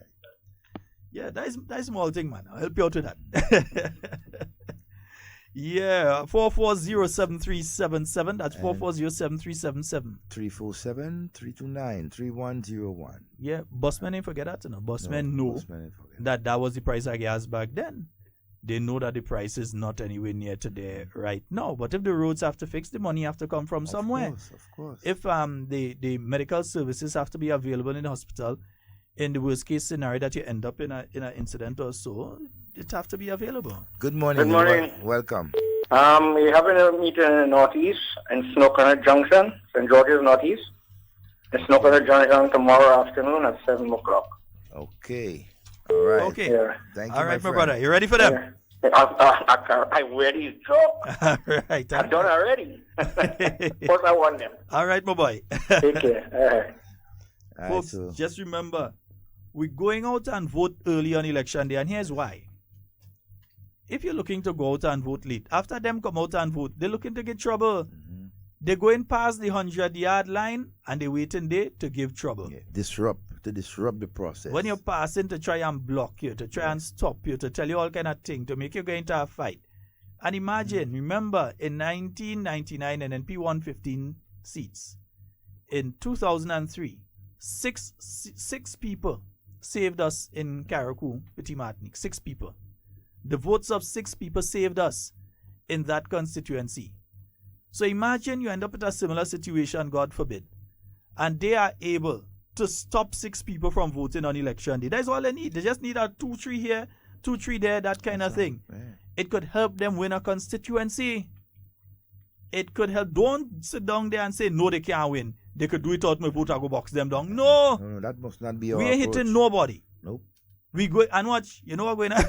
Speaker 14: Yeah, that's small thing, man. I'll help you out with that. Yeah, 440-7377. That's 440-7377.
Speaker 13: 347-329-3101.
Speaker 14: Yeah, busmen ain't forget that, Busmen know that was the price of gas back then. They know that the price is not anywhere near to there right now. But if the roads have to fix, the money have to come from somewhere.
Speaker 13: Of course.
Speaker 14: If the medical services have to be available in the hospital, in the worst case scenario that you end up in an incident or so, it have to be available.
Speaker 13: Good morning.
Speaker 9: Good morning.
Speaker 13: Welcome.
Speaker 9: We're having a meeting in the Northeast in Snooker Junction, St. George's Northeast. In Snooker Junction tomorrow afternoon at 7 o'clock.
Speaker 13: Okay. All right.
Speaker 14: Okay.
Speaker 9: Yeah.
Speaker 13: Thank you,
Speaker 14: All right, my
Speaker 13: friend.
Speaker 14: brother. You ready for them?
Speaker 9: Yeah. I'm ready, Joe.
Speaker 14: All right.
Speaker 9: I've done already. What I want them.
Speaker 14: All right, my boy.
Speaker 9: Take care.
Speaker 14: Folks, just remember, we're going out and vote early on election day, and here's why. If you're looking to go out and vote late, after them come out and vote, they're looking to get trouble. They're going past the 100-yard line, and they're waiting there to give trouble.
Speaker 13: To disrupt the process.
Speaker 14: When you're passing to try and block you, to try and stop you, to tell you all kind of things, to make you go into a fight. And imagine, remember, in 1999, NNP won 15 seats. In 2003, six people saved us in Carriacou, Petit Martinique. 6 people. The votes of 6 people saved us in that constituency. So imagine you end up in a similar situation, God forbid, and they are able to stop 6 people from voting on election day. That's all they need. They just need a 2-3 here, 2-3 there, that kind of thing. It could help them win a constituency. It could help. Don't sit down there and say, no, they can't win. They could do it out my vote, I go box them down. No,
Speaker 13: that must not be our
Speaker 14: we ain't
Speaker 13: approach.
Speaker 14: hitting nobody.
Speaker 13: Nope.
Speaker 14: We go and watch, you know what going on?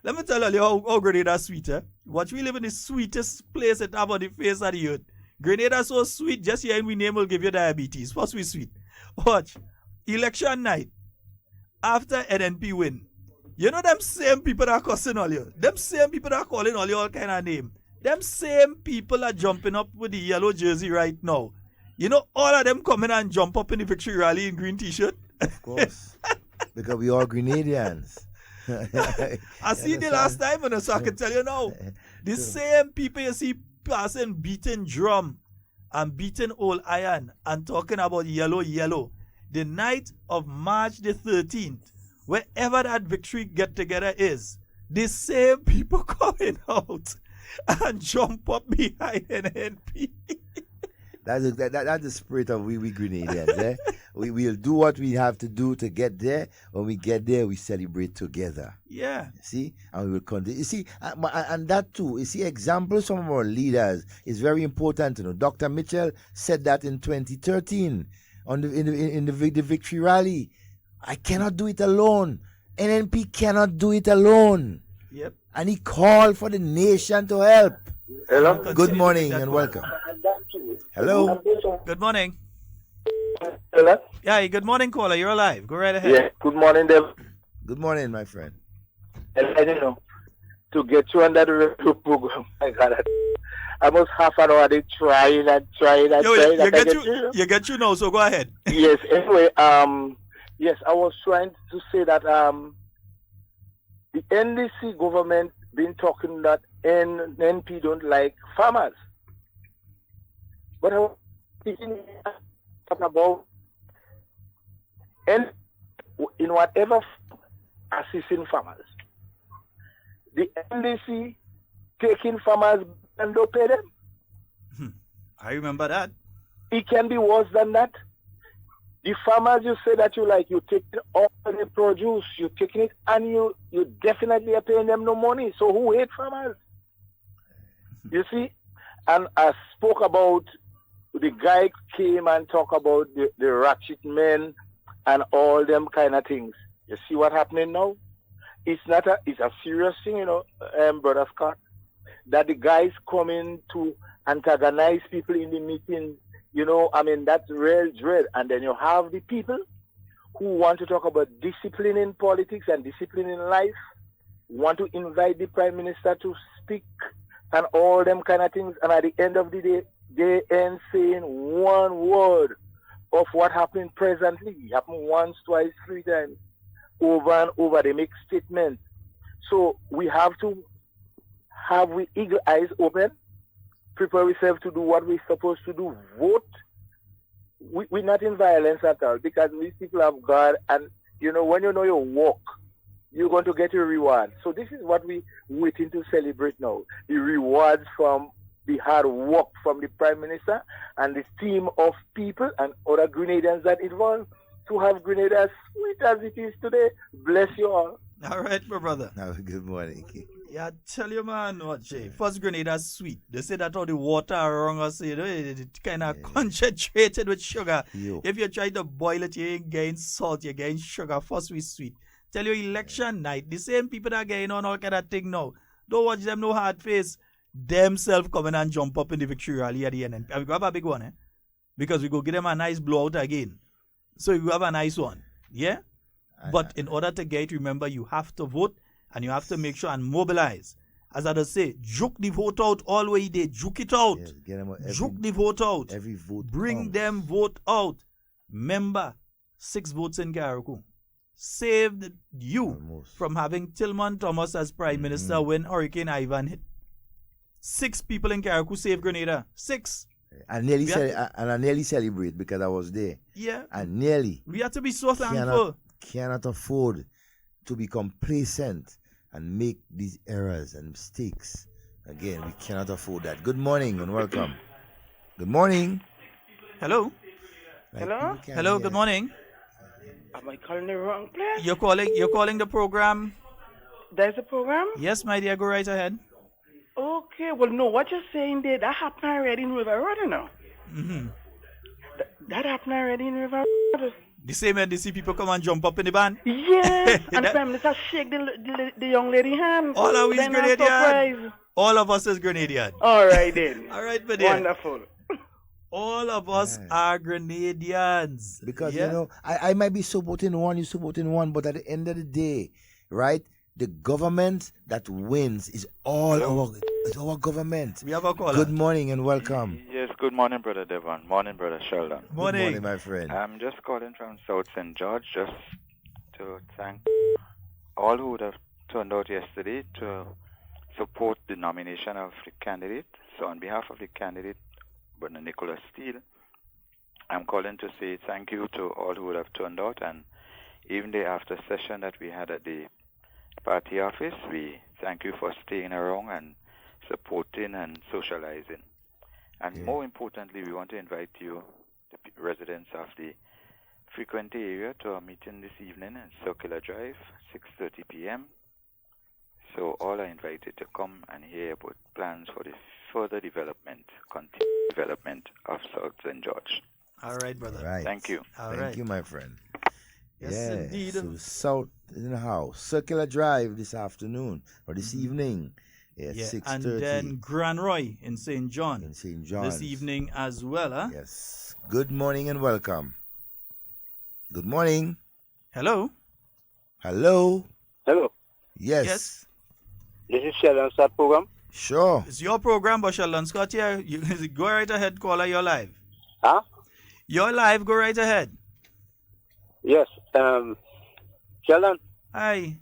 Speaker 14: Let me tell you how Grenada's sweet, eh? Watch, we live in the sweetest place it have on the face of the earth. Grenada's so sweet, just hearing we name will give you diabetes. First we sweet. Watch, election night, after NNP win, you know them same people that are cussing all you. Them same people that are calling all you all kind of name. Them same people are jumping up with the yellow jersey right now. You know all of them coming and jump up in the victory rally in green t-shirt?
Speaker 13: Of course. Because we are Grenadians.
Speaker 14: I see the last time, so I can tell you now. The same people you see passing beating drum and beating old iron and talking about yellow. The night of March the 13th, wherever that victory get together is, the same people coming out and jump up behind NNP.
Speaker 13: That's the spirit of we Grenadians. Eh? We will do what we have to do to get there. When we get there, we celebrate together.
Speaker 14: Yeah.
Speaker 13: See? And we will continue. You see, and that too, you see, examples from our leaders is very important to know. Dr. Mitchell said that in 2013 in the victory rally. I cannot do it alone. NNP cannot do it alone.
Speaker 14: Yep.
Speaker 13: And he called for the nation to help.
Speaker 9: Hello.
Speaker 13: Good morning and welcome. Hello.
Speaker 14: Good morning. Yeah, good morning, caller. You're alive. Go right ahead.
Speaker 5: Yeah, good morning, Dave.
Speaker 13: Good morning, my friend.
Speaker 5: And I don't know, to get you on that radio program, my God, I almost half an hour they trying and trying and
Speaker 14: Yo,
Speaker 5: trying.
Speaker 14: you get you now, so go ahead.
Speaker 5: Yes, anyway, yes, I was trying to say that the NDC government been talking that NP don't like farmers. But I was thinking about in whatever assisting farmers. The NDC taking farmers and don't pay them.
Speaker 14: I remember that.
Speaker 5: It can be worse than that. The farmers you say that you like, you take all the produce, you taking it, and you definitely are paying them no money. So who hate farmers? You see? And I spoke about the guy came and talk about the ratchet men and all them kind of things. You see what happening now? It's a serious thing, you know, Brother Scott, that the guys coming to antagonize people in the meeting. You know, I mean, that's real dread. And then you have the people who want to talk about discipline in politics and discipline in life, want to invite the Prime Minister to speak and all them kind of things. And at the end of the day, they ain't saying one word of what happened presently. It happened once, twice, three times, over and over. They make statements. So we have to have we eagle eyes open, prepare ourselves to do what we're supposed to do, vote. We're not in violence at all because these people have God, and you know, when you know your work, you're going to get your reward. So this is what we're waiting to celebrate now. The rewards from the hard work from the Prime Minister and the team of people and other Grenadians that involved to have Grenada as sweet as it is today. Bless you all.
Speaker 14: All right, my brother.
Speaker 13: Good morning.
Speaker 14: Yeah, tell you, man, what, Jay. First Grenada sweet. They say that all the water around us, you know, it's kind of concentrated with sugar. If you try to boil it, you ain't getting salt, you're getting sugar. First we sweet. Tell you, election night, the same people that are getting on all kind of thing now. Don't watch them no hard face. Themselves coming and jump up in the victory rally at the end. And we go have a big one, eh? Because we go give them a nice blowout again. So you have a nice one. Yeah? But in order to get it, remember, you have to vote and you have to make sure and mobilize. As I just say, juke the vote out all the way there. Juke it out. Juke the vote out.
Speaker 13: Every vote.
Speaker 14: Bring them vote out. Remember, 6 votes in Carriacou saved you from having Tillman Thomas as Prime Minister when Hurricane Ivan hit. 6 people in Carriacou saved Grenada. 6.
Speaker 13: I nearly celebrate because I was there.
Speaker 14: Yeah.
Speaker 13: And nearly.
Speaker 14: We have to be so thankful.
Speaker 13: Cannot afford to be complacent and make these errors and mistakes. Again, we cannot afford that. Good morning and welcome. Good morning.
Speaker 14: Hello.
Speaker 21: Hello?
Speaker 14: Hello, good morning.
Speaker 21: Am I calling the wrong place?
Speaker 14: You're calling the program.
Speaker 21: There's a program?
Speaker 14: Yes, my dear, go right ahead.
Speaker 21: Okay, well, no, what you're saying there, that happened already in River Road, you know?
Speaker 14: Mm-hmm.
Speaker 21: That happened already in River Road.
Speaker 14: The same NDC people come and jump up in the band?
Speaker 21: Yes, and the Prime Minister shake the young lady hand.
Speaker 14: All of us
Speaker 21: Then
Speaker 14: Grenadian. All of us is Grenadian.
Speaker 21: All right, then.
Speaker 14: All right, my dear.
Speaker 21: Wonderful.
Speaker 14: All of us are Grenadians.
Speaker 13: Because, you know, I might be supporting one, you supporting one, but at the end of the day, right, the government that wins is all our government.
Speaker 14: We have a caller.
Speaker 13: Good morning and welcome.
Speaker 10: Yes, good morning, Brother Devon. Morning, Brother Sheldon.
Speaker 14: Morning.
Speaker 13: Good morning, my friend.
Speaker 10: I'm just calling from South St. George just to thank all who would have turned out yesterday to support the nomination of the candidate. So on behalf of the candidate, Brother Nicholas Steele, I'm calling to say thank you to all who would have turned out, and even the after session that we had at the party office, we thank you for staying around and supporting and socializing. And more importantly, we want to invite you, the residents of the Frequency area, to a meeting this evening at Circular Drive, 6:30 p.m. So all are invited to come and hear about plans for the further development, continued development of South St. George.
Speaker 14: All right, brother.
Speaker 13: Right.
Speaker 10: Thank you.
Speaker 13: Thank you, my friend.
Speaker 14: Yes, indeed.
Speaker 13: So South in the house, Circular Drive this afternoon or this evening. Yes, 6:30.
Speaker 14: And then Grand Roy in St. John.
Speaker 13: In St. John.
Speaker 14: This evening as well, huh?
Speaker 13: Yes. Good morning and welcome. Good morning.
Speaker 14: Hello.
Speaker 13: Hello.
Speaker 4: Hello.
Speaker 13: Yes.
Speaker 4: This is Sheldon Scott program.
Speaker 13: Sure.
Speaker 14: It's your program, but Sheldon Scott here. You go right ahead, caller. You're live.
Speaker 4: Huh?
Speaker 14: You're live. Go right ahead.
Speaker 4: Yes. Sheldon.
Speaker 14: Hi.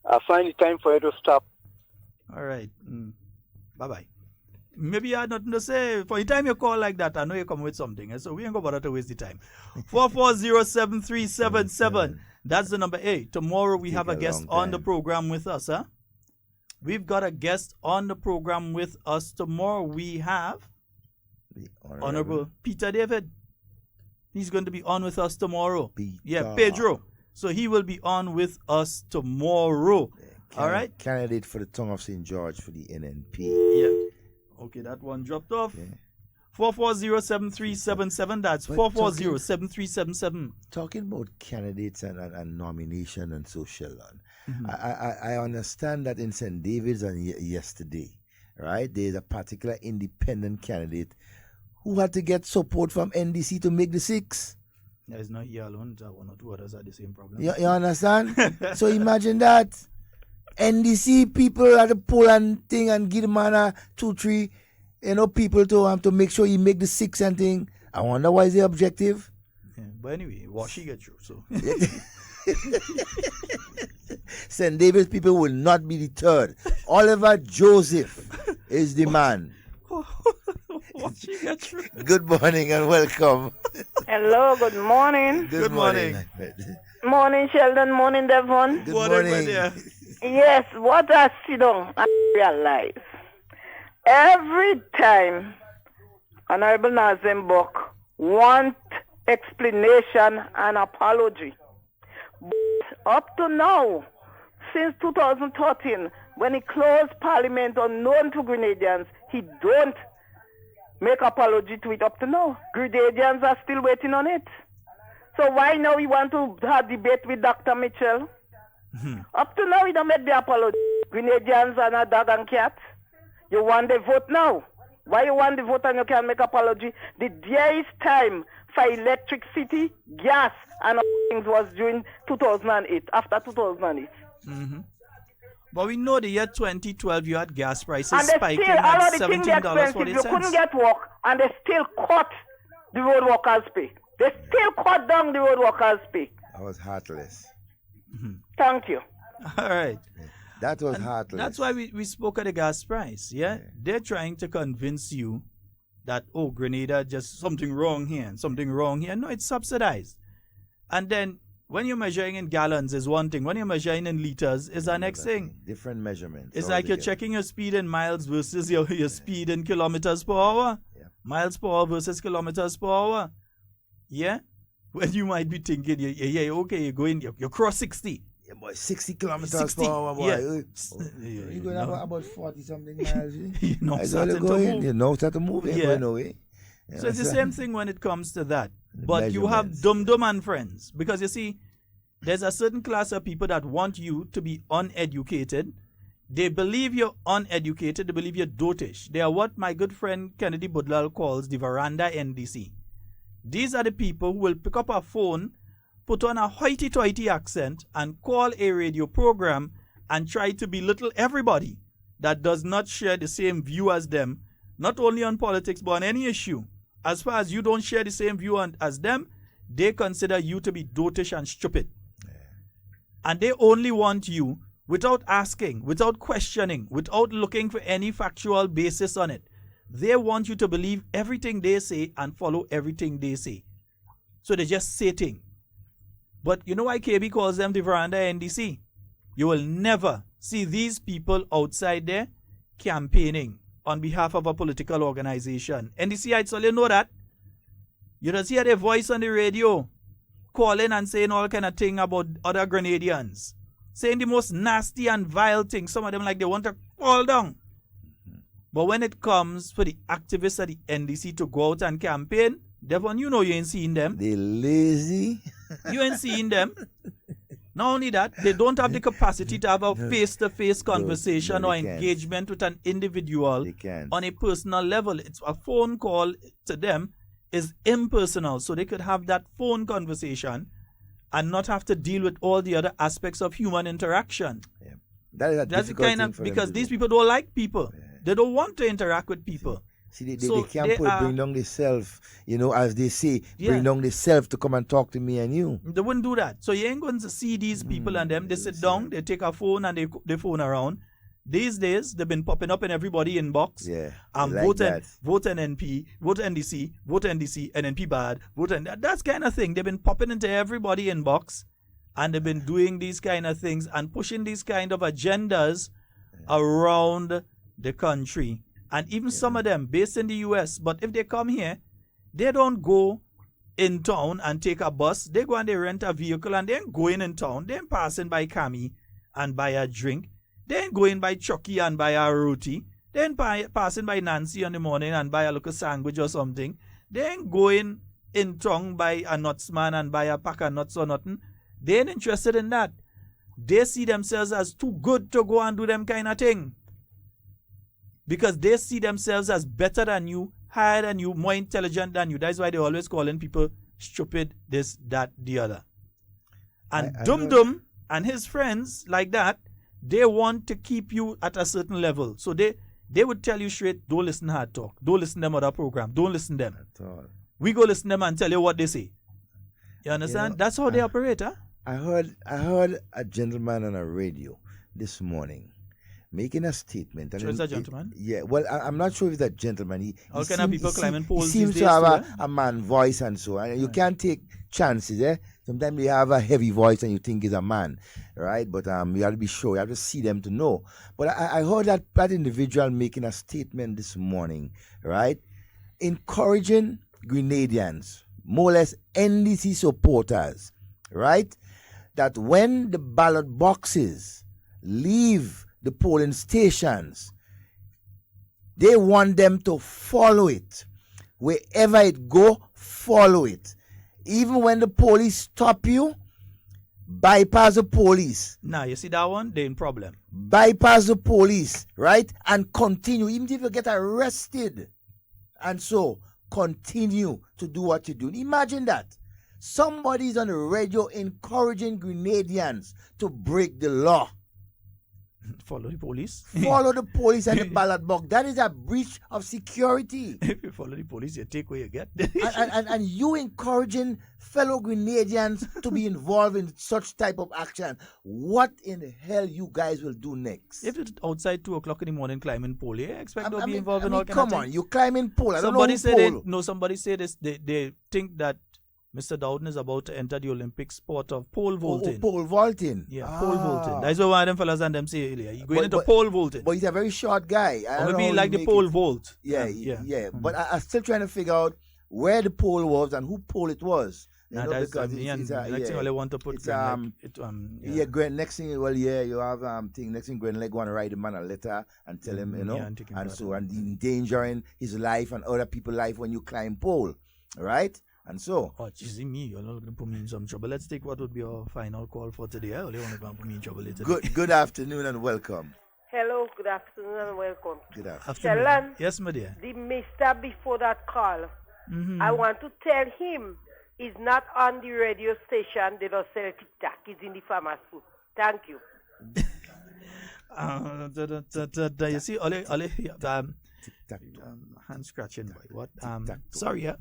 Speaker 4: I find it time for you to stop.
Speaker 14: All right. Bye-bye. Maybe you had nothing to say. For the time you call like that, I know you come with something. So we ain't going to bother to waste the time. 4407377. That's the number 8. Tomorrow we have a guest on the program with us. Huh? We've got a guest on the program with us tomorrow. We have
Speaker 13: the
Speaker 14: Honorable Peter David. He's going to be on with us tomorrow. Yeah, Pedro. So he will be on with us tomorrow. All right?
Speaker 13: Candidate for the tongue of St. George for the NNP.
Speaker 14: Yeah. Okay, that one dropped off. 4407377. That's 4407377.
Speaker 13: Talking about candidates and nomination and so, Sheldon, I understand that in St. David's on yesterday, right, there's a particular independent candidate who had to get support from NDC to make the 6.
Speaker 14: Yeah, it's not here alone. One or two others are the same problem.
Speaker 13: You understand? So imagine that. NDC people at the poll and thing and give the man 2-3 people to make sure he make the 6 and thing. I wonder why is the objective.
Speaker 14: Yeah, but anyway, she get through. So
Speaker 13: St. David's people will not be deterred. Oliver Joseph is the man. Good morning and welcome.
Speaker 11: Hello, good morning.
Speaker 13: Good morning.
Speaker 11: Morning, Sheldon. Morning, Devon.
Speaker 13: Good morning.
Speaker 11: Yes, what I sit down and realize, every time Honorable Nazim Bok want explanation and apology. But up to now, since 2013, when he closed Parliament unknown to Grenadians, he don't make apology to it up to now. Grenadians are still waiting on it. So why now he want to have debate with Dr. Mitchell? Up to now, he don't make the apology. Grenadians are not dog and cat. You want the vote now. Why you want the vote and you can't make apology? The dearest time for electricity, gas, and other things was during 2008, after 2008.
Speaker 14: But we know the year 2012, you had gas prices
Speaker 11: And they
Speaker 14: spiking
Speaker 11: still, all
Speaker 14: at
Speaker 11: of the things
Speaker 14: $17.48.
Speaker 11: expensive. You couldn't get work, and they still cut the road workers' pay. They still cut down the road workers' pay.
Speaker 13: I was heartless.
Speaker 11: Thank you.
Speaker 14: All right.
Speaker 13: That was heartless.
Speaker 14: That's why we spoke of the gas price, yeah? They're trying to convince you that, oh, Grenada, just something wrong here and something wrong here. No, it's subsidized. And then when you're measuring in gallons is one thing. When you're measuring in liters is the next thing.
Speaker 13: Different measurements.
Speaker 14: It's like you're checking your speed in miles versus your speed in kilometers per hour. Miles per hour versus kilometers per hour. Yeah? When you might be thinking, okay, you're going, you cross 60.
Speaker 13: Yeah, boy, 60 kilometers
Speaker 14: 60,
Speaker 13: per hour, boy.
Speaker 14: yeah.
Speaker 13: You're going about 40-something miles.
Speaker 14: You know, starting to
Speaker 13: going.
Speaker 14: move.
Speaker 13: You know, start to move.
Speaker 14: Yeah.
Speaker 13: So
Speaker 14: it's the same thing when it comes to that. But you have dum-dum and friends. Because you see, there's a certain class of people that want you to be uneducated. They believe you're uneducated. They believe you're dotish. They are what my good friend Kennedy Budlal calls the veranda NDC. These are the people who will pick up a phone, put on a hoity-toity accent, and call a radio program and try to belittle everybody that does not share the same view as them, not only on politics, but on any issue. As far as you don't share the same view as them, they consider you to be dotish and stupid. And they only want you, without asking, without questioning, without looking for any factual basis on it. They want you to believe everything they say and follow everything they say. So they just say things. But you know why KB calls them the veranda NDC? You will never see these people outside there campaigning on behalf of a political organization. NDCites, all you know that. You just hear their voice on the radio calling and saying all kind of thing about other Grenadians. Saying the most nasty and vile things. Some of them like they want to fall down. But when it comes for the activists of the NDC to go out and campaign, Devon, you know you ain't seeing them.
Speaker 13: They lazy.
Speaker 14: You ain't seeing them. Not only that, they don't have the capacity to have a face-to-face conversation or engagement with an individual on a personal level. It's a phone call to them is impersonal, so they could have that phone conversation and not have to deal with all the other aspects of human interaction.
Speaker 13: That is a
Speaker 14: That's the
Speaker 13: difficult
Speaker 14: kind
Speaker 13: thing
Speaker 14: of
Speaker 13: for them
Speaker 14: because
Speaker 13: to
Speaker 14: these
Speaker 13: do.
Speaker 14: people don't like people. They don't want to interact with people.
Speaker 13: See,
Speaker 14: So
Speaker 13: they can't
Speaker 14: they
Speaker 13: bring down the self, as they say, bring
Speaker 14: Yeah.
Speaker 13: down the self to come and talk to me and you.
Speaker 14: They wouldn't do that. So you ain't going to see these people and them. They sit down, they take a phone and they phone around. These days, they've been popping up in everybody inbox.
Speaker 13: Yeah,
Speaker 14: Vote NP, vote NDC, vote NDC, NNP bad, vote that's kind of thing. They've been popping into everybody inbox, and they've been doing these kind of things and pushing these kind of agendas around the country. And even some of them based in the US, but if they come here, they don't go in town and take a bus. They go and they rent a vehicle and they ain't going in town. They ain't passing by Cami and buy a drink. They ain't going by Chucky and buy a roti. They ain't passing by Nancy in the morning and buy a little sandwich or something. They ain't going in town by a nuts man and buy a pack of nuts or nothing. They ain't interested in that. They see themselves as too good to go and do them kind of thing. Because they see themselves as better than you, higher than you, more intelligent than you. That's why they always calling people stupid, this, that, the other. And Dum Dum and his friends like that, they want to keep you at a certain level. So they would tell you straight, don't listen hard talk. Don't listen to them other program. Don't listen to them. We go listen to them and tell you what they say. You understand? That's how they operate, huh?
Speaker 13: I heard a gentleman on a radio this morning making a statement. And
Speaker 14: So it's a gentleman?
Speaker 13: I'm not sure if it's a gentleman.
Speaker 14: How can have people climbing poles
Speaker 13: He seems
Speaker 14: these
Speaker 13: to
Speaker 14: days
Speaker 13: have
Speaker 14: too,
Speaker 13: a man voice and so on. And you can't take chances, eh? Sometimes you have a heavy voice and you think he's a man, right? But you have to be sure. You have to see them to know. But I heard that individual making a statement this morning, right? Encouraging Grenadians, more or less NDC supporters, right? That when the ballot boxes leave the polling stations, they want them to follow it. Wherever it go, follow it. Even when the police stop you, bypass the police.
Speaker 14: Nah, you see that one? They're in problem.
Speaker 13: Bypass the police, right? And continue, even if you get arrested. And so, continue to do what you do. Imagine that. Somebody's on the radio encouraging Grenadians to break the law.
Speaker 14: Follow the police.
Speaker 13: Follow the police and the ballot box. That is a breach of security.
Speaker 14: If you follow the police, you take what you get.
Speaker 13: and you encouraging fellow Grenadians to be involved in such type of action. What in the hell you guys will do next?
Speaker 14: If it's outside 2 o'clock in the morning climbing pole, you expect to be involved in all kind of
Speaker 13: come
Speaker 14: things.
Speaker 13: on, you climbing pole. I don't
Speaker 14: Somebody
Speaker 13: know
Speaker 14: said
Speaker 13: pole.
Speaker 14: somebody said this. They think that Mr. Dowden is about to enter the Olympic sport of pole vaulting.
Speaker 13: Pole vaulting.
Speaker 14: Yeah, pole vaulting. That's what one of them fellas and them say earlier. You're going into
Speaker 13: But-
Speaker 14: pole vaulting.
Speaker 13: But he's a very short guy. I
Speaker 14: Or
Speaker 13: don't know
Speaker 14: maybe
Speaker 13: how
Speaker 14: like
Speaker 13: he
Speaker 14: the
Speaker 13: make
Speaker 14: pole
Speaker 13: it.
Speaker 14: vault.
Speaker 13: Yeah.
Speaker 14: Mm-hmm.
Speaker 13: But I'm still trying to figure out where the pole was and who pole it was. You know,
Speaker 14: That's
Speaker 13: because
Speaker 14: next thing all I want to put.
Speaker 13: it's, next thing, you have next thing Gren Leg want to write the man a letter and tell him, and endangering his life and other people's life when you climb pole, right? And so,
Speaker 14: oh, geez, me, you're not going to put me in some trouble. Let's take what would be our final call for today. I only want to put me in trouble later.
Speaker 13: Good afternoon and welcome.
Speaker 21: Hello, good afternoon and welcome.
Speaker 13: Good
Speaker 14: afternoon.
Speaker 21: Sheldon,
Speaker 14: Yes, my dear.
Speaker 21: the mister before that call,
Speaker 14: Mhm.
Speaker 21: I want to tell him he's not on the radio station. They don't sell Tic Tac. He's in the farmer's food. Thank you.
Speaker 14: You see, hand scratching, boy. What? Sorry,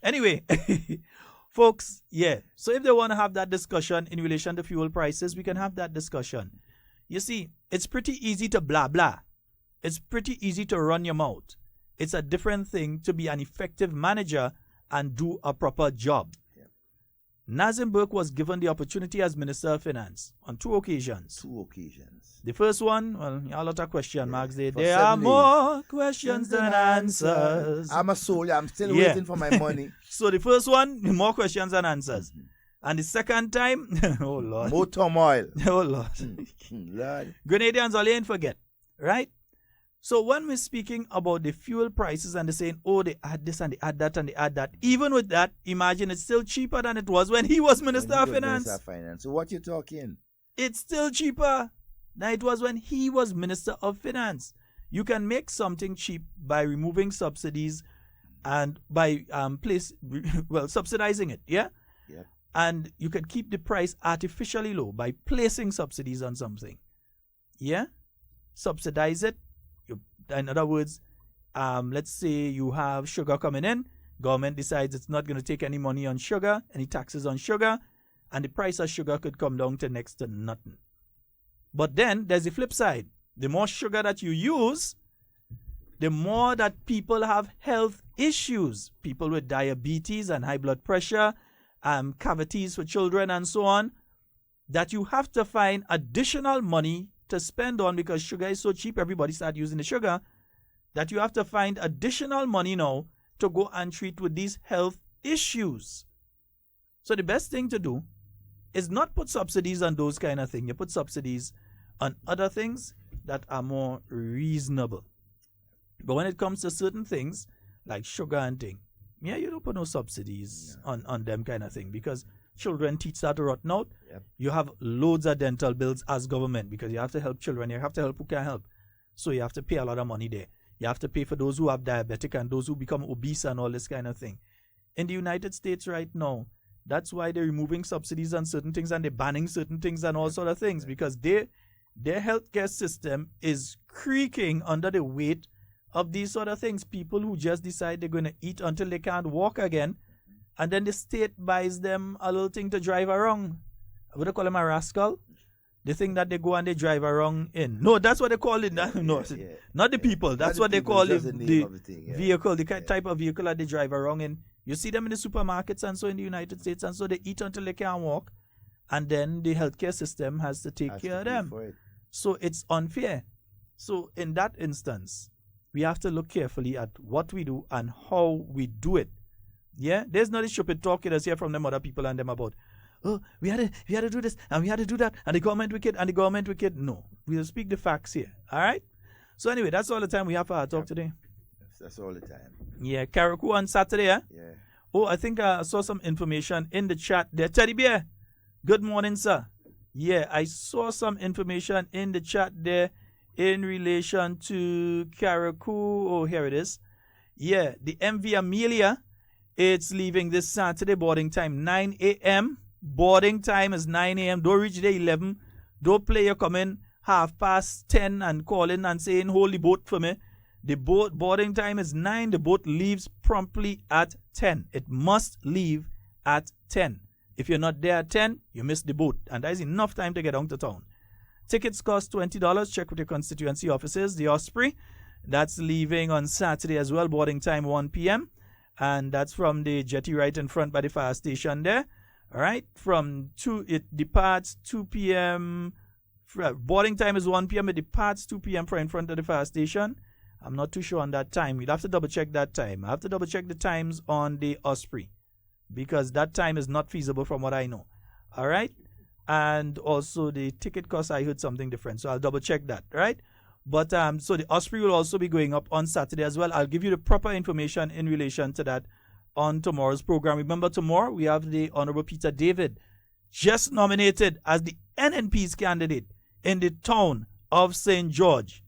Speaker 14: anyway, folks, yeah. So if they want to have that discussion in relation to fuel prices, we can have that discussion. You see, it's pretty easy to blah blah. It's pretty easy to run your mouth. It's a different thing to be an effective manager and do a proper job. Nazim Burke was given the opportunity as Minister of Finance on 2 occasions. The first one, well, a lot of question marks there. There are more questions than answers.
Speaker 13: I'm a soldier. I'm still waiting for my money.
Speaker 14: So the first one, more questions than answers. And the second time, oh Lord.
Speaker 13: More turmoil.
Speaker 14: Oh Lord.
Speaker 13: Lord.
Speaker 14: Grenadians all ain't forget, right? So when we're speaking about the fuel prices and they're saying, oh, they add this and they add that and they add that, even with that, imagine it's still cheaper than it was when he was Minister of Finance.
Speaker 13: So what you talking?
Speaker 14: It's still cheaper than it was when he was Minister of Finance. You can make something cheap by removing subsidies and by subsidizing it, yeah?
Speaker 13: Yep.
Speaker 14: And you can keep the price artificially low by placing subsidies on something. Yeah? Subsidize it. In other words, let's say you have sugar coming in. Government decides it's not going to take any money on sugar, any taxes on sugar, and the price of sugar could come down to next to nothing. But then there's the flip side. The more sugar that you use, the more that people have health issues. People with diabetes and high blood pressure, cavities for children and so on, that you have to find additional money to spend on because sugar is so cheap, everybody start using the sugar, that you have to find additional money now to go and treat with these health issues. So the best thing to do is not put subsidies on those kind of things. You put subsidies on other things that are more reasonable. But when it comes to certain things like sugar and thing, yeah, you don't put no subsidies on them kind of thing because children teeth start to rotten out.
Speaker 13: Yep.
Speaker 14: You have loads of dental bills as government because you have to help children. You have to help who can help. So you have to pay a lot of money there. You have to pay for those who have diabetic and those who become obese and all this kind of thing. In the United States right now, that's why they're removing subsidies on certain things and they're banning certain things and all sort of things because their healthcare system is creaking under the weight of these sort of things. People who just decide they're going to eat until they can't walk again, and then the state buys them a little thing to drive around. Would they call them a rascal? The thing that they go and they drive around in. No, that's what they call it. Not the people. That's what they call it. The vehicle, the type of vehicle that they drive around in. You see them in the supermarkets and so in the United States, and so they eat until they can't walk, and then the healthcare system has to take care of them. So it's unfair. So in that instance, we have to look carefully at what we do and how we do it. Yeah, there's not a stupid talk you hear from them other people and them about, oh, we had to do this and we had to do that and the government wicked. No, we'll speak the facts here. All right. So anyway, that's all the time we have for our talk today.
Speaker 13: That's all the time.
Speaker 14: Yeah, Karaku on Saturday. Yeah. Oh, I think I saw some information in the chat there. Teddy Bear, good morning, sir. Yeah, I saw some information in the chat there in relation to Karaku. Oh, here it is. Yeah, the MV Amelia, it's leaving this Saturday, boarding time 9 a.m. Boarding time is 9 a.m. Don't reach there 11. Don't play your coming 10:30 and calling and saying, hold the boat for me. The boat boarding time is 9. The boat leaves promptly at 10. It must leave at 10. If you're not there at 10, you miss the boat. And that is enough time to get down to town. Tickets cost $20. Check with your constituency offices. The Osprey, that's leaving on Saturday as well. Boarding time 1 p.m. And that's from the jetty right in front by the fire station there. All right. From 2, it departs 2 p.m. Boarding time is 1 p.m. It departs 2 p.m. in front of the fire station. I'm not too sure on that time. We'll have to double check that time. I have to double check the times on the Osprey because that time is not feasible from what I know. All right. And also the ticket cost, I heard something different. So I'll double check that. Right. But so the Osprey will also be going up on Saturday as well. I'll give you the proper information in relation to that on tomorrow's program. Remember, tomorrow we have the Honorable Peter David, just nominated as the NNP's candidate in the town of St. George.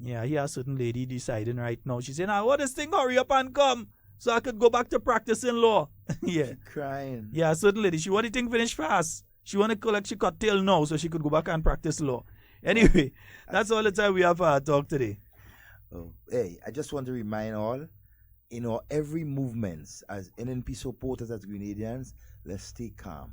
Speaker 14: Yeah, he has a certain lady deciding right now. She's saying, what this thing, hurry up and come so I could go back to practicing law. Yeah.
Speaker 13: She crying.
Speaker 14: Yeah, a certain lady. She want the thing finished fast. She want to collect she cocktail now so she could go back and practice law. Anyway, that's all the time we have for our talk today.
Speaker 13: Oh, hey, I just want to remind all, every movement as NNP supporters, as Grenadians, let's stay calm.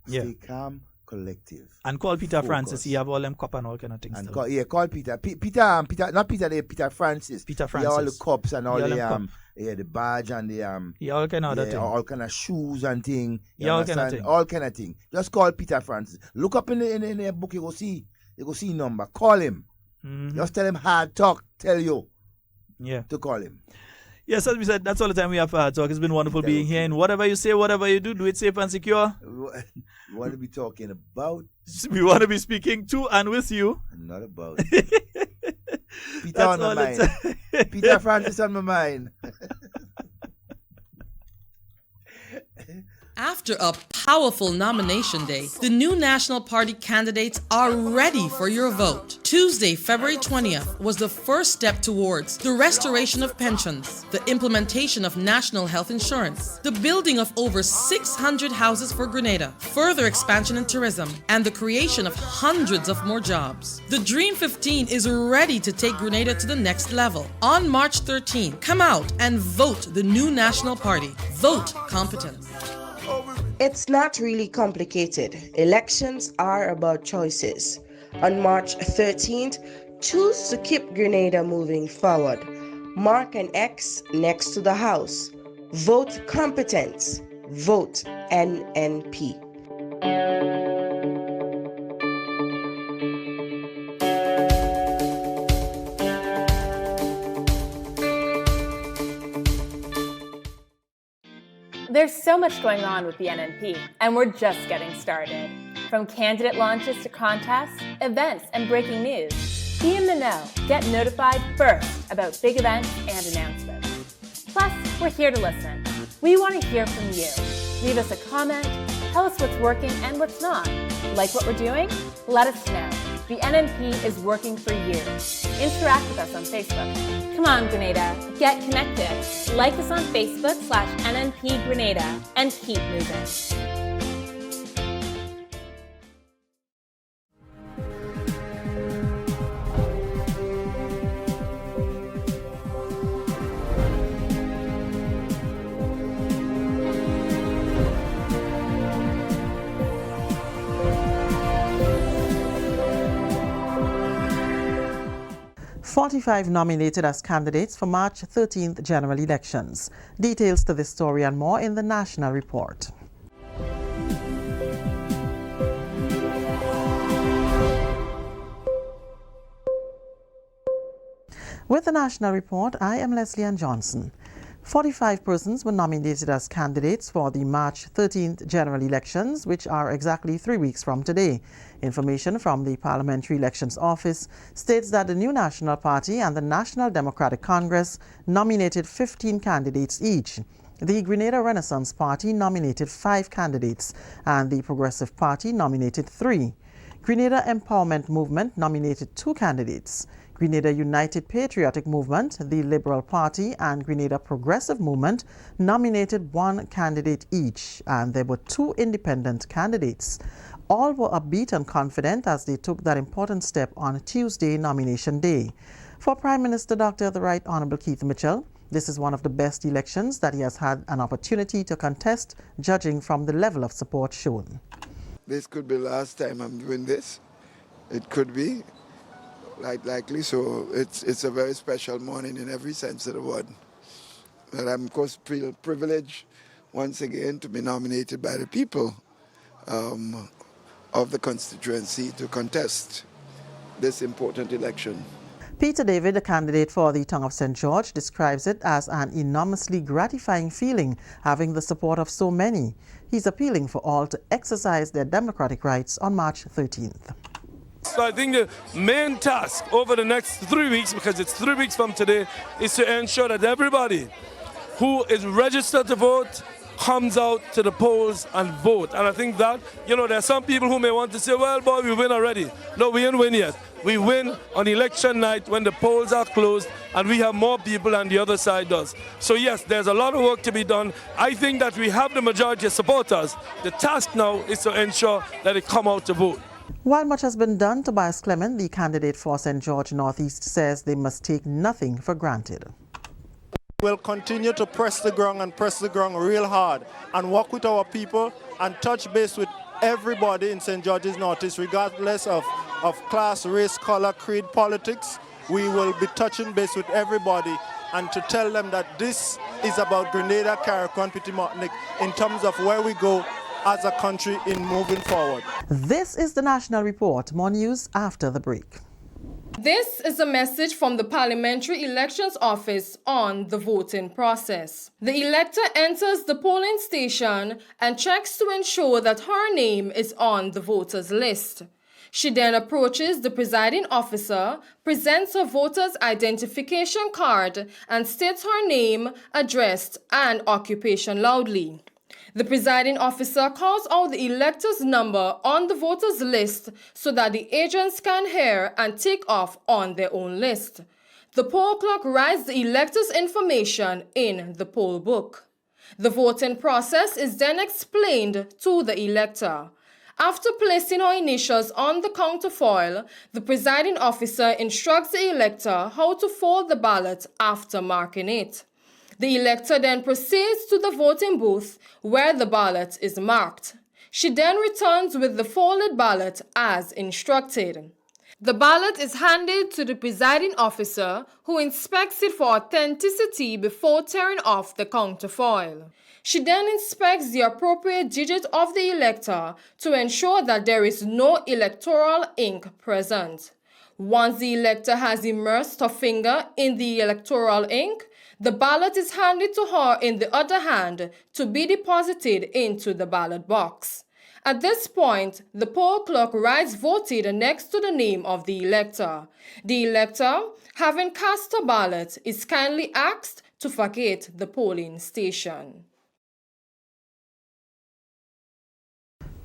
Speaker 13: Stay calm, collective.
Speaker 14: And call Peter Francis. He have all them cup and all kind of things.
Speaker 13: And call Peter. Peter Francis.
Speaker 14: Peter Francis.
Speaker 13: All the cups and all the badge and the
Speaker 14: all kind of other thing.
Speaker 13: All kind of shoes and thing.
Speaker 14: All kind of thing.
Speaker 13: All kind of thing. Just call Peter Francis. Look up in the book, you go see number. Call him.
Speaker 14: Mm-hmm.
Speaker 13: Just tell him hard talk. Tell you.
Speaker 14: Yeah.
Speaker 13: To call him.
Speaker 14: Yes, as we said, that's all the time we have for our talk. It's been wonderful being here. And whatever you say, whatever you do it safe and secure.
Speaker 13: What are we talking about?
Speaker 14: We want to be speaking to and with you.
Speaker 13: Not about. Peter on my mind. Peter Francis on my mind.
Speaker 15: After a powerful nomination day, the new National Party candidates are ready for your vote. Tuesday, February 20th, was the first step towards the restoration of pensions, the implementation of national health insurance, the building of over 600 houses for Grenada, further expansion in tourism, and the creation of hundreds of more jobs. The Dream 15 is ready to take Grenada to the next level. On March 13th, come out and vote the new National Party. Vote competence.
Speaker 16: It's not really complicated. Elections are about choices. On March 13th, choose to keep Grenada moving forward. Mark an X next to the house. Vote competence. Vote NNP.
Speaker 17: There's so much going on with the NNP, and we're just getting started. From candidate launches to contests, events, and breaking news, be in the know. Get notified first about big events and announcements. Plus, we're here to listen. We want to hear from you. Leave us a comment, tell us what's working and what's not. Like what we're doing? Let us know. The NNP is working for you. Interact with us on Facebook. Come on, Grenada, get connected. Like us on Facebook/NNP Grenada and keep moving.
Speaker 24: 45 nominated as candidates for March 13th general elections. Details to this story and more in the National Report. With the National Report, I am Leslie Ann Johnson. 45 persons were nominated as candidates for the March 13th general elections, which are exactly 3 weeks from today. Information from the Parliamentary Elections Office states that the New National Party and the National Democratic Congress nominated 15 candidates each. The Grenada Renaissance Party nominated 5 candidates, and the Progressive Party nominated 3. Grenada Empowerment Movement nominated 2 candidates. Grenada United Patriotic Movement, the Liberal Party, and Grenada Progressive Movement nominated 1 candidate each, and there were 2 independent candidates. All were upbeat and confident as they took that important step on Tuesday, nomination day. For Prime Minister Dr. the Right Honourable Keith Mitchell, this is one of the best elections that he has had an opportunity to contest, judging from the level of support shown.
Speaker 25: This could be the last time I'm doing this. It could be. Likely, so it's a very special morning in every sense of the word. But I'm, of course, privileged once again to be nominated by the people of the constituency to contest this important election.
Speaker 24: Peter David, the candidate for the Tongue of St. George, describes it as an enormously gratifying feeling having the support of so many. He's appealing for all to exercise their democratic rights on March 13th.
Speaker 26: So I think the main task over the next 3 weeks, because it's 3 weeks from today, is to ensure that everybody who is registered to vote comes out to the polls and vote. And I think that, there are some people who may want to say, well, boy, we win already. No, we didn't win yet. We win on election night when the polls are closed and we have more people than the other side does. So yes, there's a lot of work to be done. I think that we have the majority of supporters. The task now is to ensure that they come out to vote.
Speaker 24: While much has been done, Tobias Clement, the candidate for St. George Northeast, says they must take nothing for granted.
Speaker 27: We'll continue to press the ground real hard and work with our people and touch base with everybody in St. George's Northeast, regardless of class, race, color, creed, politics. We will be touching base with everybody and to tell them that this is about Grenada, Carriacou, and Petit Martinique in terms of where we go as a country in moving forward.
Speaker 24: This is the National Report. More news after the break.
Speaker 3: This is a message from the Parliamentary Elections Office on the voting process. The elector enters the polling station and checks to ensure that her name is on the voters list. She then approaches the presiding officer, presents her voter's identification card, and states her name, address, and occupation loudly.
Speaker 1: The presiding officer calls out the elector's number on the voters' list so that the agents can hear and tick off on their own list. The poll clerk writes the elector's information in the poll book. The voting process is then explained to the elector. After placing her initials on the counterfoil, the presiding officer instructs the elector how to fold the ballot after marking it. The elector then proceeds to the voting booth where the ballot is marked. She then returns with the folded ballot as instructed. The ballot is handed to the presiding officer, who inspects it for authenticity before tearing off the counterfoil. She then inspects the appropriate digit of the elector to ensure that there is no electoral ink present. Once the elector has immersed her finger in the electoral ink, the ballot is handed to her in the other hand to be deposited into the ballot box. At this point, the poll clerk writes voted next to the name of the elector. The elector, having cast a ballot, is kindly asked to vacate the polling station.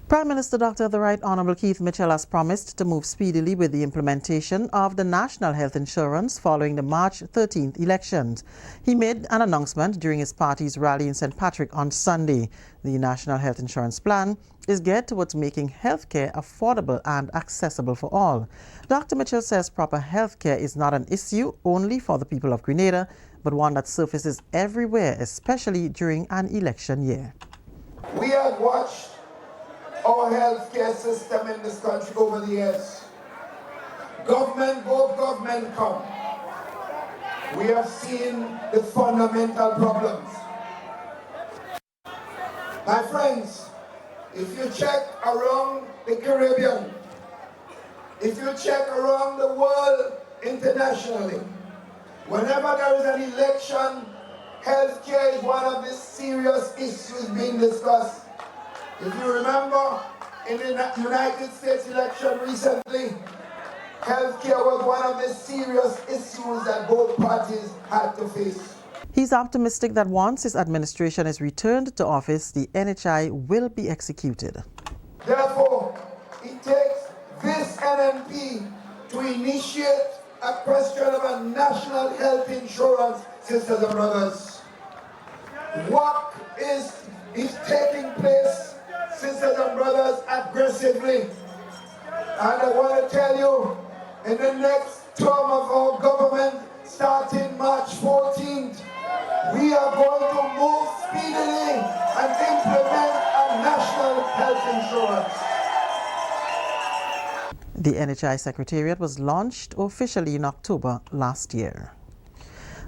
Speaker 24: Prime Minister Dr. The Right Honourable Keith Mitchell has promised to move speedily with the implementation of the National Health Insurance following the March 13th elections. He made an announcement during his party's rally in St. Patrick on Sunday. The National Health Insurance Plan is geared towards making healthcare affordable and accessible for all. Dr. Mitchell says proper healthcare is not an issue only for the people of Grenada, but one that surfaces everywhere, especially during an election year.
Speaker 2: We have watched our healthcare system in this country over the years. Government go, government come. We have seen the fundamental problems. My friends, if you check around the Caribbean, if you check around the world internationally, whenever there is an election, healthcare is one of the serious issues being discussed. If you remember, in the United States election recently, healthcare was one of the serious issues that both parties had to face.
Speaker 24: He's optimistic that once his administration is returned to office, the NHI will be executed.
Speaker 2: Therefore, it takes this NNP to initiate a question of a national health insurance, sisters and brothers. What is taking place, sisters and brothers, aggressively? And I want to tell you, in the next term of our government, starting March 14th, we are going to move speedily and implement a national health insurance.
Speaker 24: The NHI Secretariat was launched officially in October last year.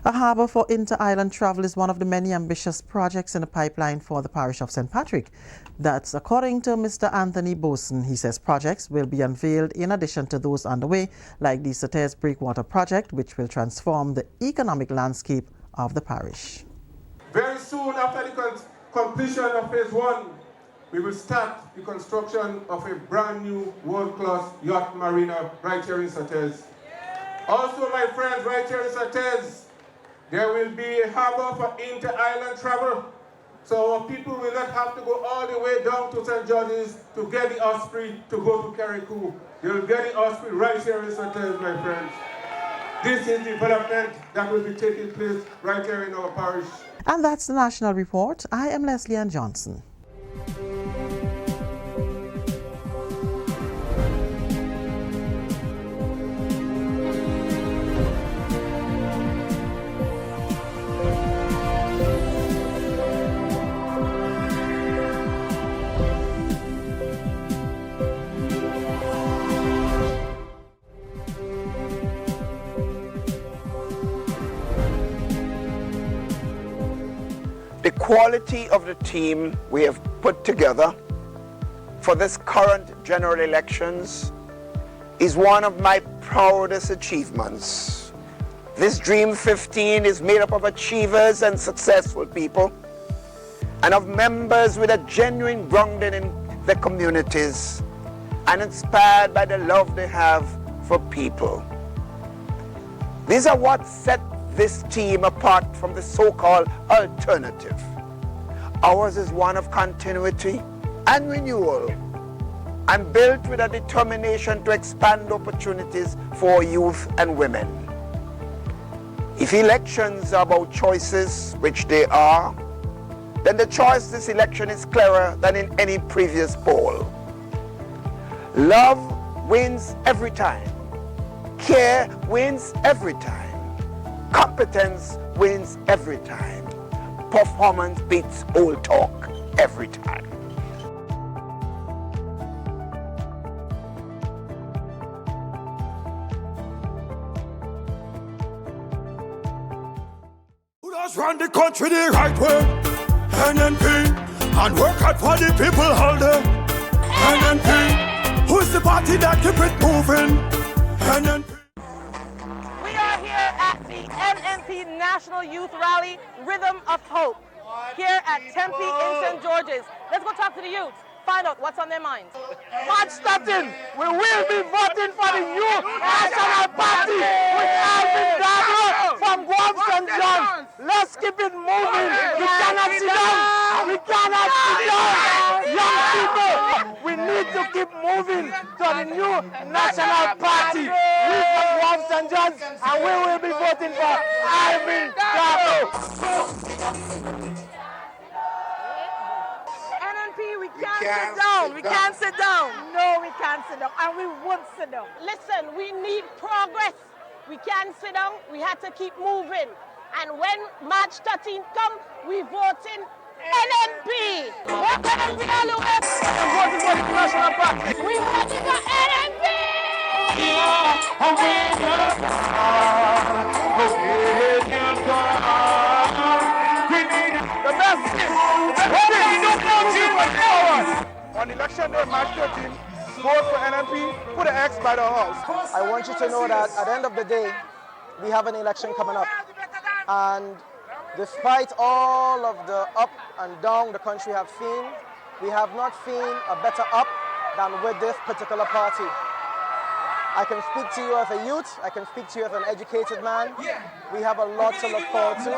Speaker 24: A harbour for inter-island travel is one of the many ambitious projects in the pipeline for the parish of St. Patrick. That's according to Mr. Anthony Boson. He says projects will be unveiled in addition to those underway, like the Sauters Breakwater project, which will transform the economic landscape of the parish.
Speaker 12: Very soon after the completion of phase 1, we will start the construction of a brand new world-class yacht marina right here in Sauters. Also, my friends, right here in Sauters, there will be a harbour for inter-island travel, so our people will not have to go all the way down to St. George's to get the Osprey to go to Carriacou. They will get the Osprey right here in Sauters, my friends. This is development that will be taking place right here in our parish.
Speaker 24: And that's the National Report. I am Leslie Ann Johnson.
Speaker 18: The quality of the team we have put together for this current general elections is one of my proudest achievements. This Dream 15 is made up of achievers and successful people and of members with a genuine grounding in their communities and inspired by the love they have for people. These are what set this team apart from the so-called alternative. Ours is one of continuity and renewal, and built with a determination to expand opportunities for youth and women. If elections are about choices, which they are, then the choice this election is clearer than in any previous poll. Love wins every time. Care wins every time. Competence wins every time. Performance beats old talk every time.
Speaker 6: Who does run the country the right way? NNP. And work hard for the people all day. NNP. Who's the party that keep it moving? NNP.
Speaker 7: We are here at the NNP National Youth Rally, Rhythm of Hope, here at Tempe in St. George's. Let's go talk to the youth, find out what's on their minds.
Speaker 6: March 13, we will be voting for the new National Party with Alvin Dagler from Guam St. John's. Let's keep it moving. We cannot sit down. We cannot sit down. Young people, we need to keep moving to the new National Party. We from Guam St. John's, and we will be voting for Alvin Dagler.
Speaker 7: We can't sit down. We can't sit down. No, we can't sit down. And we won't sit down. Listen, we need progress. We can't sit down. We have to keep moving. And when March 13th comes, we vote in NNP. What NNP all the way? I'm voting for the National Party. We voting for NNP.
Speaker 6: The best is on election day, March 13th, vote for NNP, put an X by the house.
Speaker 8: I want you to know that at the end of the day, we have an election coming up. And despite all of the up and down the country have seen, we have not seen a better up than with this particular party. I can speak to you as a youth, I can speak to you as an educated man. We have a lot to look forward to,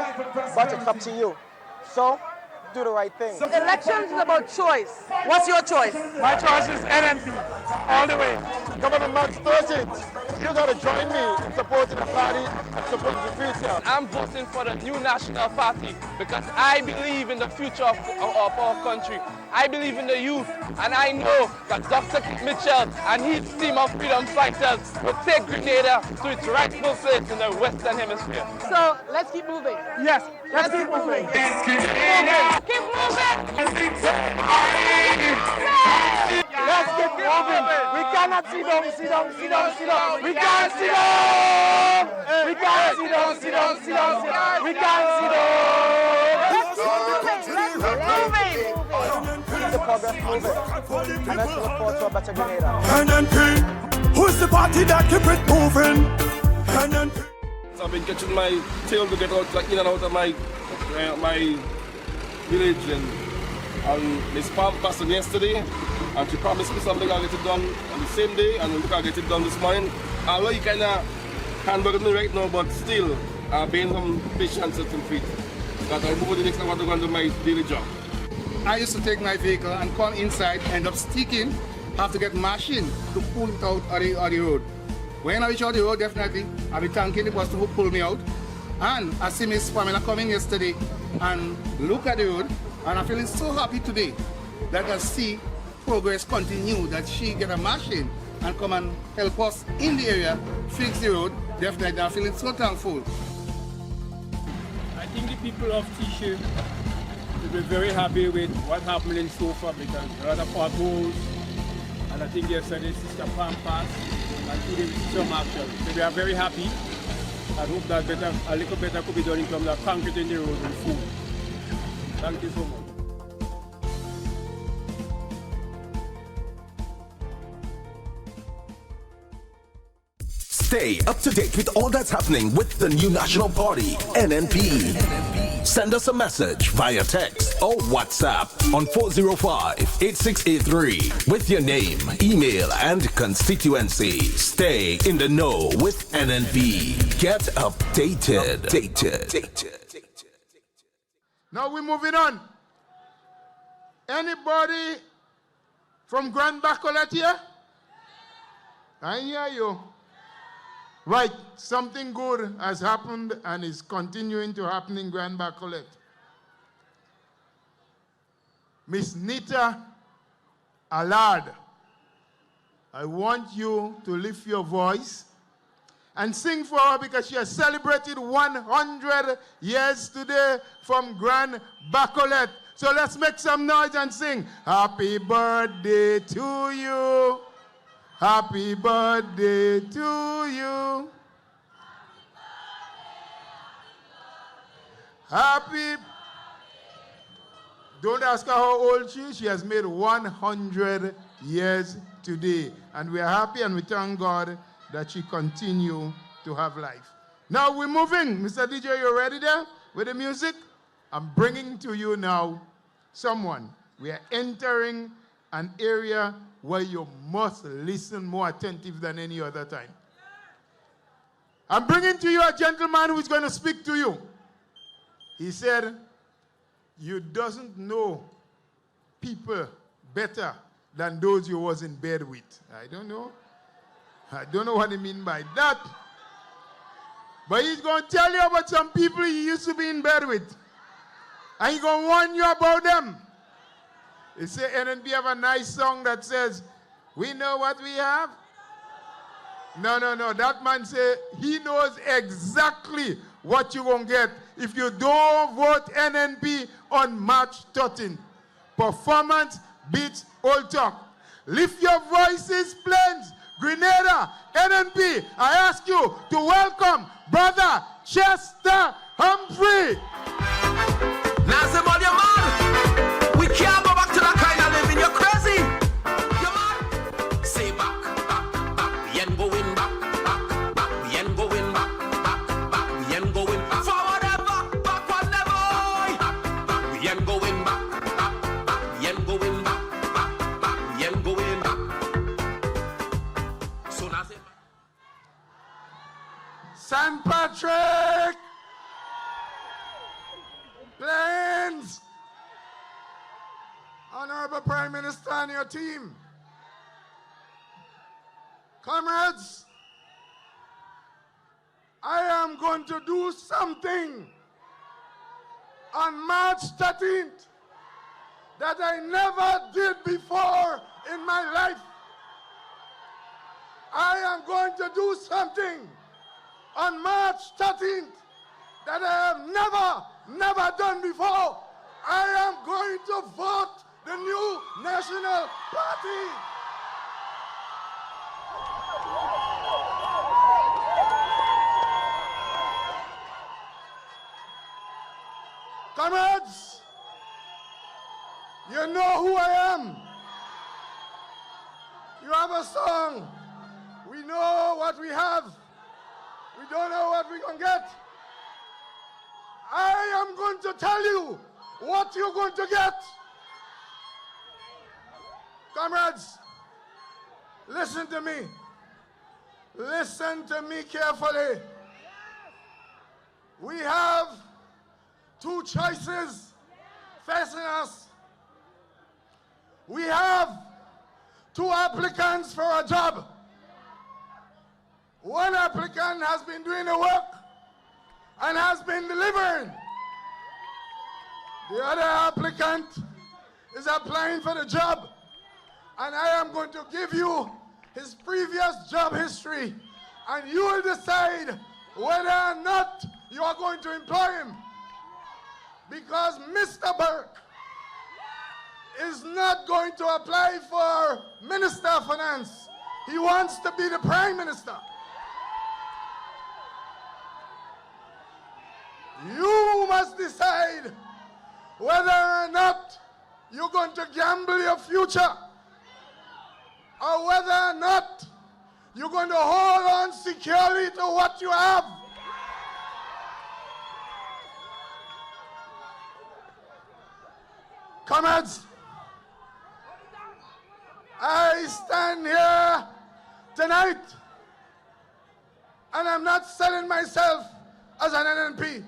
Speaker 8: but it's up to you. So, do the right thing.
Speaker 7: Elections is about choice. What's your choice?
Speaker 6: My choice is NNP, all the way. Coming on March 13th, you gotta join me in supporting the party and supporting the future.
Speaker 19: I'm voting for the new National Party because I believe in the future of our country. I believe in the youth, and I know that Dr. Mitchell and his team of freedom fighters will take Grenada to its rightful place in the Western Hemisphere.
Speaker 7: So, let's keep moving.
Speaker 6: Yes,
Speaker 7: let's keep moving.
Speaker 6: Let's
Speaker 7: keep moving. Keep moving.
Speaker 6: Let's keep moving. We cannot sit down. We can't sit down. We can't sit down. We can't sit down.
Speaker 8: Keep the progress moving. And let's look forward to a better Grenada.
Speaker 6: NNP, who's the party that keep it moving? NNP.
Speaker 26: I've been catching my tail to get out, like in and out of my village, and Miss Palm passed on yesterday, and she promised me something. I'll get it done on the same day, and look, I'll get it done this morning. Although you kind of handbag me right now, but still, I've been some patience and some feet. That I move the next time I want to go and do my daily job.
Speaker 20: I used to take my vehicle and come inside, end up sticking, have to get machine to pull it out of the road. When I reach out the road, definitely, I'll be thanking the bus to pull me out. And I see Miss Pamela coming yesterday and look at the road, and I'm feeling so happy today that I see progress continue, that she get a machine and come and help us in the area, fix the road. Definitely, I'm feeling so thankful.
Speaker 22: I think the people of Tisha will be very happy with what happened in so far because there are other potholes, and I think yesterday Sister Pam passed, and today we see some action. So we are very happy. I hope that a little better could be done in terms of concreting the road and food. Thank you so much.
Speaker 23: Stay up to date with all that's happening with the new National Party, NNP. Send us a message via text or WhatsApp on 405-8683 with your name, email, and constituency. Stay in the know with NNP. Get updated.
Speaker 25: Now we're moving on.
Speaker 4: Anybody from Grand Bacolet here? I hear you. Right, something good has happened and is continuing to happen in Grand Bacolet. Miss Nita Allard, I want you to lift your voice and sing for her because she has celebrated 100 years today from Grand Bacolet. So let's make some noise and sing. Happy birthday to you. Happy birthday to you. Happy. Don't ask her how old she is. She has made 100 years today. And we are happy and we thank God that she continue to have life. Now we're moving. Mr. DJ, you ready there with the music? I'm bringing to you now someone. We are entering an area where you must listen more attentive than any other time. I'm bringing to you a gentleman who's going to speak to you. He said, you doesn't know people better than those you was in bed with. I don't know. I don't know what he mean by that. But he's going to tell you about some people he used to be in bed with. And he's going to warn you about them. He said, NNP have a nice song that says, we know what we have. No. That man say he knows exactly what you're going to get if you don't vote NNP on March 13th. Performance beats all talk. Lift your voices, Plains, Grenada, NNP. I ask you to welcome Brother Chester Humphrey.
Speaker 23: We can't go back to that kind of living. You're crazy. You man. Say back. We ain't going back. We ain't going back. We ain't going back. Forward ever. Backward never. We ain't going back. We ain't going back. We ain't going back. So now say
Speaker 4: St. Patrick. Plains. Honorable Prime Minister and your team. Comrades, I am going to do something on March 13th that I never did before in my life. I am going to do something on March 13th that I have never done before. I am going to vote the new National Party. Comrades, you know who I am. You have a song. We know what we have. We don't know what we're going to get. I am going to tell you what you're going to get. Comrades, listen to me. Listen to me carefully. We have two choices facing us. We have two applicants for a job. One applicant has been doing the work and has been delivering. The other applicant is applying for the job, and I am going to give you his previous job history, and you will decide whether or not you are going to employ him. Because Mr. Burke is not going to apply for Minister of Finance. He wants to be the Prime Minister. You must decide whether or not you're going to gamble your future, or whether or not you're going to hold on securely to what you have. Comrades, I stand here tonight, and I'm not selling myself as an NNP.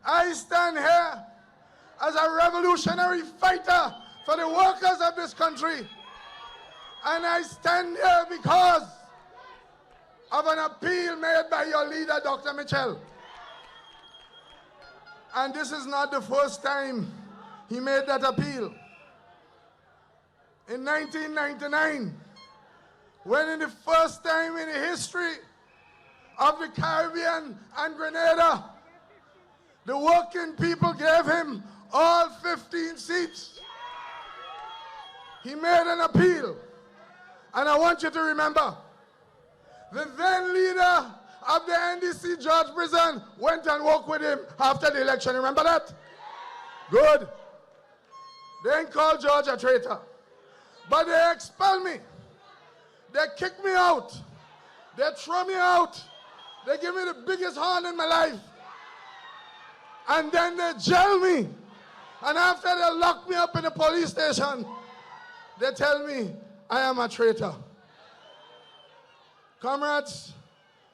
Speaker 4: I stand here as
Speaker 2: a revolutionary fighter for the workers of this country. And I stand here because of an appeal made by your leader, Dr. Mitchell. And this is not the first time he made that appeal. In 1999, when in the first time in the history of the Caribbean and Grenada, the working people gave him all 15 seats. He made an appeal. And I want you to remember, the then leader of the NDC, George Prison, went and worked with him after the election. Remember that? Good. They ain't called George a traitor. But they expelled me. They kicked me out. They threw me out. They gave me the biggest horn in my life. And then they jailed me. And after they locked me up in the police station, they tell me I am a traitor. Comrades,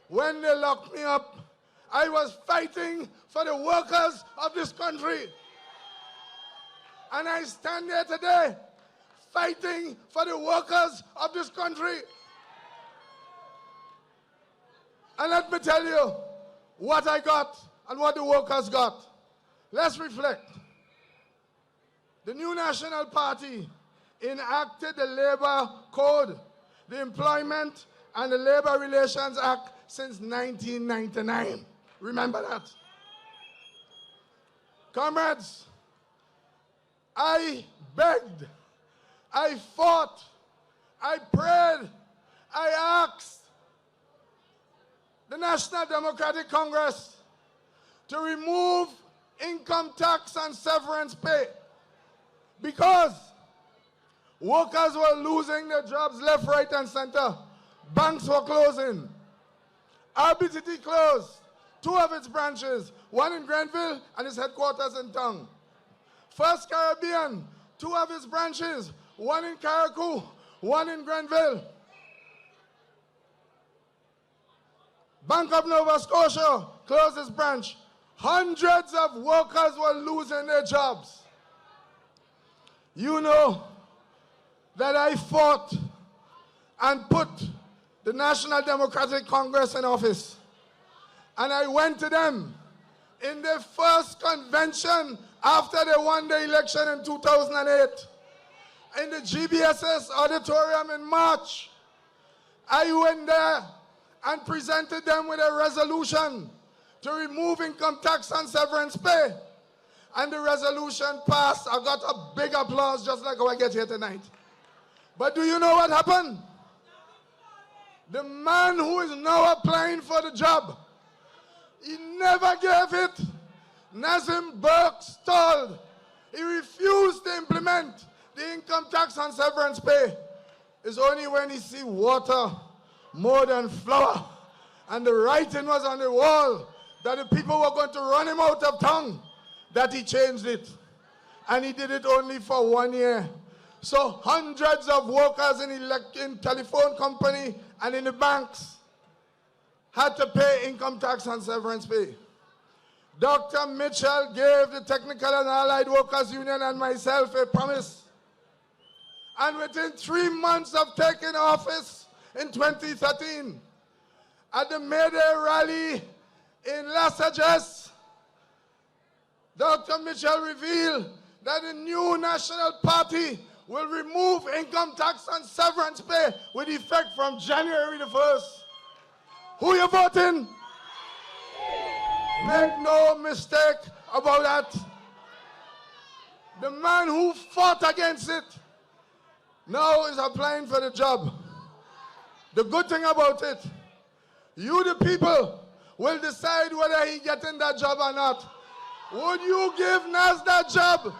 Speaker 2: when they locked me up, I was fighting for the workers of this country. And I stand here today fighting for the workers of this country. And let me tell you what I got and what the workers got. Let's reflect. The new National Party enacted the Labor Code, the Employment and the Labor Relations Act since 1999. Remember that. Comrades, I begged, I fought, I prayed, I asked the National Democratic Congress to remove income tax and severance pay because workers were losing their jobs left, right, and center. Banks were closing. RBTT closed 2 of its branches, one in Grenville and its headquarters in Tongue. First Caribbean, 2 of its branches, one in Carriacou, one in Grenville. Bank of Nova Scotia closed its branch. Hundreds of workers were losing their jobs. You know that I fought and put the National Democratic Congress in office. And I went to them in their first convention after they won the election in 2008. In the GBSS auditorium in March, I went there and presented them with a resolution to remove income tax and severance pay. And the resolution passed. I got a big applause just like how I get here tonight. But do you know what happened? The man who is now applying for the job, he never gave it. Nazim Burke stalled. He refused to implement the income tax and severance pay. It's only when he see water more than flour and the writing was on the wall that the people were going to run him out of town that he changed it. And he did it only for 1 year. So hundreds of workers in telephone company and in the banks had to pay income tax and severance pay. Dr. Mitchell gave the Technical and Allied Workers Union and myself a promise. And within 3 months of taking office in 2013, at the May Day rally in Las Vegas, Dr. Mitchell revealed that the new National Party will remove income tax and severance pay with effect from January the 1st. Who you voting? Make no mistake about that. The man who fought against it now is applying for the job. The good thing about it, you the people will decide whether he getting that job or not. Would you give Nas that job?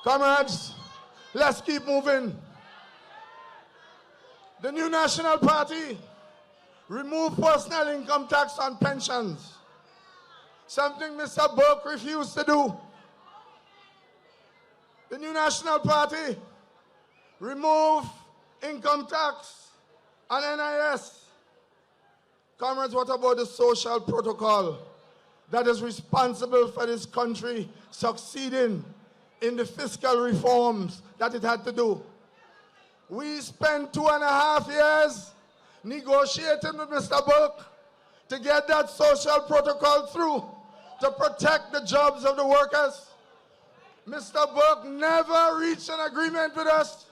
Speaker 2: Comrades, let's keep moving. The new National Party removed personal income tax on pensions, something Mr. Burke refused to do. The new National Party removed income tax on NIS. Comrades, what about the social protocol that is responsible for this country succeeding in the fiscal reforms that it had to do? We spent 2.5 years negotiating with Mr. Burke to get that social protocol through to protect the jobs of the workers. Mr. Burke never reached an agreement with us.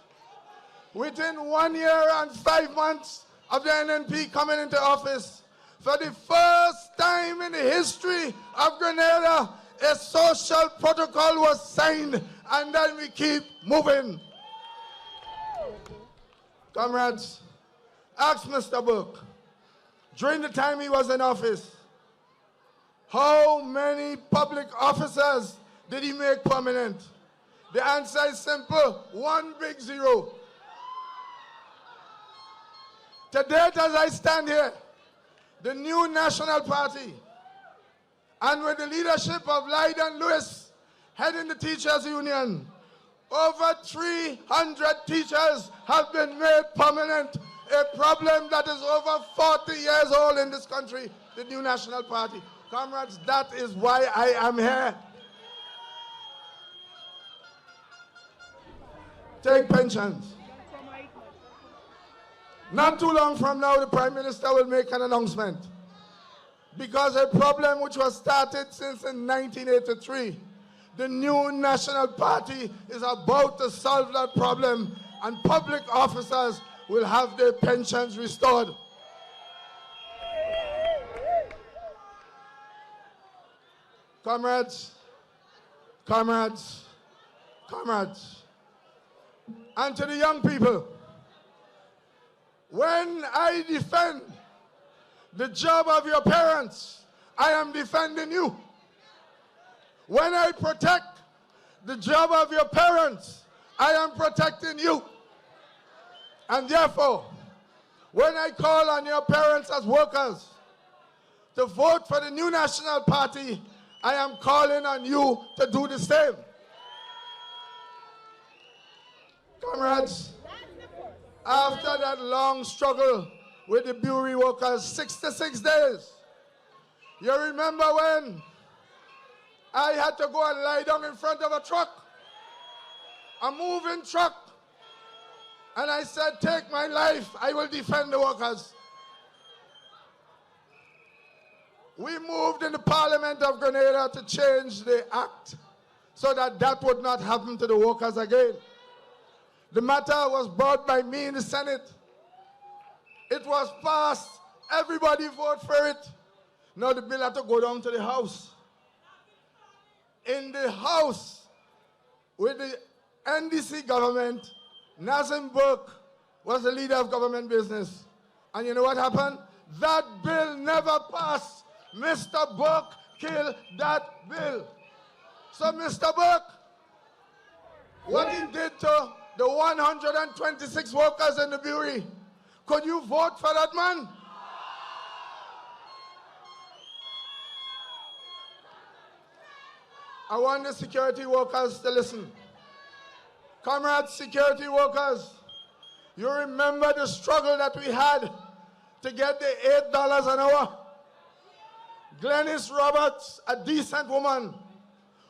Speaker 2: Within 1 year and 5 months of the NNP coming into office, for the first time in the history of Grenada, a social protocol was signed, and then we keep moving. Comrades, ask Mr. Burke, during the time he was in office, how many public officers did he make permanent? The answer is simple, 1 big zero. To date, as I stand here, the new National Party, and with the leadership of Lyden Lewis heading the Teachers Union, over 300 teachers have been made permanent, a problem that is over 40 years old in this country, the new National Party. Comrades, that is why I am here. Take pensions. Not too long from now, the Prime Minister will make an announcement. Because a problem which was started since in 1983, the new National Party is about to solve that problem, and public officers will have their pensions restored. Comrades, comrades, comrades, and to the young people, when I defend the job of your parents, I am defending you. When I protect the job of your parents, I am protecting you. And therefore, when I call on your parents as workers to vote for the new National Party, I am calling on you to do the same. Comrades, after that long struggle with the brewery workers, 66 days, you remember when I had to go and lie down in front of a truck, a moving truck, and I said, take my life, I will defend the workers. We moved in the Parliament of Grenada to change the act so that that would not happen to the workers again. The matter was brought by me in the Senate. It was passed. Everybody voted for it. Now the bill had to go down to the House. In the House, with the NDC government, Nazim Burke was the leader of government business. And you know what happened? That bill never passed. Mr. Burke killed that bill. So Mr. Burke, what he did to the 126 workers in the brewery, could you vote for that man? I want the security workers to listen. Comrades, security workers, you remember the struggle that we had to get the $8 an hour? Glenys Roberts, a decent woman,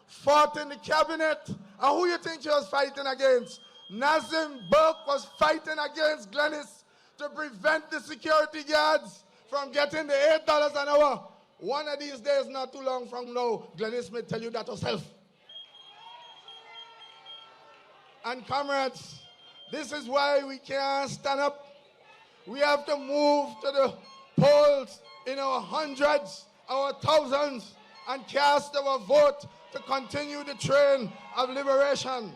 Speaker 2: fought in the cabinet. And who you think she was fighting against? Nazim Burke was fighting against Glenys to prevent the security guards from getting the $8 an hour. One of these days, not too long from now, Glenys may tell you that herself. And comrades, this is why we can't stand up. We have to move to the polls in our hundreds, our thousands, and cast our vote to continue the train of liberation.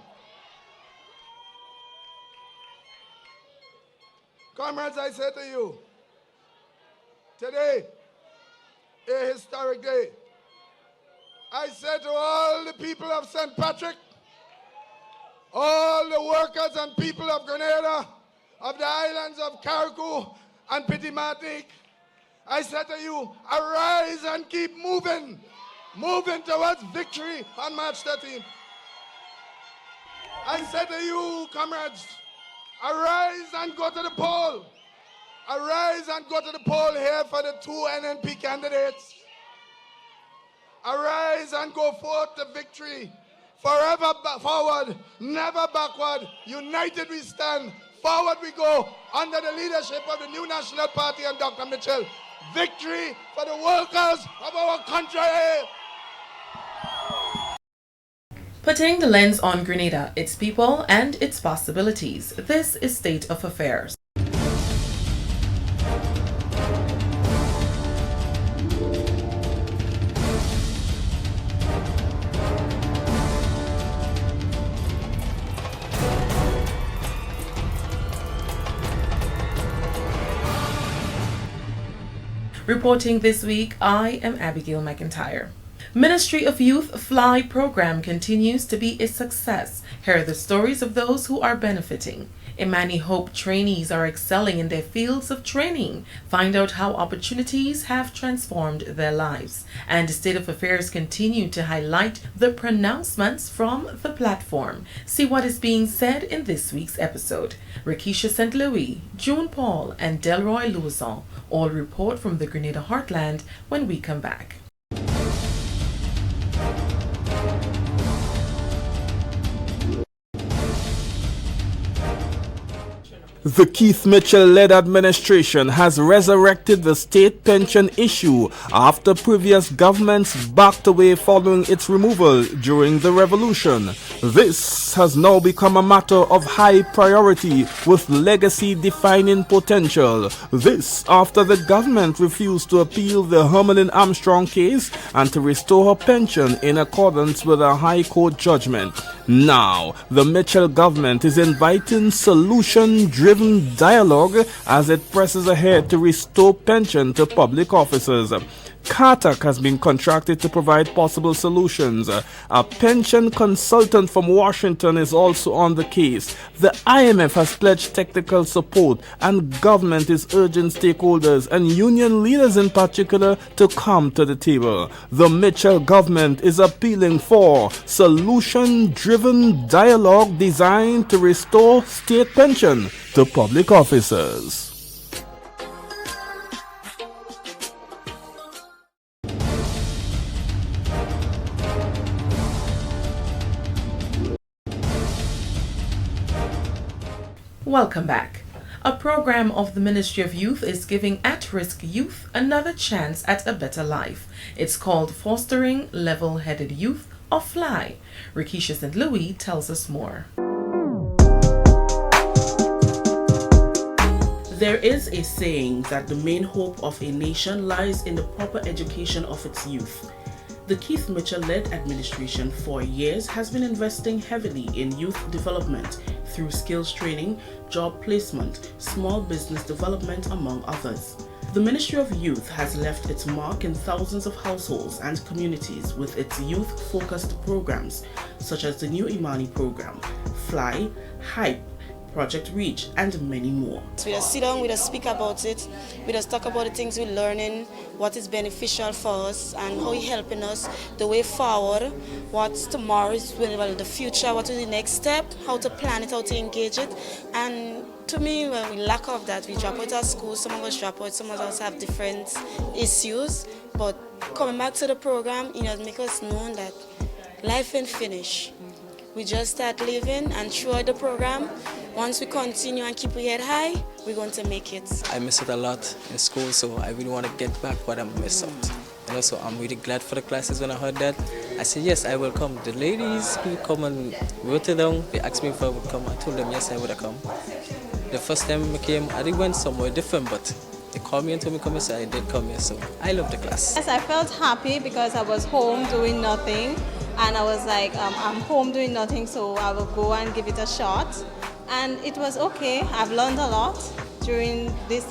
Speaker 2: Comrades, I say to you, today, a historic day. I say to all the people of St. Patrick, all the workers and people of Grenada, of the islands of Carriacou and Petit Martinique, I say to you, arise and keep moving, moving towards victory on March 13th. I say to you, comrades, arise and go to the poll. Arise and go to the poll here for the 2 NNP candidates. Arise and go forth to victory. Forever forward, never backward. United we stand. Forward we go under the leadership of the new National Party and Dr. Mitchell. Victory for the workers of our country.
Speaker 15: Putting the lens on Grenada, its people, and its possibilities. This is State of Affairs. Reporting this week, I am Abigail McIntyre. Ministry of Youth Fly program continues to be a success. Here are the stories of those who are benefiting. Imani Hope trainees are excelling in their fields of training. Find out how opportunities have transformed their lives. And State of Affairs continue to highlight the pronouncements from the platform. See what is being said in this week's episode. Rakisha St. Louis, June Paul, and Delroy Louison all report from the Grenada Heartland when we come back.
Speaker 5: The Keith Mitchell-led administration has resurrected the state pension issue after previous governments backed away following its removal during the revolution. This has now become a matter of high priority with legacy-defining potential. This after the government refused to appeal the Hermelin Armstrong case and to restore her pension in accordance with a High Court judgment. Now, the Mitchell government is inviting solution-driven dialogue as it presses ahead to restore pension to public officers. CARTAC has been contracted to provide possible solutions. A pension consultant from Washington is also on the case. The IMF has pledged technical support, and government is urging stakeholders and union leaders in particular to come to the table. The Mitchell government is appealing for solution-driven dialogue designed to restore state pension to public officers.
Speaker 15: Welcome back. A program of the Ministry of Youth is giving at-risk youth another chance at a better life. It's called Fostering Level-Headed Youth, or FLY. Rakisha St. Louis tells us more.
Speaker 9: There is a saying that the main hope of a nation lies in the proper education of its youth. The Keith Mitchell-led administration for years has been investing heavily in youth development through skills training, job placement, small business development, among others. The Ministry of Youth has left its mark in thousands of households and communities with its youth-focused programs, such as the new Imani program, FLY, HYPE, Project Reach, and many more.
Speaker 10: We just sit down, we just speak about it, we just talk about the things we're learning, what is beneficial for us and how it's helping us, the way forward, what's tomorrow, well, the future, what is the next step, how to plan it, how to engage it. And to me, when we lack of that, we drop out of school, some of us drop out, some of us have different issues, but coming back to the program, make us know that life ain't finished. We just start living, and throughout the program, once we continue and keep our head high, we're going to make it.
Speaker 11: I miss it a lot in school, so I really want to get back what I missed out. And also, I'm really glad for the classes. When I heard that, I said, yes, I will come. The ladies who come and wrote it down, they asked me if I would come. I told them, yes, I would have come. The first time I came, I went somewhere different, but they called me and told me to come here, so I did come here. So I love the class.
Speaker 13: Yes, I felt happy because I was home doing nothing. And I was like, I'm home doing nothing, so I will go and give it a shot. And it was okay. I've learned a lot during this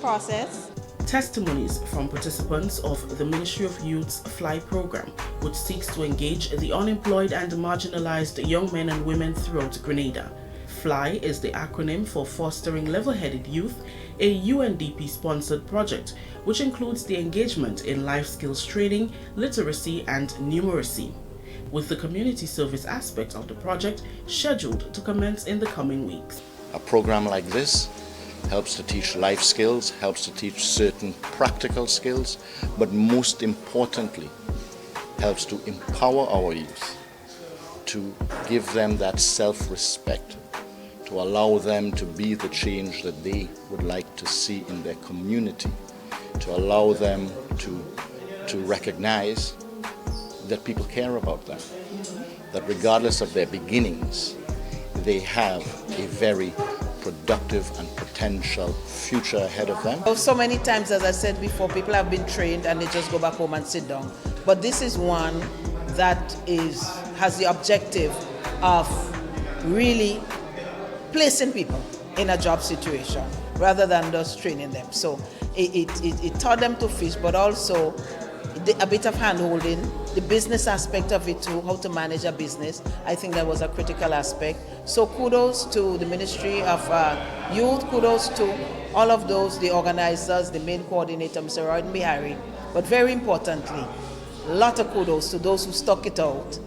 Speaker 13: process.
Speaker 9: Testimonies from participants of the Ministry of Youth's FLY program, which seeks to engage the unemployed and marginalized young men and women throughout Grenada. FLY is the acronym for Fostering Level-Headed Youth, a UNDP-sponsored project which includes the engagement in life skills training, literacy, and numeracy, with the community service aspect of the project scheduled to commence in the coming weeks.
Speaker 14: A program like this
Speaker 1: helps to teach life skills, helps to teach certain practical skills, but most importantly, helps to empower our youth, to give them that self-respect, to allow them to be the change that they would like to see in their community, to allow them to recognize that people care about them, that regardless of their beginnings, they have a very productive and potential future ahead of them.
Speaker 3: So many times, as I said before, people have been trained and they just go back home and sit down. But this is one that has the objective of really placing people in a job situation rather than just training them. So it taught them to fish, but also a bit of hand-holding, the business aspect of it too, how to manage a business. I think that was a critical aspect. So kudos to the Ministry of Youth, kudos to all of those, the organizers, the main coordinator, Mr. Roy Bihari, but very importantly, a lot of kudos to those who stuck it out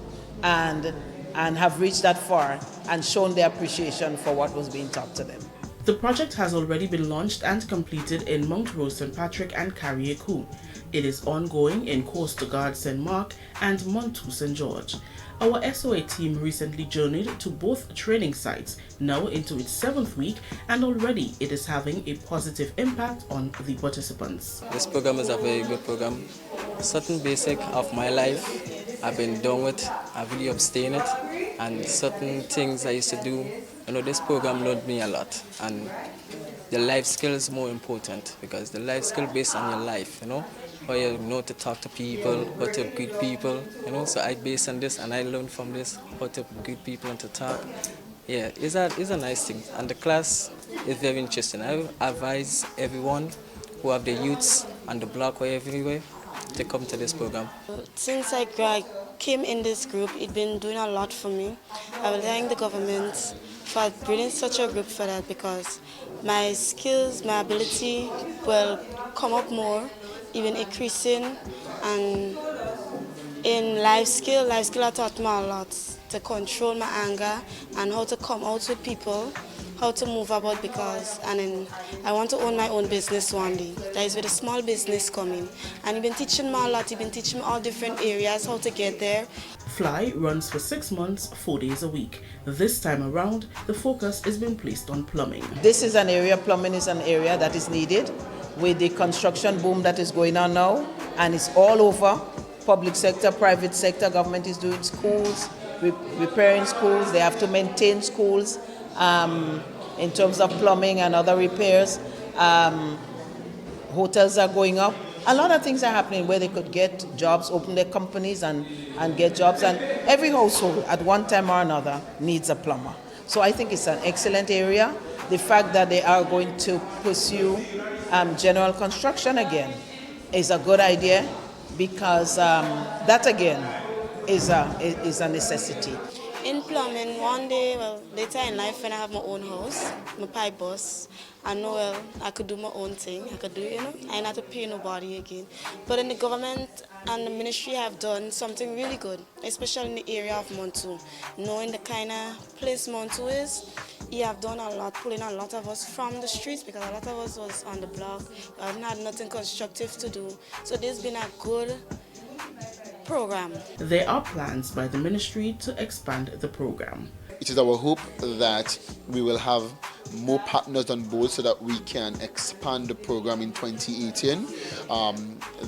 Speaker 3: and have reached that far and shown their appreciation for what was being taught to them.
Speaker 9: The project has already been launched and completed in Mount Rose St. Patrick and Carriacou. It is ongoing in Coast Guard St. Mark and Montou St. George. Our SOA team recently journeyed to both training sites, now into its 7th week, and already it is having a positive impact on the participants.
Speaker 11: This program is a very good program. Certain basic of my life I've been done with, I've really abstained it, and certain things I used to do, this program learned me a lot. And the life skill is more important, because the life skill based on your life, how you know to talk to people, how to greet people, so I based on this and I learned from this how to greet people and to talk. Yeah, it's a nice thing, and the class is very interesting. I advise everyone who have the youths and the block or everywhere to come to this program.
Speaker 10: Since I came in this group, it's been doing a lot for me. I would thank the government for bringing such a group for that, because my skills, my ability will come up more, even increasing, and in life skill I taught me a lot to control my anger and how to come out with people, how to move about, and I want to own my own business one day. That is with a small business coming. And you've been teaching me a lot, you've been teaching me all different areas, how to get there.
Speaker 9: Fly runs for 6 months, 4 days a week. This time around, the focus has been placed on plumbing.
Speaker 3: This is an area, plumbing is an area that is needed with the construction boom that is going on now, and it's all over. Public sector, private sector, government is doing schools, repairing schools, they have to maintain schools in terms of plumbing and other repairs. Hotels are going up. A lot of things are happening where they could get jobs, open their companies and get jobs. And every household at one time or another needs a plumber. So I think it's an excellent area. The fact that they are going to pursue general construction again is a good idea, because that again is a necessity.
Speaker 10: In plumbing, one day, later in life when I have my own house, my pipe boss, I know, I could do my own thing. I could do, I don't have to pay nobody again. But in the government and the ministry have done something really good, especially in the area of Montou. Knowing the kind of place Montou is, he have done a lot, pulling a lot of us from the streets, because a lot of us was on the block. I haven't had nothing constructive to do. So this has been a good program.
Speaker 9: There are plans by the ministry to expand the program.
Speaker 14: It is our hope that we will have more partners on board so that we can expand the program in 2018.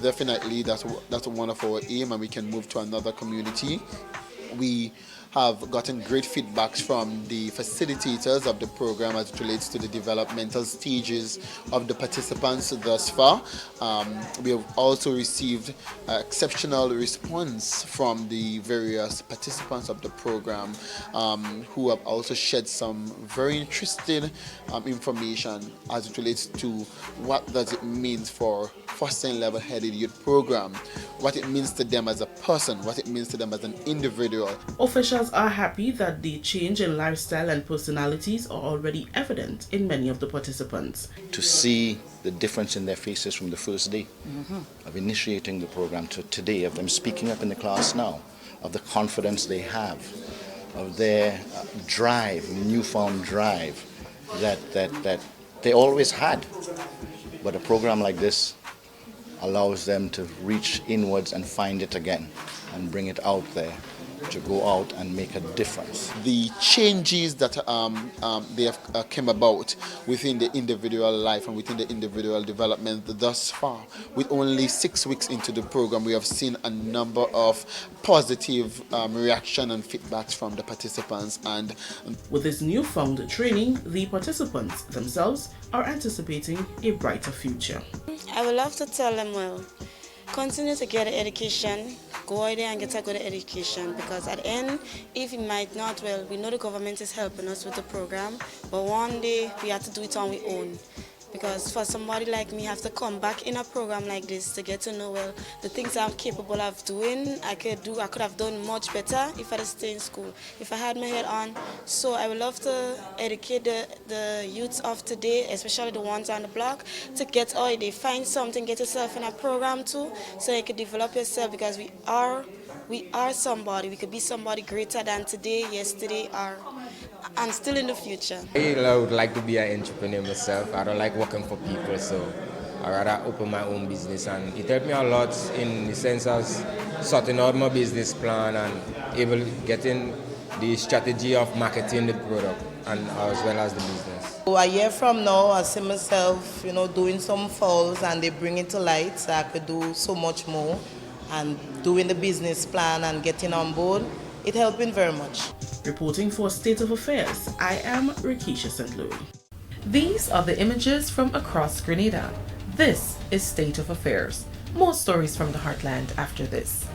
Speaker 14: Definitely that's one of our aim, and we can move to another community. We have gotten great feedbacks from the facilitators of the program as it relates to the developmental stages of the participants thus far. We have also received exceptional response from the various participants of the program who have also shared some very interesting information as it relates to what does it mean for fostering level-headed youth program, what it means to them as a person, what it means to them as an individual.
Speaker 9: Officials are happy that the change in lifestyle and personalities are already evident in many of the participants.
Speaker 1: To see the difference in their faces from the first day of initiating the program to today, of them speaking up in the class now, of the confidence they have, of their drive, newfound drive, that They always had. But a program like this allows them to reach inwards and find it again and bring it out there to go out and make a difference.
Speaker 14: The changes that they have came about within the individual life and within the individual development thus far. With only 6 weeks into the program, we have seen a number of positive reaction and feedbacks from the participants. And
Speaker 9: with this newfound training, the participants themselves are anticipating a brighter future.
Speaker 10: I would love to tell them, well, continue to get an education, go out there and get a good education, because at the end, if it might not, well, we know the government is helping us with the program, but one day we have to do it on our own. Because for somebody like me, have to come back in a program like this to get to know, well, the things I'm capable of doing, I could have done much better if I had stayed in school, if I had my head on. So I would love to educate the youths of today, especially the ones on the block, to get out there, find something, get yourself in a program too, so you can develop yourself, because we are somebody. We could be somebody greater than today, yesterday, and still in the future.
Speaker 12: I would like to be an entrepreneur myself. I don't like working for people, so I rather open my own business, and it helped me a lot in the sense of sorting out my business plan and getting the strategy of marketing the product and as well as the business.
Speaker 16: So a year from now, I see myself, doing some falls and they bring it to light, so I could do so much more, and doing the business plan and getting on board. It helped me very much.
Speaker 9: Reporting for State of Affairs, I am Rikisha St. Louis. These are the images from across Grenada. This is State of Affairs. More stories from the heartland after this.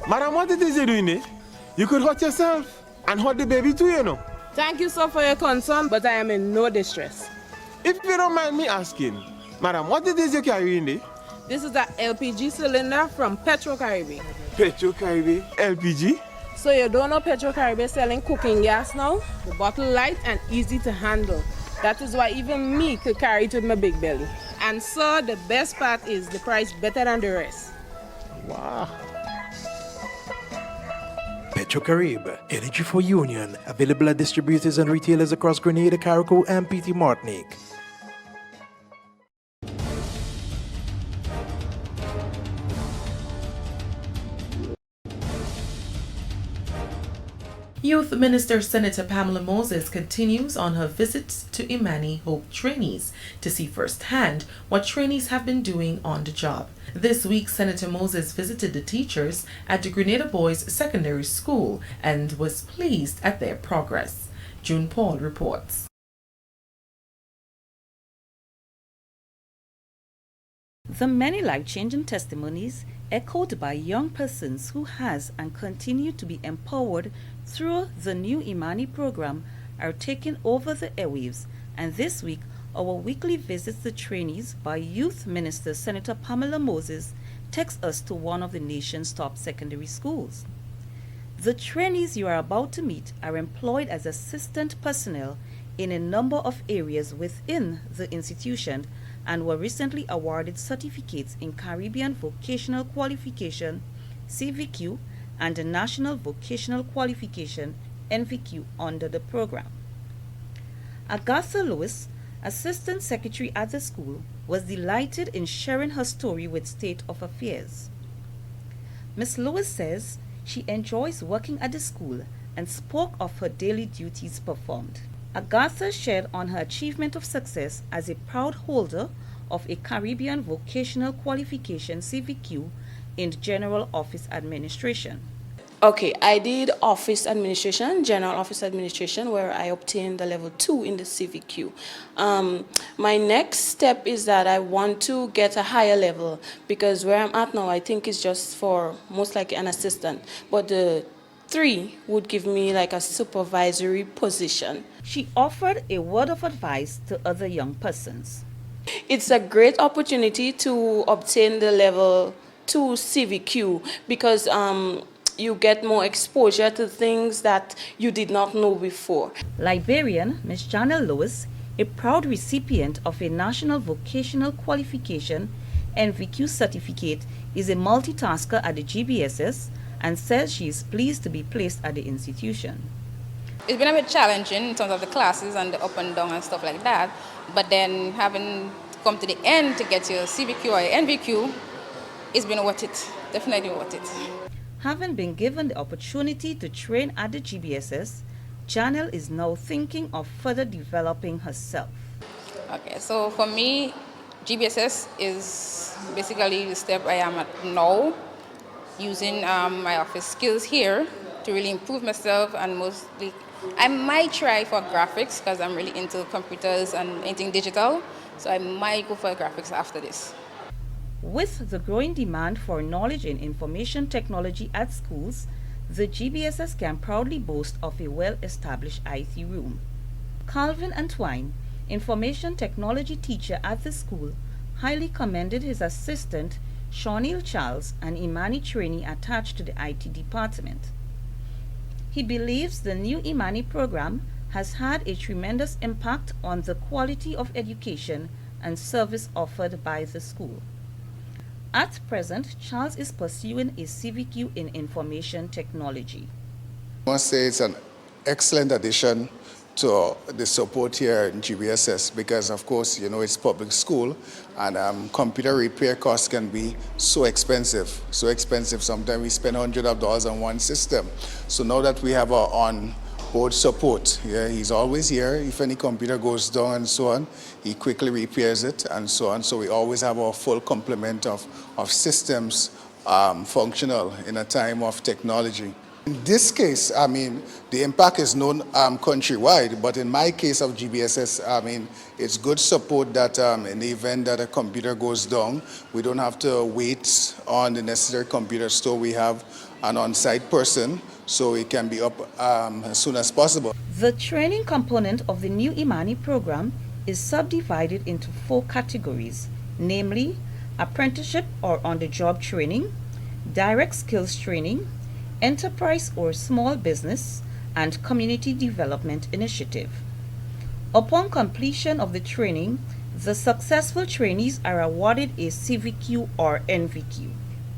Speaker 17: Madam, what it is you doing there? You could hurt yourself and hurt the baby too,
Speaker 18: Thank you, sir, for your concern, but I am in no distress.
Speaker 17: If you don't mind me asking, Madam, what it is you carrying there?
Speaker 18: This is an LPG cylinder from Petro-Caribbean.
Speaker 17: Petro-Caribbean? LPG?
Speaker 18: So you don't know Petro-Caribbean selling cooking gas now? The bottle light and easy to handle. That is why even me could carry it with my big belly. And so the best part is the price better than the rest.
Speaker 17: Wow.
Speaker 21: Petro-Caribbean, energy for union, available at distributors and retailers across Grenada, Carriacou, and PT Martinique.
Speaker 9: Youth Minister Senator Pamela Moses continues on her visits to Imani Hope trainees to see firsthand what trainees have been doing on the job. This week, Senator Moses visited the teachers at the Grenada Boys Secondary School and was pleased at their progress. June Paul reports.
Speaker 24: The many life-changing testimonies echoed by young persons who has and continue to be empowered through the new Imani program are taking over the airwaves, and this week our weekly visits to trainees by Youth Minister Senator Pamela Moses takes us to one of the nation's top secondary schools. The trainees you are about to meet are employed as assistant personnel in a number of areas within the institution and were recently awarded certificates in Caribbean Vocational Qualification, CVQ, and the National Vocational Qualification, NVQ, under the program. Agatha Lewis, Assistant Secretary at the school, was delighted in sharing her story with State of Affairs. Ms. Lewis says she enjoys working at the school and spoke of her daily duties performed. Agatha shared on her achievement of success as a proud holder of a Caribbean Vocational Qualification CVQ in General Office Administration.
Speaker 10: Okay, I did office administration, general office administration, where I obtained the level 2 in the CVQ. My next step is that I want to get a higher level, because where I'm at now, I think is just for most likely an assistant. But the 3 would give me like a supervisory position.
Speaker 24: She offered a word of advice to other young persons.
Speaker 10: It's a great opportunity to obtain the level 2 CVQ because you get more exposure to things that you did not know before.
Speaker 24: Liberian Ms. Janelle Lewis, a proud recipient of a National Vocational Qualification NVQ certificate, is a multitasker at the GBSS and says she is pleased to be placed at the institution.
Speaker 6: it's been a bit challenging in terms of the classes and the up and down and stuff like that. But then having come to the end to get your CVQ or your NVQ, it's been worth it. Definitely worth it.
Speaker 24: Having been given the opportunity to train at the GBSS, Janelle is now thinking of further developing herself.
Speaker 6: Okay, so for me, GBSS is basically the step I am at now, using my office skills here to really improve myself, and mostly I might try for graphics because I'm really into computers and anything digital, so I might go for graphics after this.
Speaker 24: With the growing demand for knowledge in information technology at schools, the GBSS can proudly boast of a well-established IT room. Calvin Antwine, information technology teacher at the school, highly commended his assistant, Shawneel Charles, an Imani trainee attached to the IT department. He believes the new Imani program has had a tremendous impact on the quality of education and service offered by the school. At present, Charles is pursuing a CVQ in information technology.
Speaker 7: I must say it's an excellent addition to the support here in GBSS because, of course, you know, it's public school and computer repair costs can be so expensive. Sometimes we spend hundreds of dollars on one system. So now that we have our on-board support, yeah, he's always here. If any computer goes down and so on, he quickly repairs it and so on. So we always have our full complement of systems functional in a time of technology. In this case, I mean, the impact is known countrywide, but in my case of GBSS, I mean, it's good support that in the event that a computer goes down, we don't have to wait on the necessary computer store. We have an on-site person, so it can be up as soon as possible.
Speaker 24: The training component of the new Imani program is subdivided into 4 categories, namely apprenticeship or on-the-job training, direct skills training, enterprise or small business, and community development initiative. Upon completion of the training, the successful trainees are awarded a CVQ or NVQ.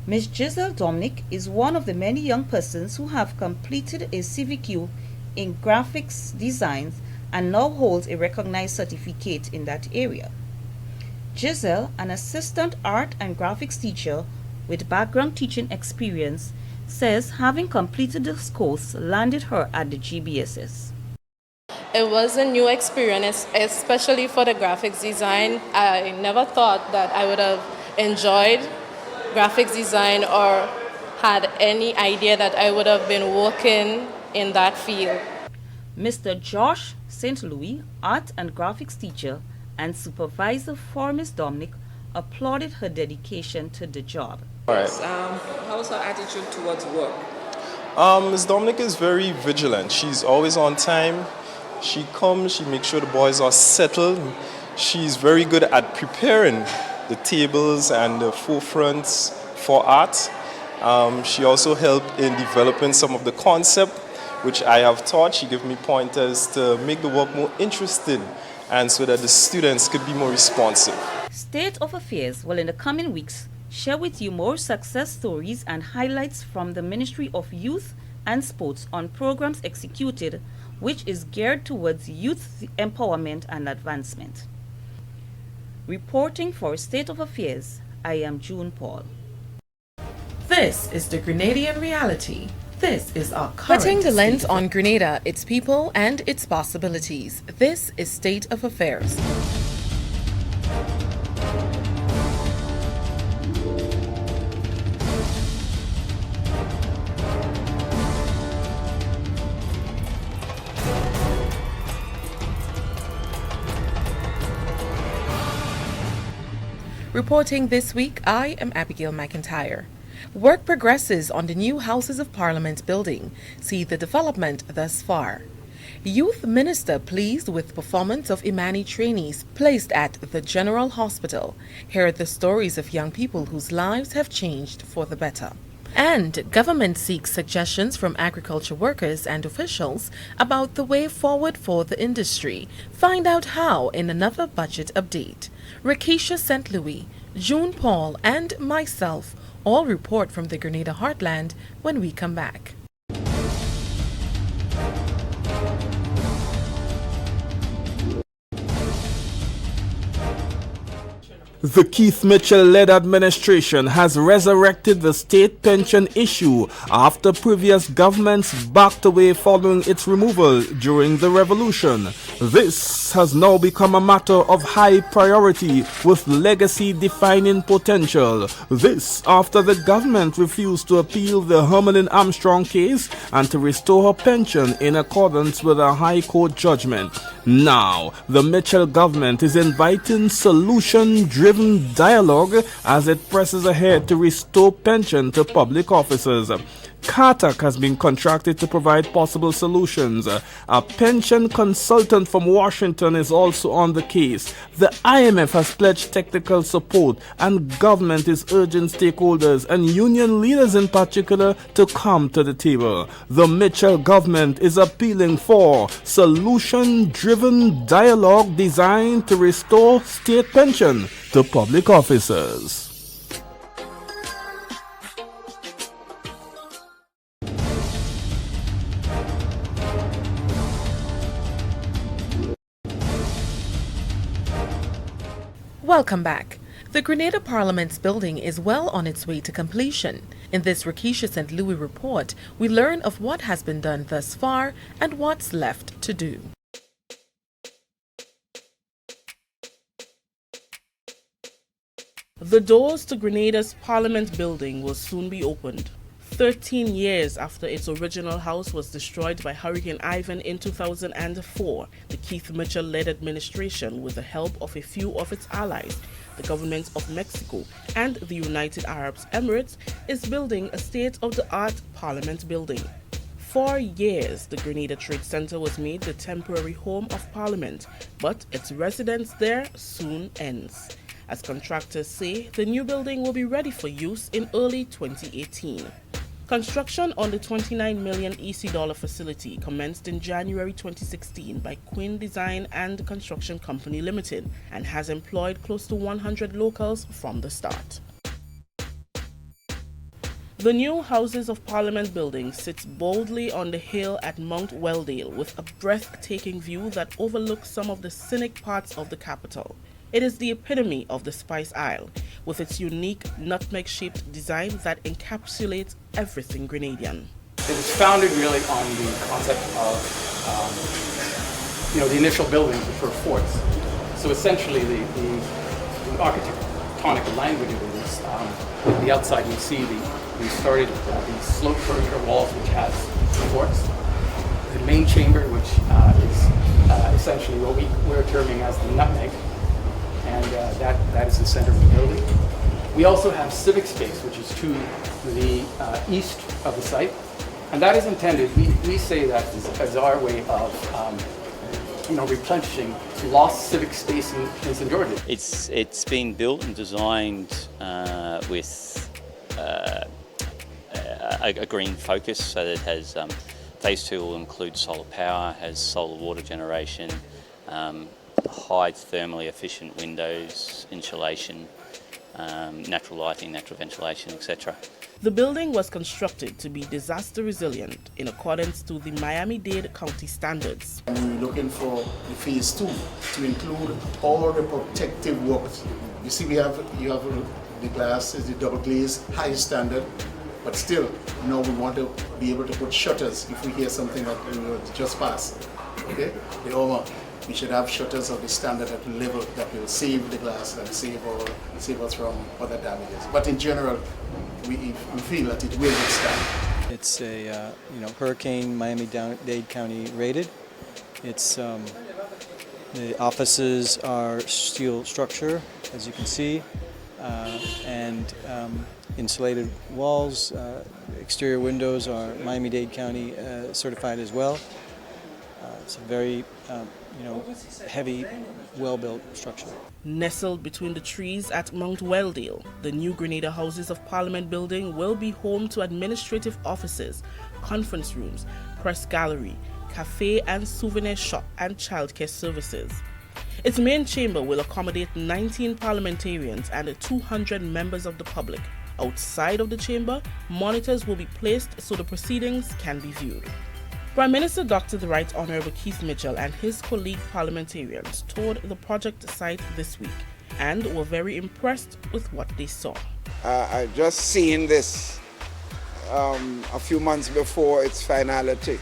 Speaker 24: Ms. Giselle Dominic is one of the many young persons who have completed a CVQ in graphics designs and now holds a recognized certificate in that area. Giselle, an assistant art and graphics teacher with background teaching experience, says having completed this course landed her at the GBSS.
Speaker 8: It was a new experience, especially for the graphics design. I never thought that I would have enjoyed graphics design or had any idea that I would have been working in that field.
Speaker 24: Mr. Josh St. Louis, art and graphics teacher and supervisor for Ms. Dominic, applauded her dedication to the job.
Speaker 19: Right. How's her attitude towards work?
Speaker 20: Ms. Dominic is very vigilant. She's always on time. She comes, she makes sure the boys are settled. She's very good at preparing the tables and the forefronts for art. She also helped in developing some of the concept, which I have taught. She gave me pointers to make the work more interesting and so that the students could be more responsive.
Speaker 24: State of Affairs will in the coming weeks share with you more success stories and highlights from the Ministry of Youth and Sports on programs executed, which is geared towards youth empowerment and advancement. Reporting for State of Affairs, I am June Paul.
Speaker 15: This is the Grenadian reality. This is our current
Speaker 26: Putting the lens
Speaker 15: state.
Speaker 26: on Grenada, its people, and its possibilities. This is State of Affairs. Reporting this week, I am Abigail McIntyre. Work progresses on the new Houses of Parliament building. See the development thus far. Youth Minister pleased with performance of Imani trainees placed at the General Hospital. Here are the stories of young people whose lives have changed for the better. And government seeks suggestions from agriculture workers and officials about the way forward for the industry. Find out how in another budget update. Rakesha St. Louis, June Paul, and myself all report from the Grenada Heartland when we come back.
Speaker 2: The Keith Mitchell-led administration has resurrected the state pension issue after previous governments backed away following its removal during the revolution. This has now become a matter of high priority with legacy-defining potential. This after the government refused to appeal the Hermelin-Armstrong case and to restore her pension in accordance with a High Court judgment. Now, the Mitchell government is inviting solution-driven dialogue as it presses ahead to restore pension to public officers. CARTAC has been contracted to provide possible solutions. A pension consultant from Washington is also on the case. The IMF has pledged technical support, and government is urging stakeholders and union leaders in particular to come to the table. The Mitchell government is appealing for solution-driven dialogue designed to restore state pension to public officers.
Speaker 26: Welcome back. The Grenada Parliament's building is well on its way to completion. In this Rakisha St. Louis report, we learn of what has been done thus far and what's left to do.
Speaker 9: The doors to Grenada's Parliament building will soon be opened. 13 years after its original house was destroyed by Hurricane Ivan in 2004, the Keith Mitchell-led administration, with the help of a few of its allies, the governments of Mexico and the United Arab Emirates, is building a state-of-the-art Parliament building. For years, the Grenada Trade Center was made the temporary home of Parliament, but its residence there soon ends. As contractors say, the new building will be ready for use in early 2018. Construction on the $29 million EC facility commenced in January 2016 by Quinn Design and Construction Company Limited and has employed close to 100 locals from the start. The new Houses of Parliament building sits boldly on the hill at Mount Weldale with a breathtaking view that overlooks some of the scenic parts of the capital. It is the epitome of the Spice Isle, with its unique nutmeg-shaped design that encapsulates everything Grenadian.
Speaker 4: It was founded really on the concept of, the initial buildings, which were forts. So essentially, the architectonic language of it is, the outside you see, we started the slope perimeter walls, which has forts. The main chamber, which is essentially what we're terming as the nutmeg, and that is the center of the building. We also have civic space, which is to the east of the site, and that is intended, we say that as our way of replenishing lost civic space in St. George's.
Speaker 5: It's been built and designed with a green focus, so that it has phase 2 will include solar power, has solar water generation, high thermally efficient windows, insulation, natural lighting, natural ventilation, etc.
Speaker 9: The building was constructed to be disaster resilient in accordance to the Miami-Dade County standards.
Speaker 7: We're looking for the phase 2 to include all the protective works. You see, you have the glass is the double glaze, high standard, but still, now we want to be able to put shutters if we hear something that will just pass. Okay, we should have shutters of the standard at level that will save the glass and save us from other damages. But in general, we feel that it will withstand.
Speaker 22: It's a Hurricane Miami-Dade County rated. It's the offices are steel structure, as you can see, and insulated walls. Exterior windows are Miami-Dade County certified as well. It's a very heavy, well-built structure.
Speaker 9: Nestled between the trees at Mount Weldale, the new Grenada Houses of Parliament building will be home to administrative offices, conference rooms, press gallery, cafe and souvenir shop, and childcare services. Its main chamber will accommodate 19 parliamentarians and 200 members of the public. Outside of the chamber, monitors will be placed so the proceedings can be viewed. Prime Minister Dr. the Right Honourable Keith Mitchell and his colleague parliamentarians toured the project site this week. and were very impressed with what they saw.
Speaker 1: I just seen this a few months before its finality.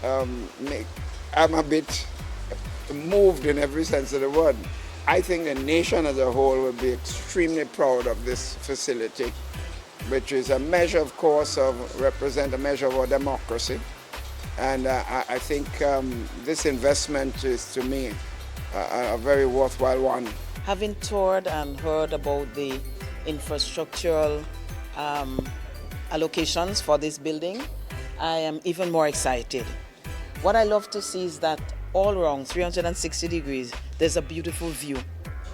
Speaker 1: I'm a bit moved in every sense of the word. I think the nation as a whole will be extremely proud of this facility, which is a measure, of course, represent a measure of our democracy. And I think this investment is, to me, a very worthwhile one.
Speaker 3: Having toured and heard about the infrastructural allocations for this building, I am even more excited. What I love to see is that all around 360 degrees, there's a beautiful view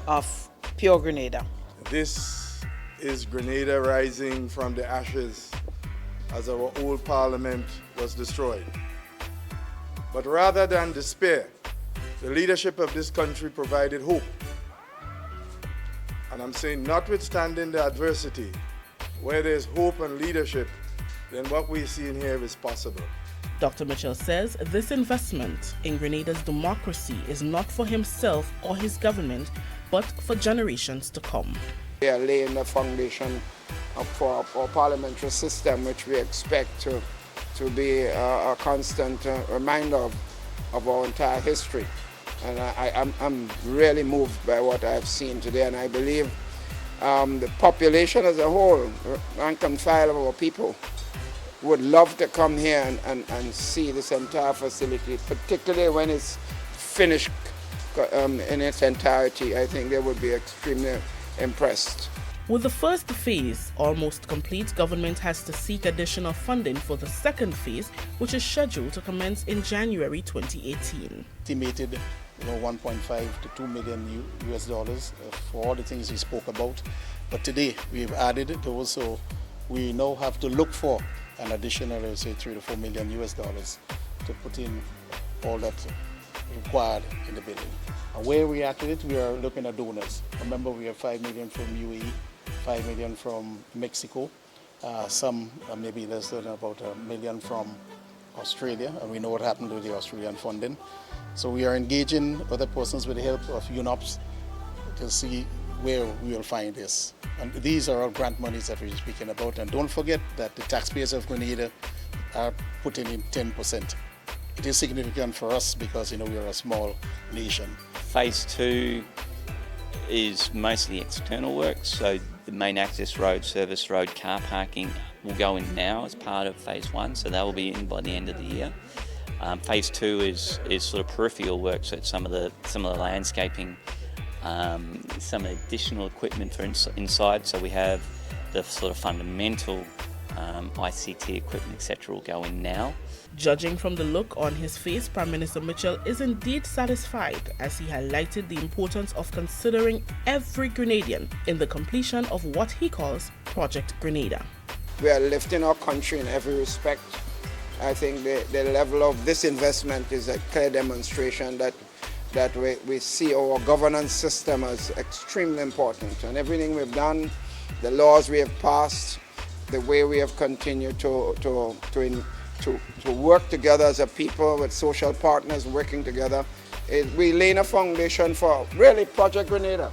Speaker 3: of pure Grenada.
Speaker 11: This is Grenada rising from the ashes as our old parliament was destroyed. But rather than despair, the leadership of this country provided hope. And I'm saying, notwithstanding the adversity, where there's hope and leadership, then what we see in here is possible.
Speaker 9: Dr. Mitchell says this investment in Grenada's democracy is not for himself or his government, but for generations to come.
Speaker 1: We are laying the foundation for our parliamentary system, which we expect to be a constant reminder of our entire history. And I'm really moved by what I've seen today, and I believe the population as a whole, rank and file of our people, would love to come here and see this entire facility, particularly when it's finished in its entirety. I think they would be extremely impressed.
Speaker 9: With the first phase almost complete, government has to seek additional funding for the second phase, which is scheduled to commence in January 2018.
Speaker 13: Estimated 1.5 to 2 million US dollars for all the things we spoke about. But today we've added those, so we now have to look for an additional, say, 3 to 4 million US dollars to put in all that's required in the building. And where we are at it, we are looking at donors. Remember, we have 5 million from UAE, 5 million from Mexico, some maybe less than about $1 million from Australia, and we know what happened with the Australian funding. So we are engaging other persons with the help of UNOPS to see where we will find this. And these are all grant monies that we're speaking about. And don't forget that the taxpayers of Grenada are putting in 10%. It is significant for us because, we are a small nation.
Speaker 5: Phase 2 is mostly external works, so the main access road, service road, car parking will go in now as part of Phase 1, so that will be in by the end of the year. Phase 2 is sort of peripheral work, so it's some of the landscaping, some additional equipment for inside. So we have the sort of fundamental ICT equipment, etc. will go in now.
Speaker 9: Judging from the look on his face, Prime Minister Mitchell is indeed satisfied as he highlighted the importance of considering every Grenadian in the completion of what he calls Project Grenada.
Speaker 1: We are lifting our country in every respect. I think the level of this investment is a clear demonstration that we see our governance system as extremely important. And everything we've done, the laws we have passed, the way we have continued to work together as a people with social partners working together, we lay a foundation for really Project Grenada.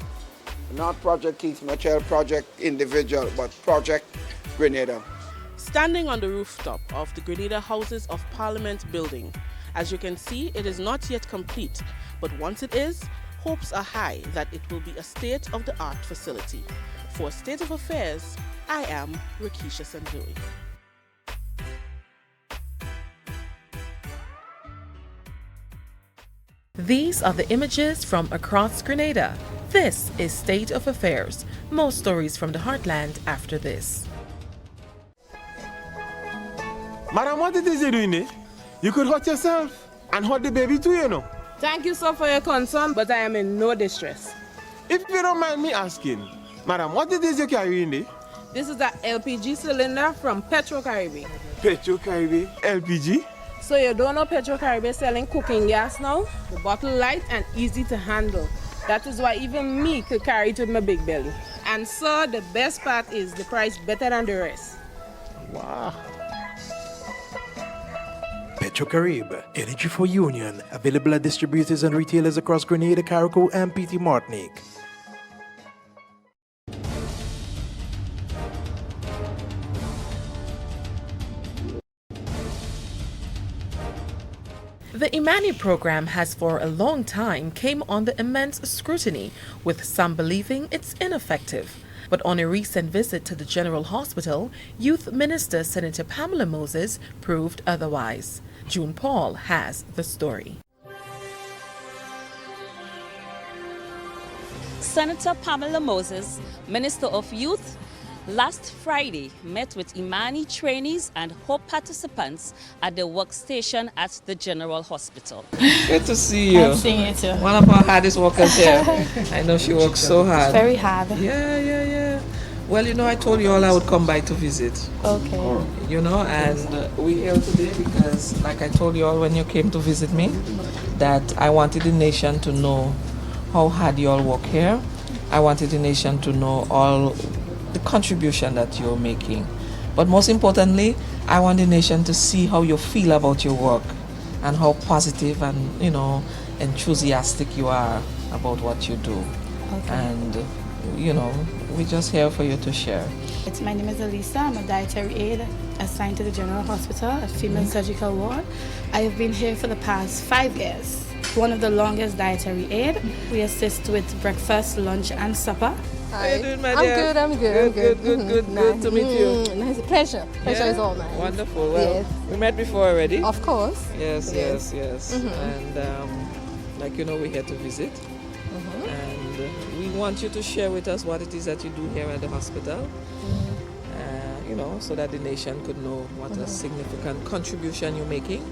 Speaker 1: Not Project Keith Mitchell, Project Individual, but Project Grenada.
Speaker 9: Standing on the rooftop of the Grenada Houses of Parliament building, as you can see, it is not yet complete, but once it is, hopes are high that it will be a state-of-the-art facility. For State of Affairs, I am Rakisha Sandui.
Speaker 26: These are the images from across Grenada. This is State of Affairs. More stories from the heartland after this.
Speaker 17: Madam, what it is you doing there? You could hurt yourself and hurt the baby too,
Speaker 18: Thank you, sir, for your concern, but I am in no distress.
Speaker 17: If you don't mind me asking, madam, what it is you carrying there?
Speaker 18: This is the LPG cylinder from Petro-Caribe.
Speaker 17: Petro-Caribe? LPG?
Speaker 18: So you don't know Petro-Caribe selling cooking gas now? The bottle light and easy to handle. That is why even me could carry it with my big belly. And sir, the best part is the price better than the rest.
Speaker 17: Wow.
Speaker 21: Petro-Caribe, energy for union, available at distributors and retailers across Grenada, Carriacou, and PT Martinique.
Speaker 26: The Imani program has for a long time came under immense scrutiny, with some believing it's ineffective. But on a recent visit to the General Hospital, Youth Minister Senator Pamela Moses proved otherwise. June Paul has the story.
Speaker 24: Senator Pamela Moses, Minister of Youth, last Friday met with Imani trainees and HOPE participants at the workstation at the General Hospital.
Speaker 10: Good to see you.
Speaker 12: I'm seeing you too.
Speaker 10: One of our hardest workers here. I know she works so hard.
Speaker 12: Very hard.
Speaker 10: Yeah. Well, you know, I told you all I would come by to visit.
Speaker 12: Okay.
Speaker 10: You know, and we're here today because, like I told you all when you came to visit me, that I wanted the nation to know how hard you all work here. I wanted the nation to know all the contribution that you're making. But most importantly, I want the nation to see how you feel about your work and how positive and, you know, enthusiastic you are about what you do.
Speaker 12: Okay.
Speaker 10: And, you know, we're just here for you to share.
Speaker 12: My name is Elisa. I'm a dietary aide assigned to the General Hospital, a female surgical ward. I have been here for the past 5 years. One of the longest dietary aide. We assist with breakfast, lunch, and supper.
Speaker 10: How are you doing, my
Speaker 14: I'm
Speaker 10: dear?
Speaker 14: good.
Speaker 10: Good to meet you.
Speaker 14: Nice. Pleasure is all mine.
Speaker 10: Wonderful. Well,
Speaker 14: Yes.
Speaker 10: we met before already.
Speaker 14: Of course.
Speaker 10: Yes.
Speaker 14: Mhm.
Speaker 10: And like you know, we're here to visit. And we want you to share with us what it is that you do here at the hospital. You know, so that the nation could know what a significant contribution you're making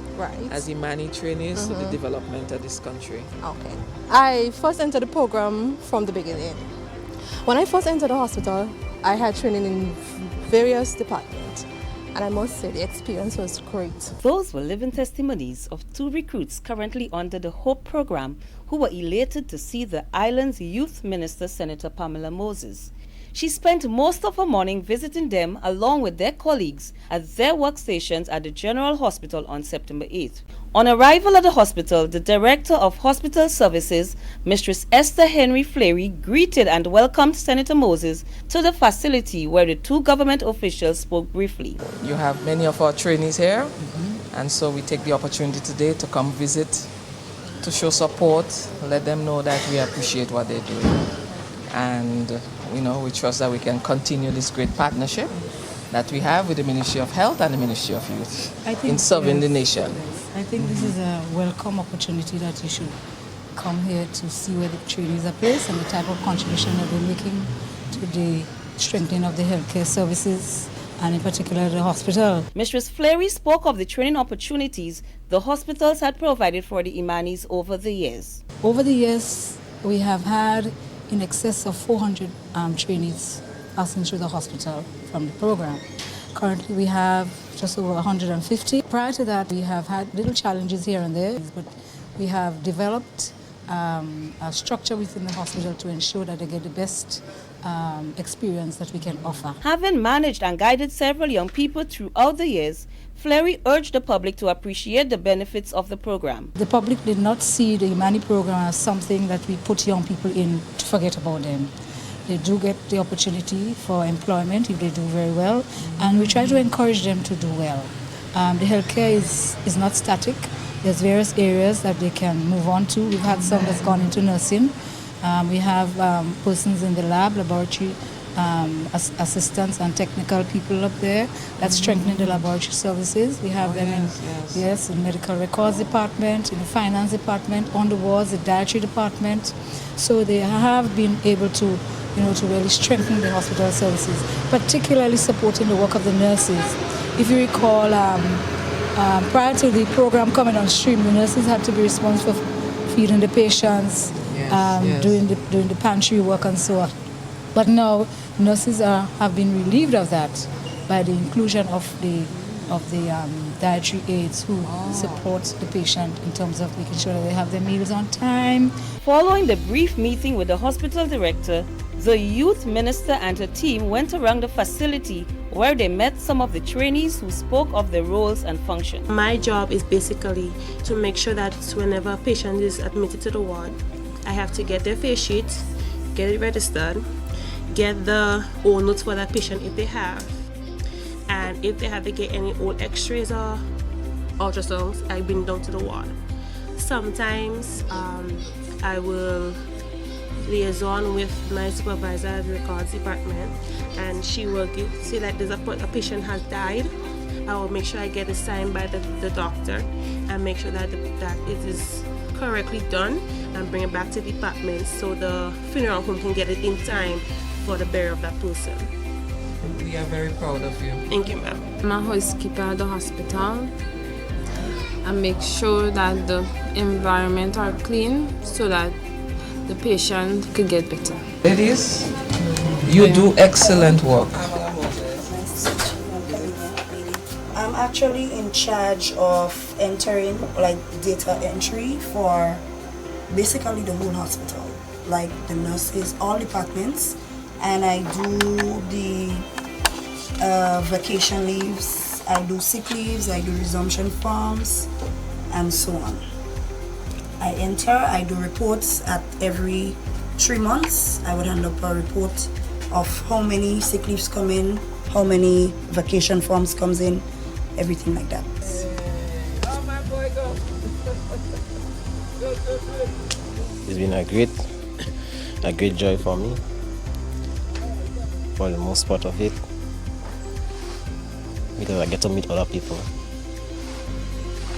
Speaker 10: as Imani trainees to the development of this country.
Speaker 14: Okay. I first entered the program from the beginning. When I first entered the hospital, I had training in various departments, and I must say the experience was great.
Speaker 24: Those were living testimonies of 2 recruits currently under the HOPE program who were elated to see the island's youth minister, Senator Pamela Moses. She spent most of her morning visiting them along with their colleagues at their workstations at the General Hospital on September 8th. On arrival at the hospital, the Director of Hospital Services, Mistress Esther Henry Fleury, greeted and welcomed Senator Moses to the facility where the 2 government officials spoke briefly.
Speaker 10: You have many of our trainees here, and so we take the opportunity today to come visit, to show support, let them know that we appreciate what they're doing. And you know, we trust that we can continue this great partnership that we have with the Ministry of Health and the Ministry of Youth in serving the nation.
Speaker 16: I think this is a welcome opportunity that you should come here to see where the trainees are placed and the type of contribution that they're making to the strengthening of the healthcare services and in particular the hospital.
Speaker 24: Mistress Fleury spoke of the training opportunities the hospitals had provided for the Imanis over the years.
Speaker 16: Over the years, we have had in excess of 400 trainees passing through the hospital from the program. Currently we have just over 150. Prior to that we have had little challenges here and there, but we have developed a structure within the hospital to ensure that they get the best experience that we can offer.
Speaker 24: Having managed and guided several young people throughout the years, Fleury urged the public to appreciate the benefits of the program.
Speaker 16: The public did not see the Imani program as something that we put young people in to forget about them. They do get the opportunity for employment if they do very well, and we try to encourage them to do well. The healthcare is not static. There's various areas that they can move on to. We've had some that's gone into nursing. We have persons in the lab, laboratory assistants and technical people up there that's strengthening the laboratory services. We have them in the medical records department, in the finance department, on the wards, the dietary department. So they have been able to, to really strengthen the hospital services, particularly supporting the work of the nurses. If you recall, prior to the program coming on stream, the nurses had to be responsible for feeding the patients, doing the pantry work and so on. But now nurses have been relieved of that by the inclusion of the dietary aides who support the patient in terms of making sure that they have their meals on time.
Speaker 24: Following the brief meeting with the hospital director, the youth minister and her team went around the facility where they met some of the trainees who spoke of their roles and functions.
Speaker 23: My job is basically to make sure that whenever a patient is admitted to the ward, I have to get their face sheet, get it registered, get the old notes for that patient if they have, and if they have to get any old x-rays or ultrasounds, I bring down to the ward. sometimes I will liaison with my supervisor at the records department, and she will say that there's a patient has died. I will make sure I get it signed by the doctor and make sure that it is correctly done and bring it back to the department so the funeral home can get it in time for the burial of that person.
Speaker 10: We are very proud of you.
Speaker 23: Thank you, ma'am.
Speaker 18: I'm a housekeeper at the hospital. I make sure that the environment are clean so that the patient could get better.
Speaker 10: Ladies, you do excellent work.
Speaker 6: I'm actually in charge of entering, like, data entry for basically the whole hospital, like the nurses, all departments, and I do the vacation leaves, I do sick leaves, I do resumption forms, and so on. I enter, I do reports at every 3 months. I would hand up a report of how many sick leaves come in, how many vacation forms comes in, everything like that.
Speaker 8: It's been a great joy for me, for the most part of it, because I get to meet other people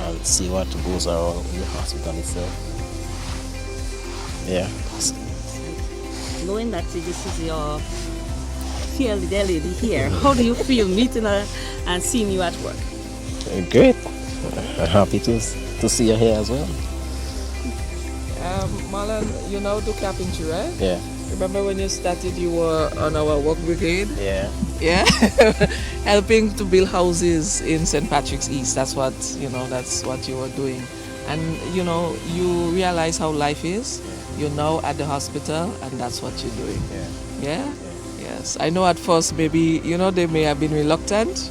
Speaker 8: and see what goes around in the hospital itself. Yeah.
Speaker 24: Knowing that this is your field lady here, how do you feel meeting her and seeing you at work?
Speaker 8: Great. I'm happy to see you here as well.
Speaker 10: Marlon, you now do carpentry, right?
Speaker 8: Yeah.
Speaker 10: Remember when you started, you were on our work brigade?
Speaker 8: Yeah.
Speaker 10: Yeah? Helping to build houses in St. Patrick's East. That's what you were doing. And you realize how life is. You're now at the hospital and that's what you're doing. Yeah? Yes. I know at first maybe, they may have been reluctant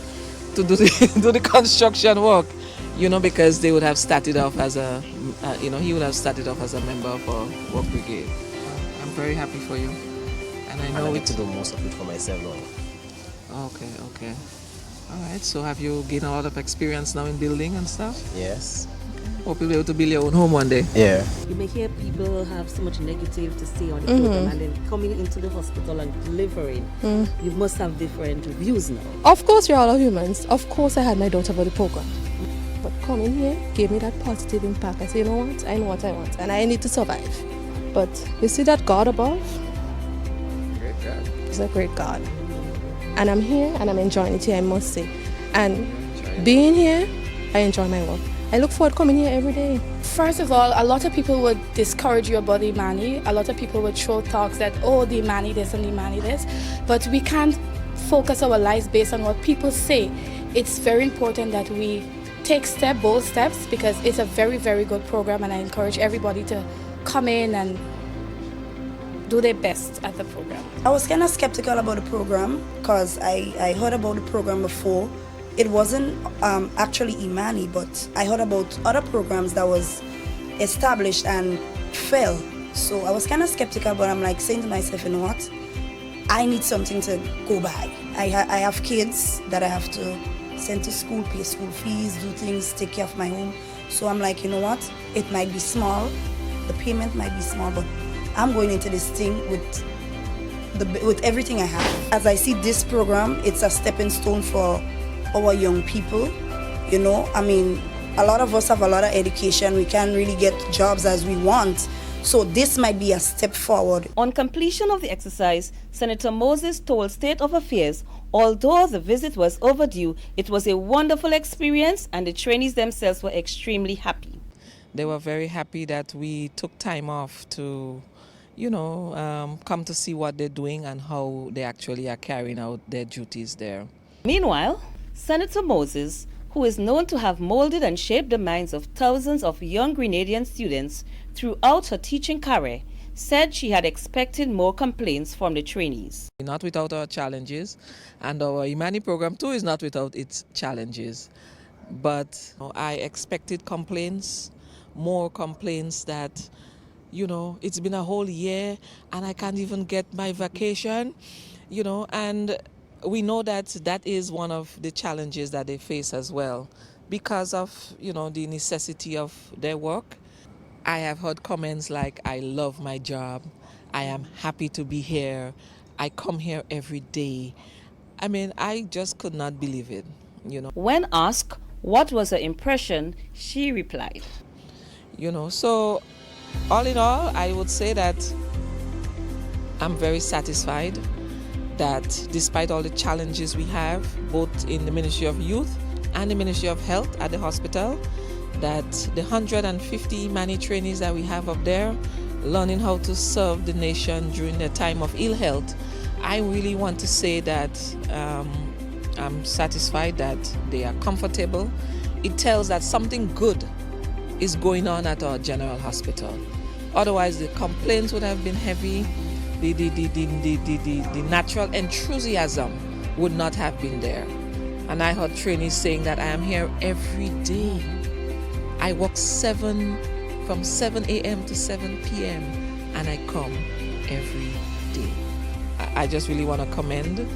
Speaker 10: to do the construction work, because they would have started off as he would have started off as a member of our work brigade. I'm very happy for you. And I know
Speaker 8: I get to do most of it for myself now.
Speaker 10: Okay. All right, so have you gained a lot of experience now in building and stuff?
Speaker 8: Yes.
Speaker 10: Hope you'll be able to build your own home one day.
Speaker 8: Yeah.
Speaker 24: You may hear people have so much negative to say on the program, and then coming into the hospital and delivering, you must have different views now.
Speaker 14: Of course, we're all humans. Of course, I had my doubt about the program. But coming here gave me that positive impact. I say, you know what? I know what I want, and I need to survive. But you see that God above?
Speaker 8: Great God.
Speaker 14: He's a great God. And I'm here, and I'm enjoying it here, I must say. And being here, I enjoy my work. I look forward to coming here every day.
Speaker 12: First of all, a lot of people would discourage you about the Imani. A lot of people would throw talks that, oh, the Imani this and the Imani this. But we can't focus our lives based on what people say. It's very important that we take bold steps, because it's a very, very good program, and I encourage everybody to come in and do their best at the program.
Speaker 6: I was kind of skeptical about the program because I heard about the program before. It wasn't actually Imani, but I heard about other programs that was established and failed. So I was kind of skeptical, but I'm like saying to myself, you know what? I need something to go by. I have kids that I have to send to school, pay school fees, do things, take care of my home. So I'm like, you know what? It might be small, the payment might be small, but I'm going into this thing with everything I have. As I see this program, it's a stepping stone for our young people. I mean, a lot of us have a lot of education. We can't really get jobs as we want. So this might be a step forward.
Speaker 24: On completion of the exercise, Senator Moses told State of Affairs, although the visit was overdue, it was a wonderful experience and the trainees themselves were extremely happy.
Speaker 10: They were very happy that we took time off to, come to see what they're doing and how they actually are carrying out their duties there.
Speaker 24: Meanwhile, Senator Moses, who is known to have molded and shaped the minds of thousands of young Grenadian students throughout her teaching career, said she had expected more complaints from the trainees.
Speaker 10: Not without our challenges, and our Imani program too is not without its challenges. But I expected complaints, more complaints that, it's been a whole year and I can't even get my vacation, and we know that is one of the challenges that they face as well because of, the necessity of their work. I have heard comments like, I love my job, I am happy to be here, I come here every day. I mean, I just could not believe it, you know.
Speaker 24: When asked what was her impression, she replied,
Speaker 10: So all in all, I would say that I'm very satisfied that despite all the challenges we have, both in the Ministry of Youth and the Ministry of Health at the hospital, that the 150 Imani trainees that we have up there, learning how to serve the nation during the time of ill health, I really want to say that I'm satisfied that they are comfortable. It tells that something good is going on at our general hospital. Otherwise, the complaints would have been heavy. The natural enthusiasm would not have been there. And I heard trainees saying that I am here every day. I work from 7 a.m. to 7 p.m. and I come every day. I just really want to commend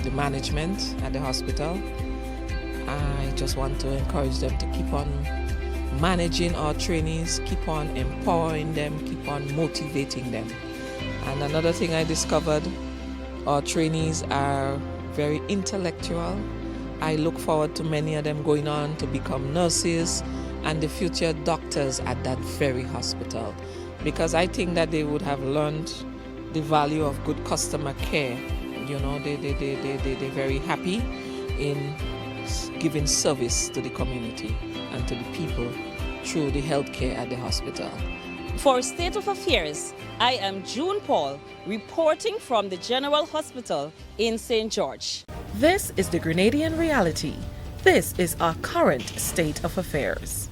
Speaker 10: the management at the hospital. I just want to encourage them to keep on managing our trainees, keep on empowering them, keep on motivating them. And another thing I discovered, our trainees are very intellectual. I look forward to many of them going on to become nurses and the future doctors at that very hospital, because I think that they would have learned the value of good customer care. They're very happy in giving service to the community and to the people through the healthcare at the hospital.
Speaker 24: For State of Affairs, I am June Paul, reporting from the General Hospital in St. George.
Speaker 26: This is the Grenadian reality. This is our current state of affairs.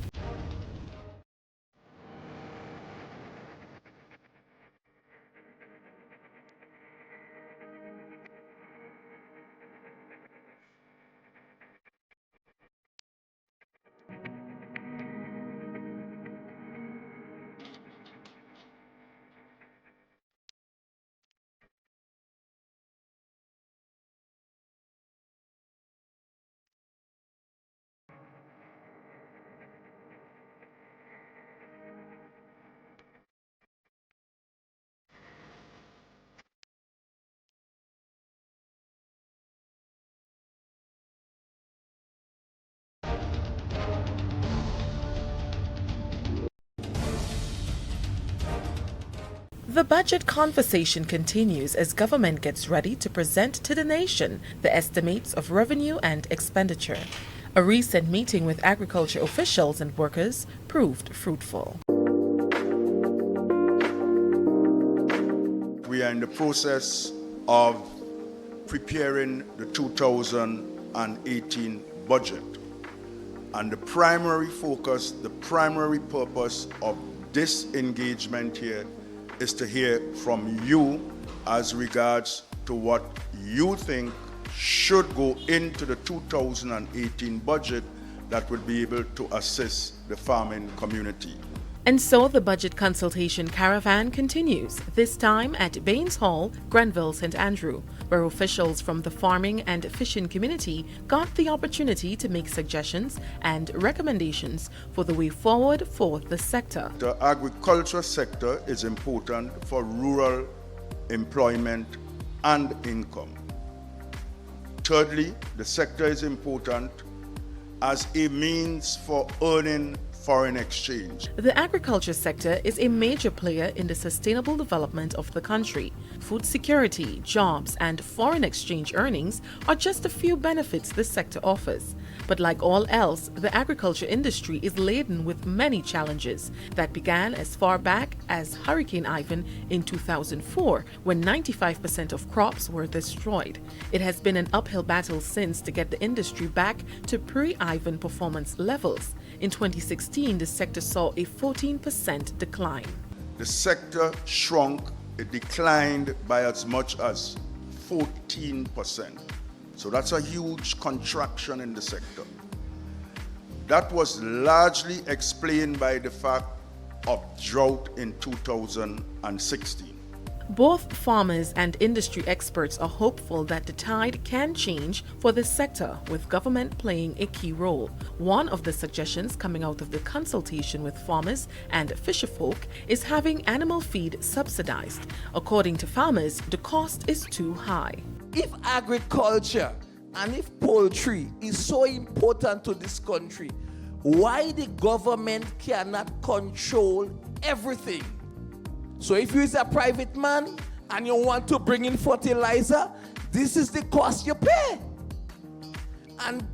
Speaker 26: The budget conversation continues as government gets ready to present to the nation the estimates of revenue and expenditure. A recent meeting with agriculture officials and workers proved fruitful.
Speaker 11: We are in the process of preparing the 2018 budget. And the primary focus, the primary purpose of this engagement here is to hear from you as regards to what you think should go into the 2018 budget that would be able to assist the farming community.
Speaker 26: And so the budget consultation caravan continues, this time at Baines Hall, Grenville, St. Andrew, where officials from the farming and fishing community got the opportunity to make suggestions and recommendations for the way forward for the sector.
Speaker 11: The agriculture sector is important for rural employment and income. Thirdly, the sector is important as a means for earning foreign exchange.
Speaker 26: The agriculture sector is a major player in the sustainable development of the country. Food security, jobs, and foreign exchange earnings are just a few benefits this sector offers. But like all else, the agriculture industry is laden with many challenges that began as far back as Hurricane Ivan in 2004, when 95% of crops were destroyed. It has been an uphill battle since to get the industry back to pre-Ivan performance levels. In 2016, the sector saw a 14% decline.
Speaker 11: The sector shrunk, it declined by as much as 14%. So that's a huge contraction in the sector. That was largely explained by the fact of drought in 2016.
Speaker 26: Both farmers and industry experts are hopeful that the tide can change for this sector, with government playing a key role. One of the suggestions coming out of the consultation with farmers and fisherfolk is having animal feed subsidized. According to farmers, the cost is too high.
Speaker 2: If agriculture and if poultry is so important to this country, why the government cannot control everything? So if you is a private man and you want to bring in fertilizer, this is the cost you pay. And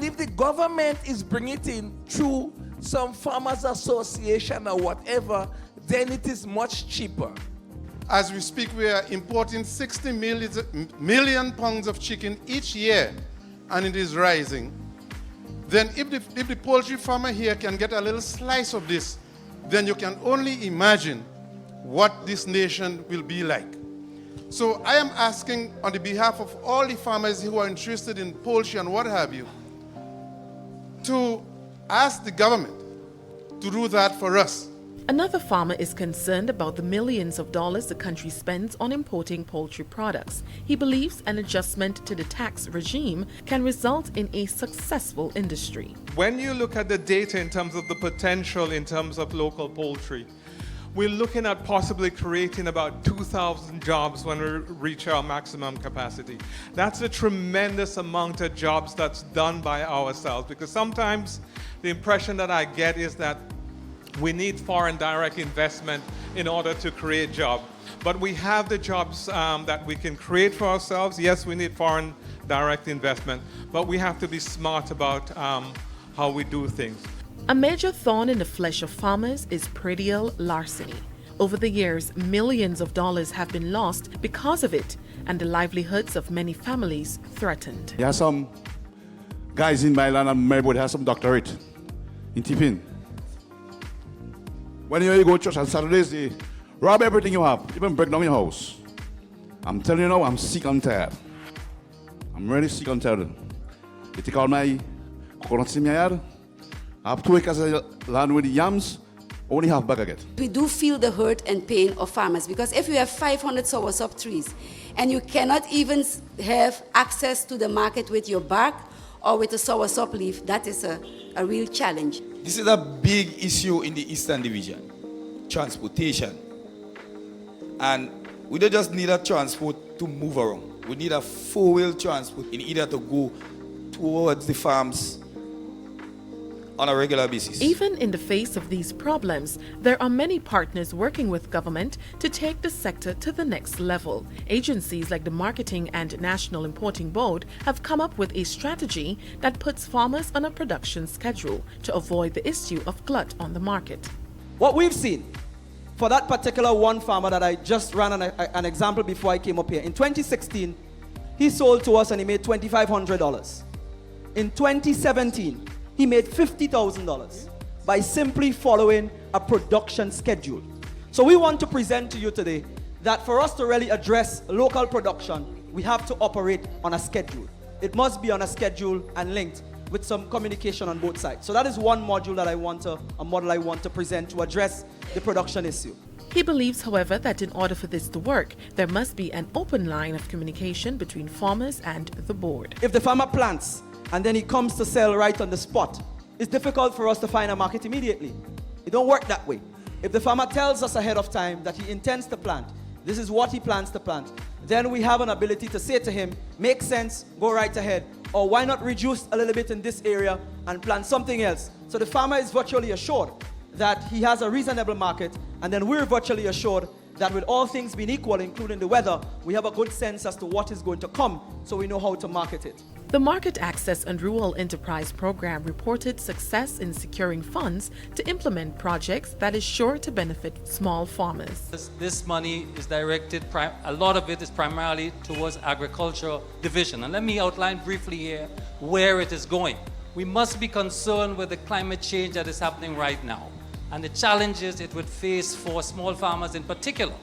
Speaker 2: if the government is bringing it in through some farmers association or whatever, then it is much cheaper.
Speaker 4: As we speak, we are importing 60 million pounds of chicken each year, and it is rising. Then if the poultry farmer here can get a little slice of this, then you can only imagine what this nation will be like. So I am asking on the behalf of all the farmers who are interested in poultry and what have you, to ask the government to do that for us.
Speaker 26: Another farmer is concerned about the millions of dollars the country spends on importing poultry products. He believes an adjustment to the tax regime can result in a successful industry.
Speaker 15: When you look at the data in terms of the potential in terms of local poultry, we're looking at possibly creating about 2,000 jobs when we reach our maximum capacity. That's a tremendous amount of jobs that's done by ourselves, because sometimes the impression that I get is that we need foreign direct investment in order to create jobs. But we have the jobs that we can create for ourselves. Yes, we need foreign direct investment, but we have to be smart about how we do things.
Speaker 26: A major thorn in the flesh of farmers is predial larceny. Over the years, millions of dollars have been lost because of it, and the livelihoods of many families threatened.
Speaker 19: There are some guys in my land and my boy has some doctorate in tipping. When you go to church on Saturdays, they rob everything you have, even break down your house. I'm telling you now, I'm sick and tired. I'm really sick and tired. They take all my coconuts in my yard. I have 2 acres of land with the yams, only half bag I get.
Speaker 20: We do feel the hurt and pain of farmers, because if you have 500 soursop trees and you cannot even have access to the market with your bark or with a soursop leaf, that is a real challenge.
Speaker 25: This is a big issue in the Eastern Division, transportation. And we don't just need a transport to move around. We need a four-wheel transport in order to go towards the farms on a regular basis.
Speaker 26: Even in the face of these problems, there are many partners working with government to take the sector to the next level. Agencies like the Marketing and National Importing Board have come up with a strategy that puts farmers on a production schedule to avoid the issue of glut on the market.
Speaker 27: What we've seen for that particular one farmer that I just ran an example before I came up here, in 2016, he sold to us and he made $2,500. In 2017, he made $50,000 by simply following a production schedule. So we want to present to you today that for us to really address local production, we have to operate on a schedule. It must be on a schedule and linked with some communication on both sides. So that is one module that a model I want to present to address the production issue.
Speaker 26: He believes, however, that in order for this to work, there must be an open line of communication between farmers and the board.
Speaker 27: If the farmer plants and then he comes to sell right on the spot, it's difficult for us to find a market immediately. It don't work that way. If the farmer tells us ahead of time that he intends to plant, this is what he plans to plant, then we have an ability to say to him, make sense, go right ahead, or why not reduce a little bit in this area and plant something else. So the farmer is virtually assured that he has a reasonable market, and then we're virtually assured that with all things being equal, including the weather, we have a good sense as to what is going to come, so we know how to market it.
Speaker 26: The Market Access and Rural Enterprise Program reported success in securing funds to implement projects that is sure to benefit small farmers.
Speaker 28: This money is directed, a lot of it is primarily towards agricultural division. And let me outline briefly here where it is going. We must be concerned with the climate change that is happening right now and the challenges it would face for small farmers in particular,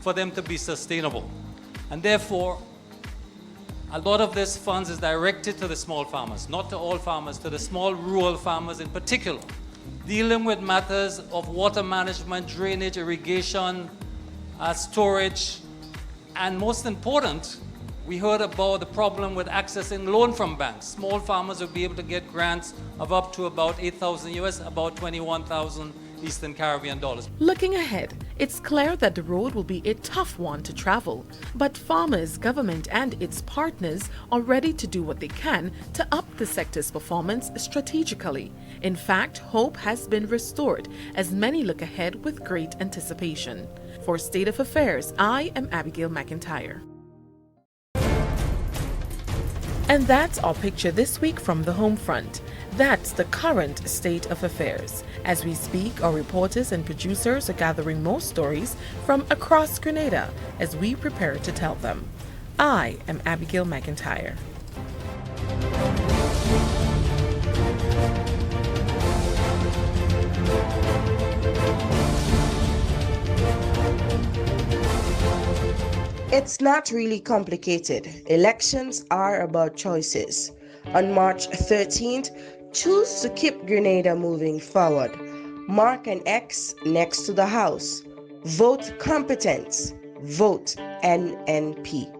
Speaker 28: for them to be sustainable. And therefore, a lot of this funds is directed to the small farmers, not to all farmers, to the small rural farmers in particular, dealing with matters of water management, drainage, irrigation, storage, and most important, we heard about the problem with accessing loan from banks. Small farmers will be able to get grants of up to about 8,000 US, about 21,000 Eastern Caribbean dollars.
Speaker 26: Looking ahead, it's clear that the road will be a tough one to travel, but farmers, government, and its partners are ready to do what they can to up the sector's performance strategically. In fact, hope has been restored as many look ahead with great anticipation. For State of Affairs, I am Abigail McIntyre. And that's our picture this week from the home front. That's the current state of affairs. As we speak, our reporters and producers are gathering more stories from across Grenada as we prepare to tell them. I am Abigail McIntyre.
Speaker 1: It's not really complicated. Elections are about choices. On March 13th, choose to keep Grenada moving forward. Mark an X next to the House. Vote competence. Vote NNP.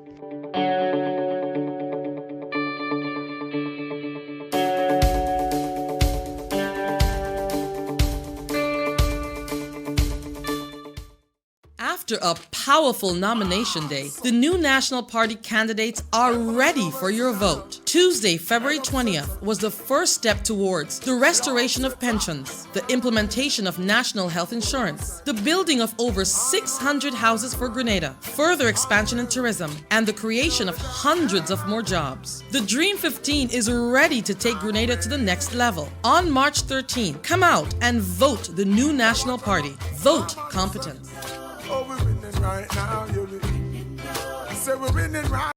Speaker 3: After a powerful nomination day, the new National Party candidates are ready for your vote. Tuesday, February 20th was the first step towards the restoration of pensions, the implementation of national health insurance, the building of over 600 houses for Grenada, further expansion in tourism, and the creation of hundreds of more jobs. The Dream 15 is ready to take Grenada to the next level. On March 13th, come out and vote the new National Party. Vote competence.
Speaker 5: Oh, we're winning right now, you say we're winning right.